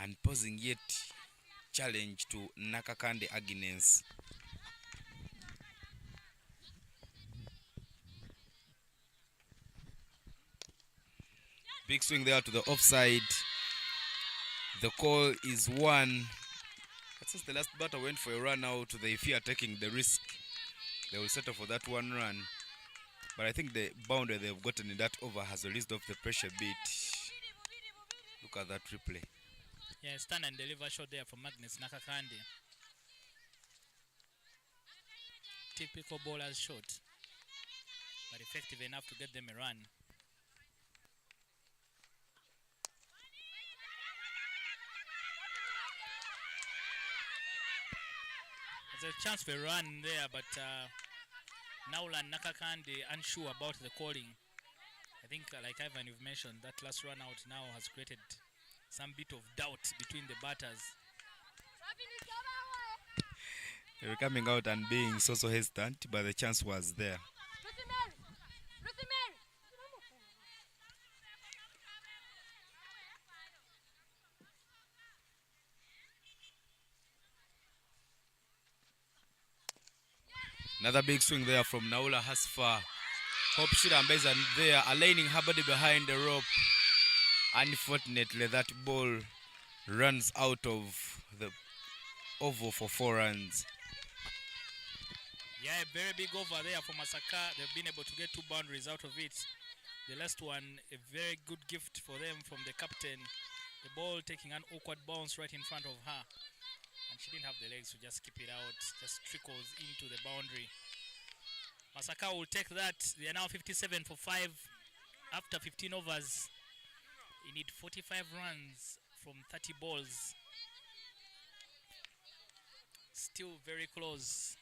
And posing yet challenge to Nakakande Agnes. Big swing there to the offside. The call is one. But since the last batter went for a run out, they fear taking the risk. They will settle for that one run. But I think the boundary they've gotten in that over has released off the pressure bit. Look at that replay. Yeah, stand and deliver shot there from Agnes Nakakande. Typical bowler's shot, but effective enough to get them a run. There's a chance for a run there, but Naula Nakakande unsure about the calling. I think, like Ivan, you've mentioned, that last run out now has created some bit of doubt between the batters. They were coming out and being so hesitant, but the chance was there. Another big swing there from Naula Hasfa. Hope Shirambeza there, aligning her body behind the rope. Unfortunately, that ball runs out of the oval for 4 runs. Yeah, a very big over there for MASAKA. They've been able to get 2 boundaries out of it. The last one, a very good gift for them from the captain. The ball taking an awkward bounce right in front of her. And she didn't have the legs to just keep it out. Just trickles into the boundary. MASAKA will take that. They are now 57 for 5 after 15 overs. You need 45 runs from 30 balls. Still very close.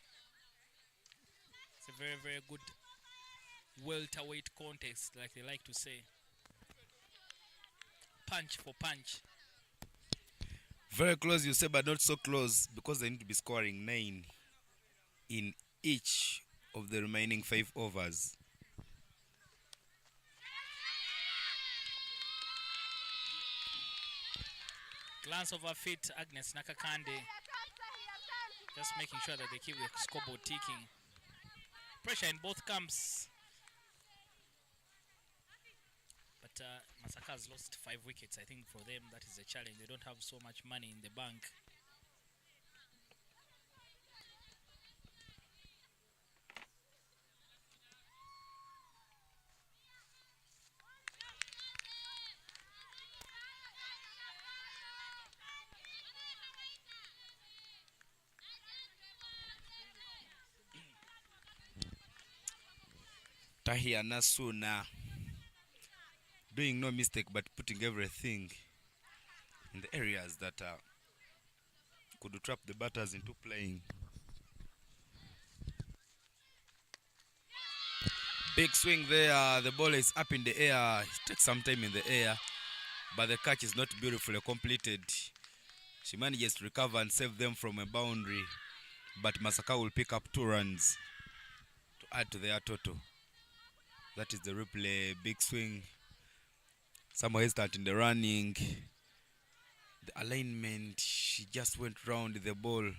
It's a very, very good welterweight contest, like they like to say. Punch for punch. Very close, you say, but not so close, because they need to be scoring 9 in each of the remaining 5 overs. Glance of her feet, Agnes Nakakande. Just making sure that they keep the scoreboard ticking. Pressure in both camps. But MASAKA has lost 5 wickets. I think for them that is a challenge. They don't have so much money in the bank. Tahia Nasuna doing no mistake, but putting everything in the areas that could trap the batters into playing. Big swing there, the ball is up in the air. It takes some time in the air, but the catch is not beautifully completed. She manages to recover and save them from a boundary, but MASAKA will pick up 2 runs to add to their total. That is the replay. Big swing. Somewhere hesitant in the running. The alignment, she just went round the ball.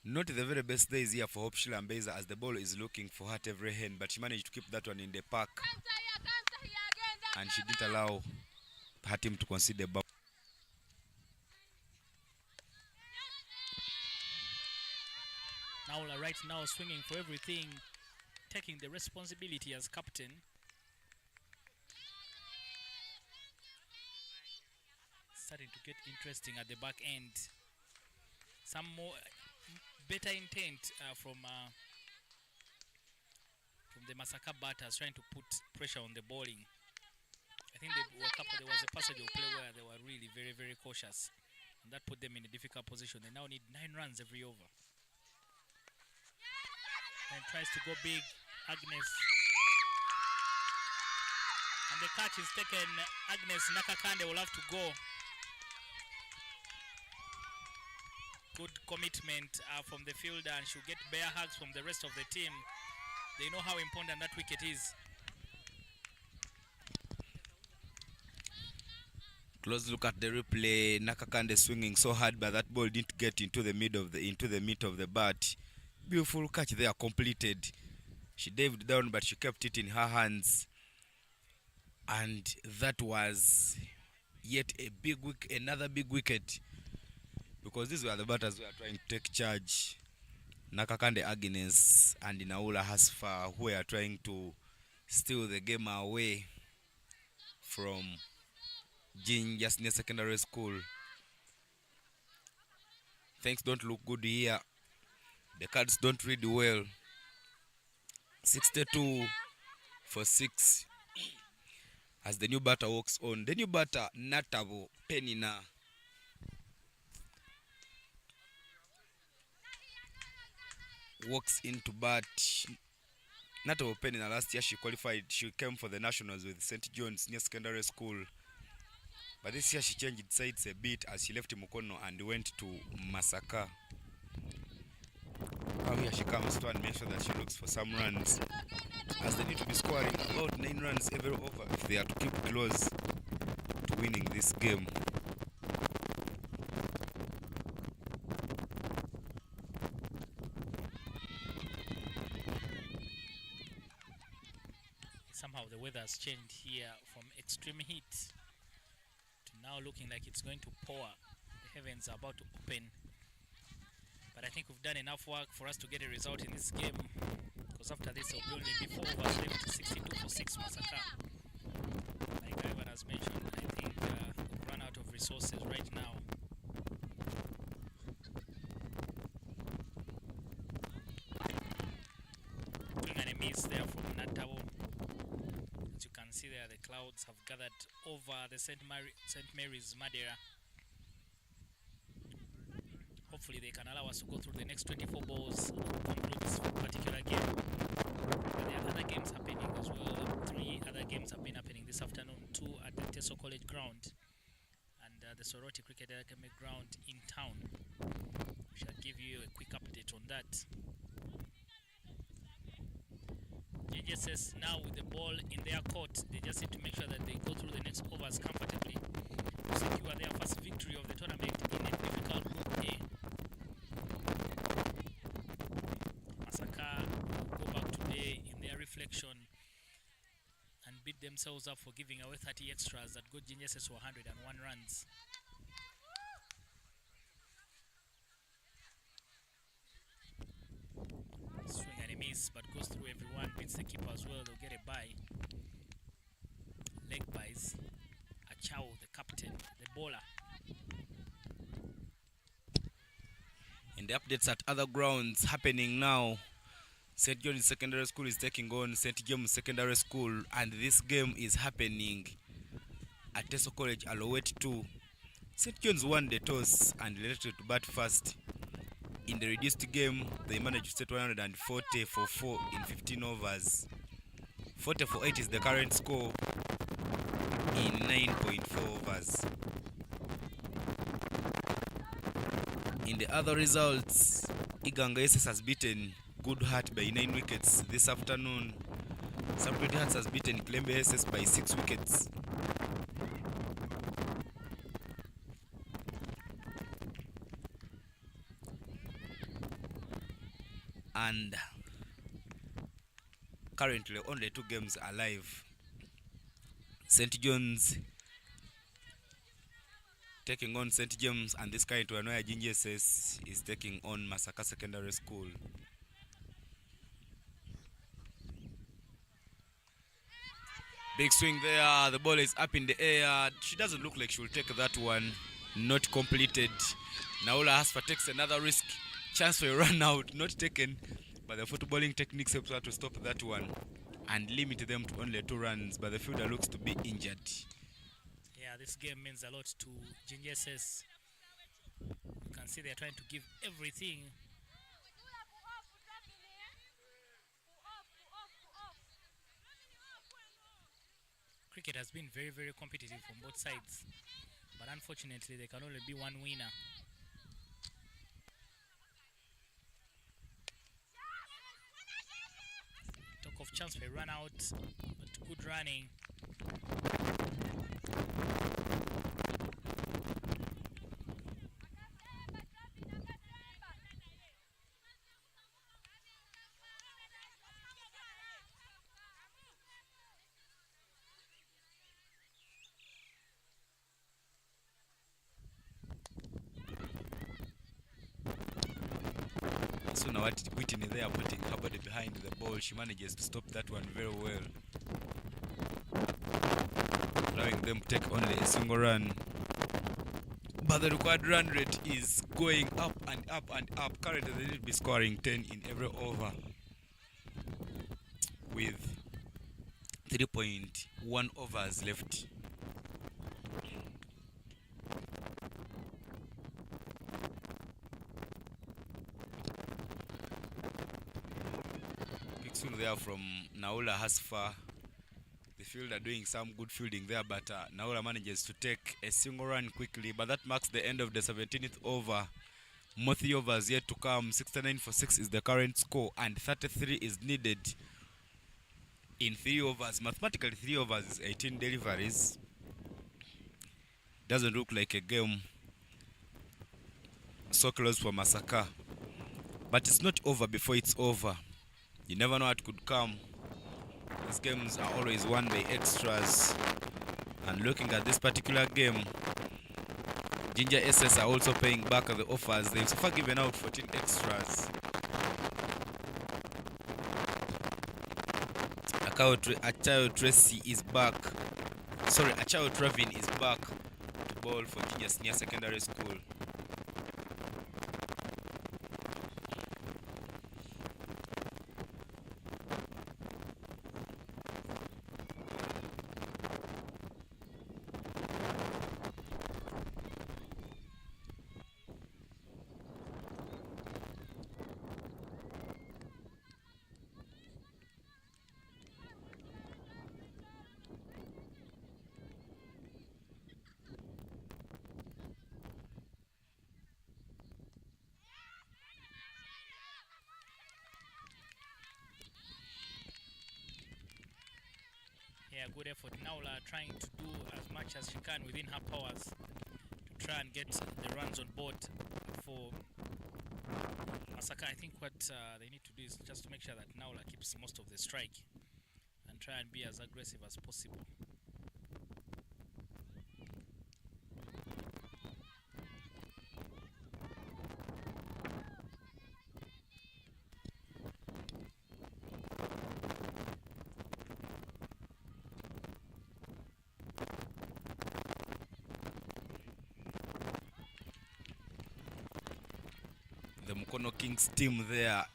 Not the very best days here for Hope Shilambeza, as the ball is looking for her at every hand, but she managed to keep that one in the park. And she didn't allow her team to concede the ball. Naula right now swinging for everything, taking the responsibility as captain. Starting to get interesting at the back end. some more better intent from the MASAKA batters trying to put pressure on the bowling. I think there was a passage of play where they were really very, very cautious, and that put them in a difficult position. They now need 9 runs every over. And tries to go big, Agnes. And the catch is taken. Agnes Nakakande will have to go. Good commitment from the fielder, and she'll get bear hugs from the rest of the team. They know how important that wicket is. Close look at the replay. Nakakande swinging so hard, but that ball didn't get into the mid of the bat. Beautiful catch there completed. She dived down, but she kept it in her hands. And that was yet another big wicket. Because these were the batters who are trying to take charge. Nakakande Agnes and Naula Hasfa, who are trying to steal the game away from JINJA Senior Secondary School. Things don't look good here. The cards don't read well. 62 for 6 as the new batter walks on. The new batter, Natabo Penina. Walks into bat. Natabo Penina, last year she qualified. She came for the Nationals with St. John's Senior Secondary School. But this year she changed sides a bit as she left Mukono and went to MASAKA. Now here she comes to and make sure that she looks for some runs, as they need to be scoring about 9 runs every over if they are to keep close to winning this game. Somehow the weather has changed here from extreme heat to now looking like it's going to pour. The heavens are about to open. But I think we've done enough work for us to get a result in this game, because after this there will be only 4 overs left. 62 for 6 MASAKA. Like Ivan has mentioned, I think we've run out of resources right now. Doing an miss there from Natabo. As you can see there, the clouds have gathered over the St. Mary's Madeira. Hopefully they can allow us to go through the next 24 balls and conclude this particular game. But there are other games happening as well. 3 other games have been happening this afternoon. 2 at the Teso College ground and the Soroti Cricket Academy ground in town. We shall give you a quick update on that. JJSS now with the ball in their court. They just need to make sure that they go through the next overs comfortably to secure their first victory of the tournament in a difficult Group A. MASAKA go back today in their reflection and beat themselves up for giving away 30 extras that got JJSS to 101 runs. Swing and a miss, but goes through everyone, beats the keeper as well. They'll get a bye. Leg buys. Achao, the captain, the bowler. And the updates at other grounds happening now. St. John's Secondary School is taking on St. James Secondary School, and this game is happening at Teso College Alowet 2. St. John's won the toss and elected to bat first. In the reduced game, they managed to set 140 for 4 in 15 overs. 40 for 8 is the current score in 9.4 overs. In the other results, Iganga SS has beaten Good Heart by 9 wickets this afternoon. Sub-20 Hearts has beaten Klembe SS by 6 wickets. And currently only 2 games are live. St. John's taking on St. James, and this current one where JINJA is taking on MASAKA Secondary School. Big swing there, the ball is up in the air. She doesn't look like she will take that one. Not completed. Naula Hasfa takes another risk. Chance for a run out, not taken. But the footballing techniques helps her to stop that one and limit them to only 2 runs. But the fielder looks to be injured. Yeah, this game means a lot to JINJA SS. You can see they're trying to give everything. Cricket has been very, very competitive from both sides. But unfortunately, there can only be one winner. Talk of chance for a run out, but good running. So now Whitney there putting her body behind the ball. She manages to stop that one very well, allowing them to take only a single run. But the required run rate is going up and up and up. Currently they need to be scoring 10 in every over with 3.1 overs left. Big swing there from Naula Hasfa. The fielder doing some good fielding there, but Naula manages to take a single run quickly. But that marks the end of the 17th over. More 3 overs yet to come. 69 for 6 is the current score, and 33 is needed in 3 overs. Mathematically, 3 overs is 18 deliveries. Doesn't look like a game so close for MASAKA. But it's not over before it's over. You never know what could come. These games are always won by extras. And looking at this particular game, JINJA SS are also paying back the offers. They've so far given out 14 extras. Achayo Tracy is back. Sorry, Achayo Travin is back to bowl for JINJA Senior Secondary School. Yeah, good effort. Naula trying to do as much as she can within her powers to try and get the runs on board for MASAKA. I think what they need to do is just to make sure that Naula keeps most of the strike and try and be as aggressive as possible. The Mukono Kings team there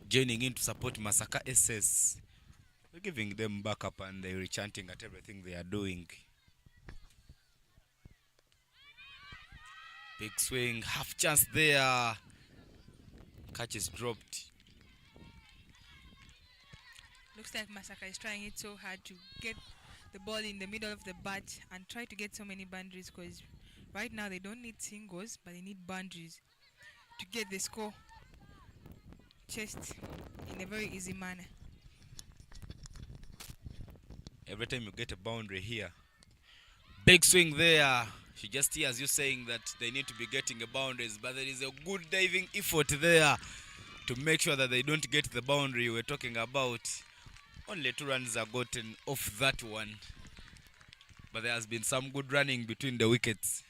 joining in to support MASAKA SS. We're giving them backup and they're chanting at everything they are doing. Big swing, half chance there. Catch is dropped. Looks like MASAKA is trying it so hard to get the ball in the middle of the bat and try to get so many boundaries, because right now they don't need singles, but they need boundaries to get the score chased in a very easy manner. Every time you get a boundary here. Big swing there. She just hears you saying that they need to be getting a boundaries, but there is a good diving effort there to make sure that they don't get the boundary we're talking about. Only 2 runs are gotten off that one, but there has been some good running between the wickets.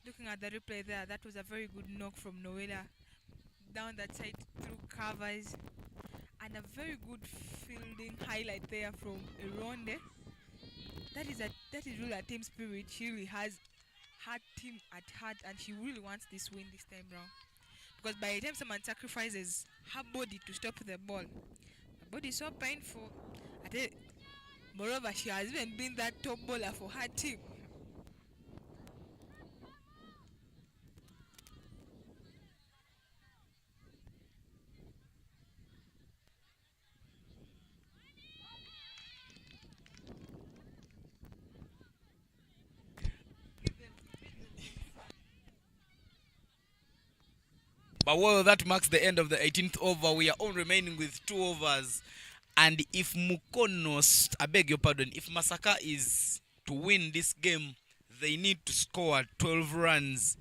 Looking at the replay there, that was a very good knock from Noela down that side through covers, and And a very good fielding highlight there from Eronde. That is really a team spirit. She really has her team at heart, and she really wants this win this time round. Because by the time someone sacrifices her body to stop the ball, her body is so painful. Moreover, she has even been that top bowler for her team. But well, that marks the end of the 18th over. We are all remaining with 2 overs. And if I beg your pardon, if Masaka is to win this game, they need to score 12 runs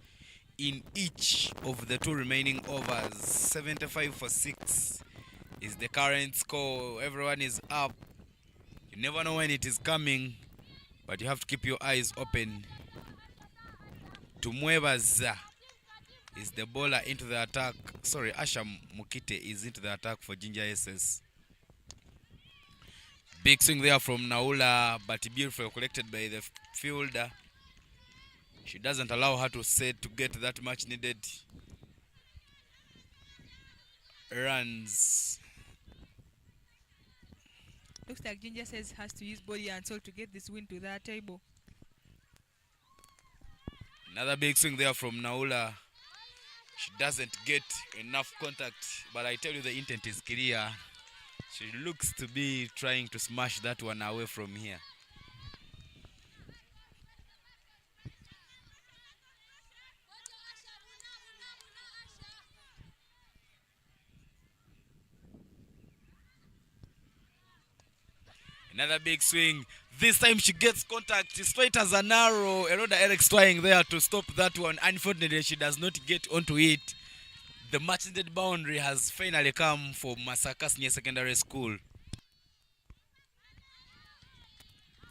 in each of the 2 remaining overs. 75 for 6 is the current score. Everyone is up. You never know when it is coming, but you have to keep your eyes open. Tumwebaza is the bowler into the attack. Sorry, Asha Mukite is into the attack for Jinja SS. Big swing there from Naula, but beautifully collected by the fielder. She doesn't allow her to set to get that much needed runs. Looks like Jinja says has to use body and soul to get this win to that table. Another big swing there from Naula. She doesn't get enough contact, but I tell you the intent is clear. She looks to be trying to smash that one away from here. Another big swing. This time she gets contact straight as an arrow. Eroda Eric trying there to stop that one. Unfortunately, she does not get onto it. The much needed boundary has finally come for MASAKA Senior Secondary School.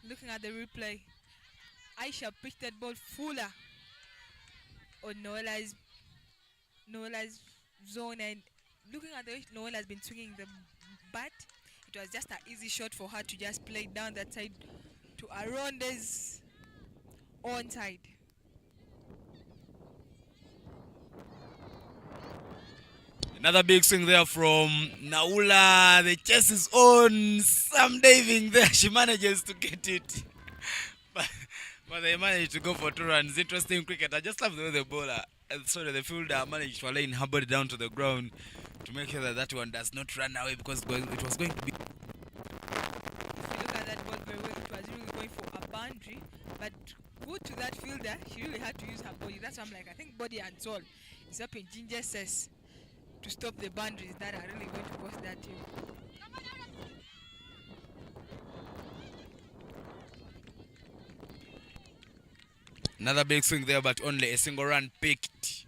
Looking at the replay, Aisha pitched that ball fuller on Noela's zone, and looking at the way Noela has been swinging the bat, it was just an easy shot for her to just play down that side to Aronde's own side. Another big swing there from Naula. The chase is on. Some diving there. She manages to get it. But they managed to go for 2 runs. Interesting cricket. I just love the way the bowler, the fielder managed to align her body down to the ground to make sure that that one does not run away, because it was going to be. If you look at that ball very well, it was really going for a boundary. But good to that fielder, she really had to use her body. That's why I'm like, I think body and soul is up in Jinja says to stop the boundaries that are really going to cost that team. Another big swing there, but only a single run picked.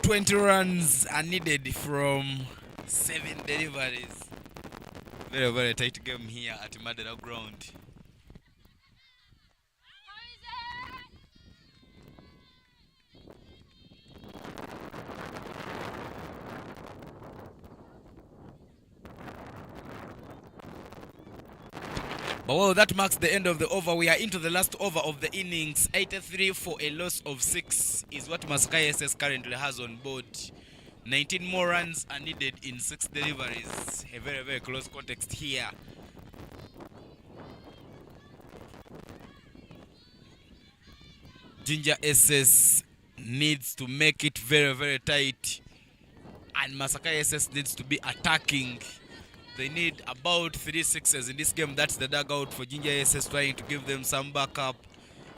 20 runs are needed from 7 deliveries. Very, very tight game here at Madera ground. But well, that marks the end of the over. We are into the last over of the innings. 83 for a loss of 6 is what MASAKA SS currently has on board. 19 more runs are needed in 6 deliveries. A very, very close context here. Jinja SS needs to make it very, very tight, and MASAKA SS needs to be attacking. They need about 3 sixes in this game. That's the dugout for Jinja SS, trying to give them some backup.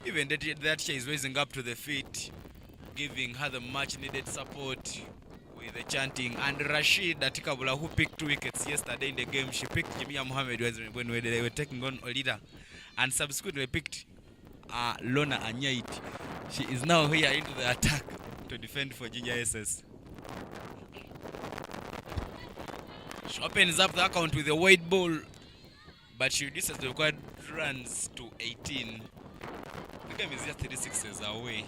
Even that she is raising up to the feet, giving her the much needed support with the chanting. And Rashid Atikabula, who picked 2 wickets yesterday in the game, she picked Jamia Mohammed when they were taking on Olida, and subsequently picked Lona Anyait. She is now here into the attack to defend for Jinja SS. She opens up the account with a wide ball, but she reduces the required runs to 18. The game is just 3 sixes away.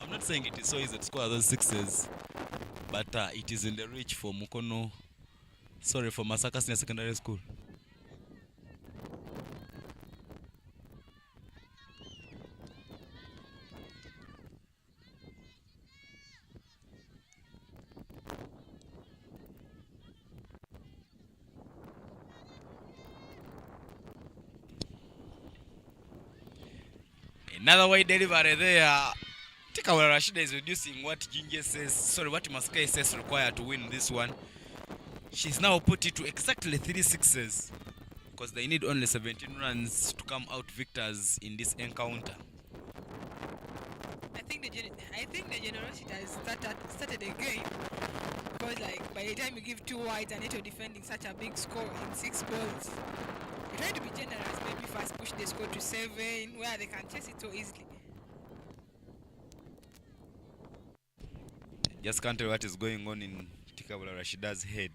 I'm not saying it is so easy to score those 6s, but it is in the reach for Mukono. Sorry, for MASAKA Senior Secondary School. Another way delivery there. Tikawala Rashida is reducing what JINJA says, sorry, what MASAKA says required to win this one. She's now put it to exactly 3 sixes because they need only 17 runs to come out victors in this encounter. I think the generosity has started again, because like by the time you give 2 wides and you're defending such a big score in 6 balls, you try to be generous, maybe first push the score to 7 where they can chase it so easily. Just can't tell what is going on in Tikawala Rashida's head.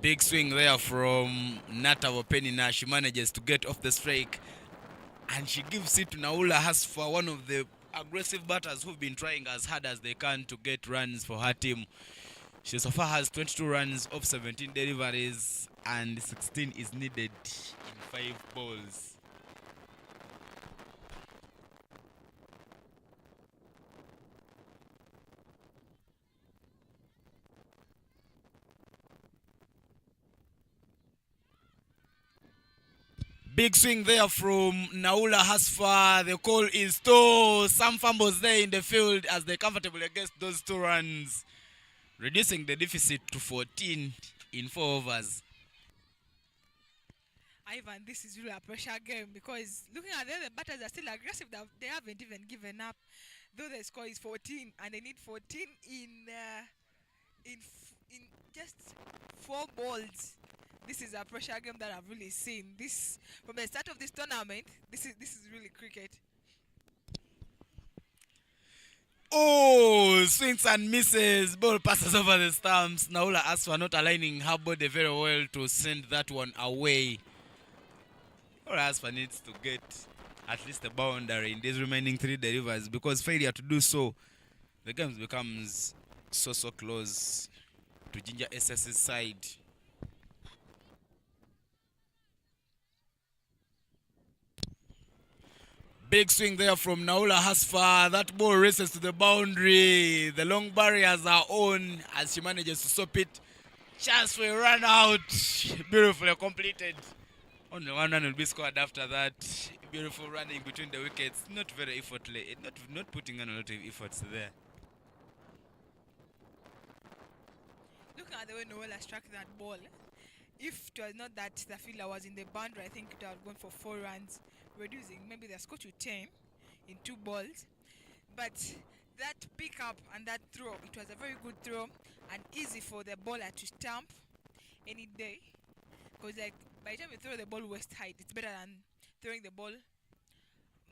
Big swing there from Nata Wapenina. She manages to get off the strike and she gives it to Naula Hasfa, one of the aggressive batters who've been trying as hard as they can to get runs for her team. She so far has 22 runs of 17 deliveries and 16 is needed in 5 balls. Big swing there from Naula Hasfa. The call is to some fumbles there in the field as they comfortably against those 2 runs, reducing the deficit to 14 in 4 overs. Ivan, this is really a pressure game, because looking at the batters are still aggressive. They haven't even given up, though the score is 14 and they need 14 in just 4 balls. This is a pressure game that I've really seen. This from the start of this tournament. This is really cricket. Oh, swings and misses. Ball passes over the stumps. Naula Asfa not aligning her body very well to send that one away. Naula Asfa needs to get at least a boundary in these remaining 3 deliveries, because failure to do so, the game becomes so close to JINJA SS's side. Big swing there from Naula Hasfa. That ball races to the boundary. The long barriers are on as she manages to stop it. Chance for a run out. Beautifully completed. Only 1 run will be scored after that. Beautiful running between the wickets. Not very effortless. Not putting in a lot of efforts there. Look at the way Noella struck that ball. If it was not that the fielder was in the boundary, I think it would have gone for 4 runs, reducing maybe the score to 10 in 2 balls. But that pickup and that throw, it was a very good throw and easy for the bowler to stamp any day. Because like by the time you throw the ball waist height, it's better than throwing the ball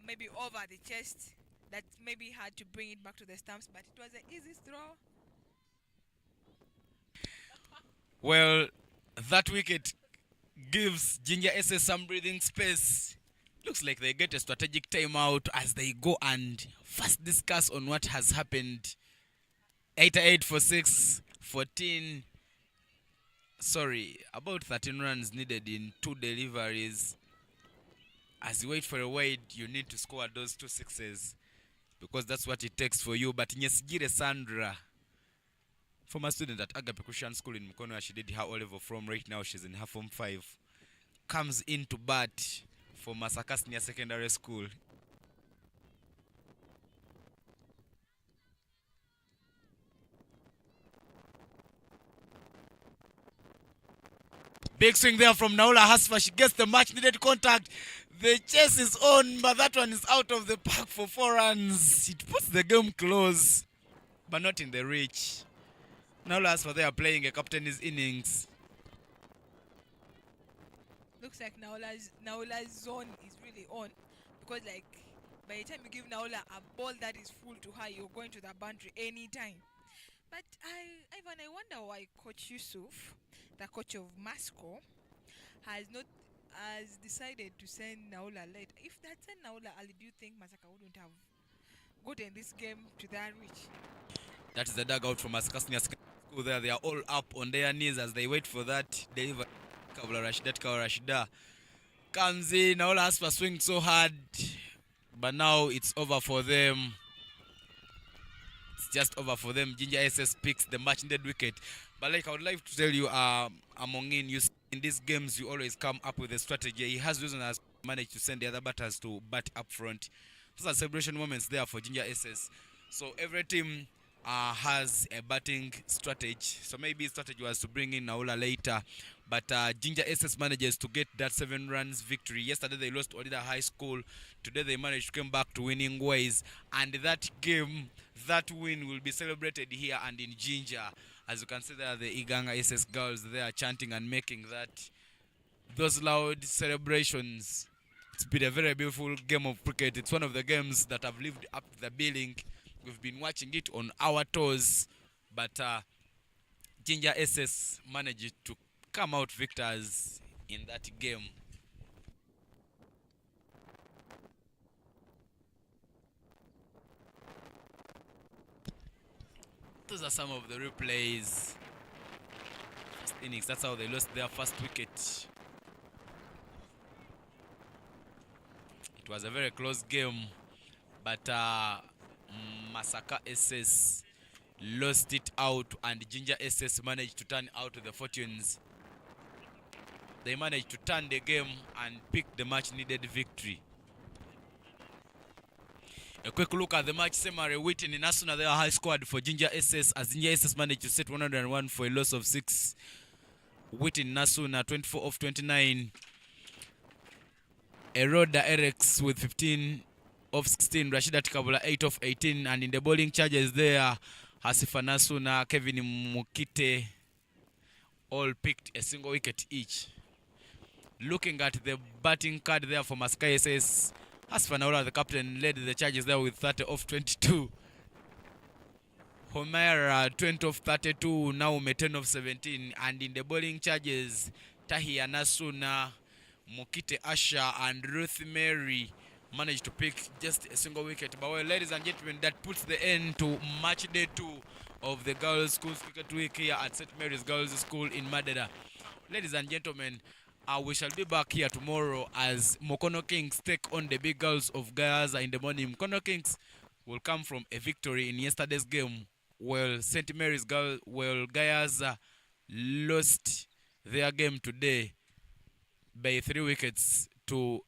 maybe over the chest. That maybe had to bring it back to the stumps, but it was an easy throw. Well, that wicket gives JINJA SS some breathing space. Looks like they get a strategic timeout as they go and first discuss on what has happened. 88 for 6, 14. Sorry, about 13 runs needed in 2 deliveries. As you wait for a wide, you need to score those 2 sixes, because that's what it takes for you. But Nyesigire Sandra, former student at Agape Christian School in Mukono, where she did her O-level from, right now she's in her Form 5, comes into bat for MASAKA Senior Secondary School. Big swing there from Naula Hasfa. She gets the much needed contact. The chase is on, but that one is out of the park for 4 runs. It puts the game close, but not in the reach. Naula Hasfa, they are playing a captain's innings. Looks like Naola's zone is really on, because like by the time you give Naola a ball that is full to her, you're going to the boundary anytime. But Ivan, I wonder why Coach Yusuf, the coach of Masco, has decided to send Naola late. If that sent Naola early, do you think MASAKA wouldn't have gotten this game to that reach. That is the dugout from MASAKA Senior School there. They are all up on their knees as they wait for that delivery. Rashida comes in. All Aspa swing so hard, but now it's over for them. It's just over for them. JINJA SS picks the match ended wicket. But like I would like to tell you, among you in these games, you always come up with a strategy. He has reason has managed to send the other batters to bat up front. Those are celebration moments there for JINJA SS. So every team has a batting strategy. So maybe his strategy was to bring in Naula later. But JINJA SS manages to get that 7 runs victory. Yesterday they lost to Odida High School. Today they managed to come back to winning ways. And that game, that win will be celebrated here and in JINJA. As you can see there, the Iganga SS girls, they are chanting and making those loud celebrations. It's been a very beautiful game of cricket. It's one of the games that have lived up to the billing. We've been watching it on our toes, but JINJA SS managed to come out victors in that game. Those are some of the replays. First innings, that's how they lost their first wicket. It was a very close game, but MASAKA SS lost it out and JINJA SS managed to turn out the fortunes. They managed to turn the game and pick the much needed victory. A quick look at the match summary. Witten in Asuna, they are high squad for JINJA SS as JINJA SS managed to set 101 for a loss of 6. Witten Nasuna 24 of 29. Eroda Erex with 15 of 16. Rashida Tikabula 8 of 18. And in the bowling charges there, Hasifa Nasuna, Kevin Mukite all picked a single wicket each. Looking at the batting card there for MASAKA SS, Hasifa Naula, the captain, led the charges there with 30 of 22. Homera 20 of 32, Naume 10 of 17. And in the bowling charges, Tahia Nasuna, Mukite Asha and Ruth Mary managed to pick just a single wicket. But well, ladies and gentlemen, that puts the end to match day 2 of the Girls' Schools Cricket Week here at St. Mary's Girls' School in Madera. Ladies and gentlemen, we shall be back here tomorrow as Mokono Kings take on the big girls of Gayaza in the morning. Mokono Kings will come from a victory in yesterday's game. Well, St. Mary's Girls, Gayaza lost their game today by 3 wickets to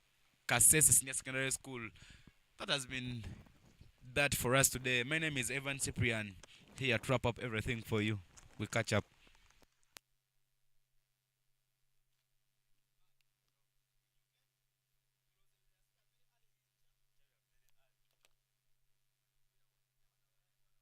Kasese Senior Secondary School. That has been that for us today. My name is Evan Cyprian, here to wrap up everything for you. We catch up.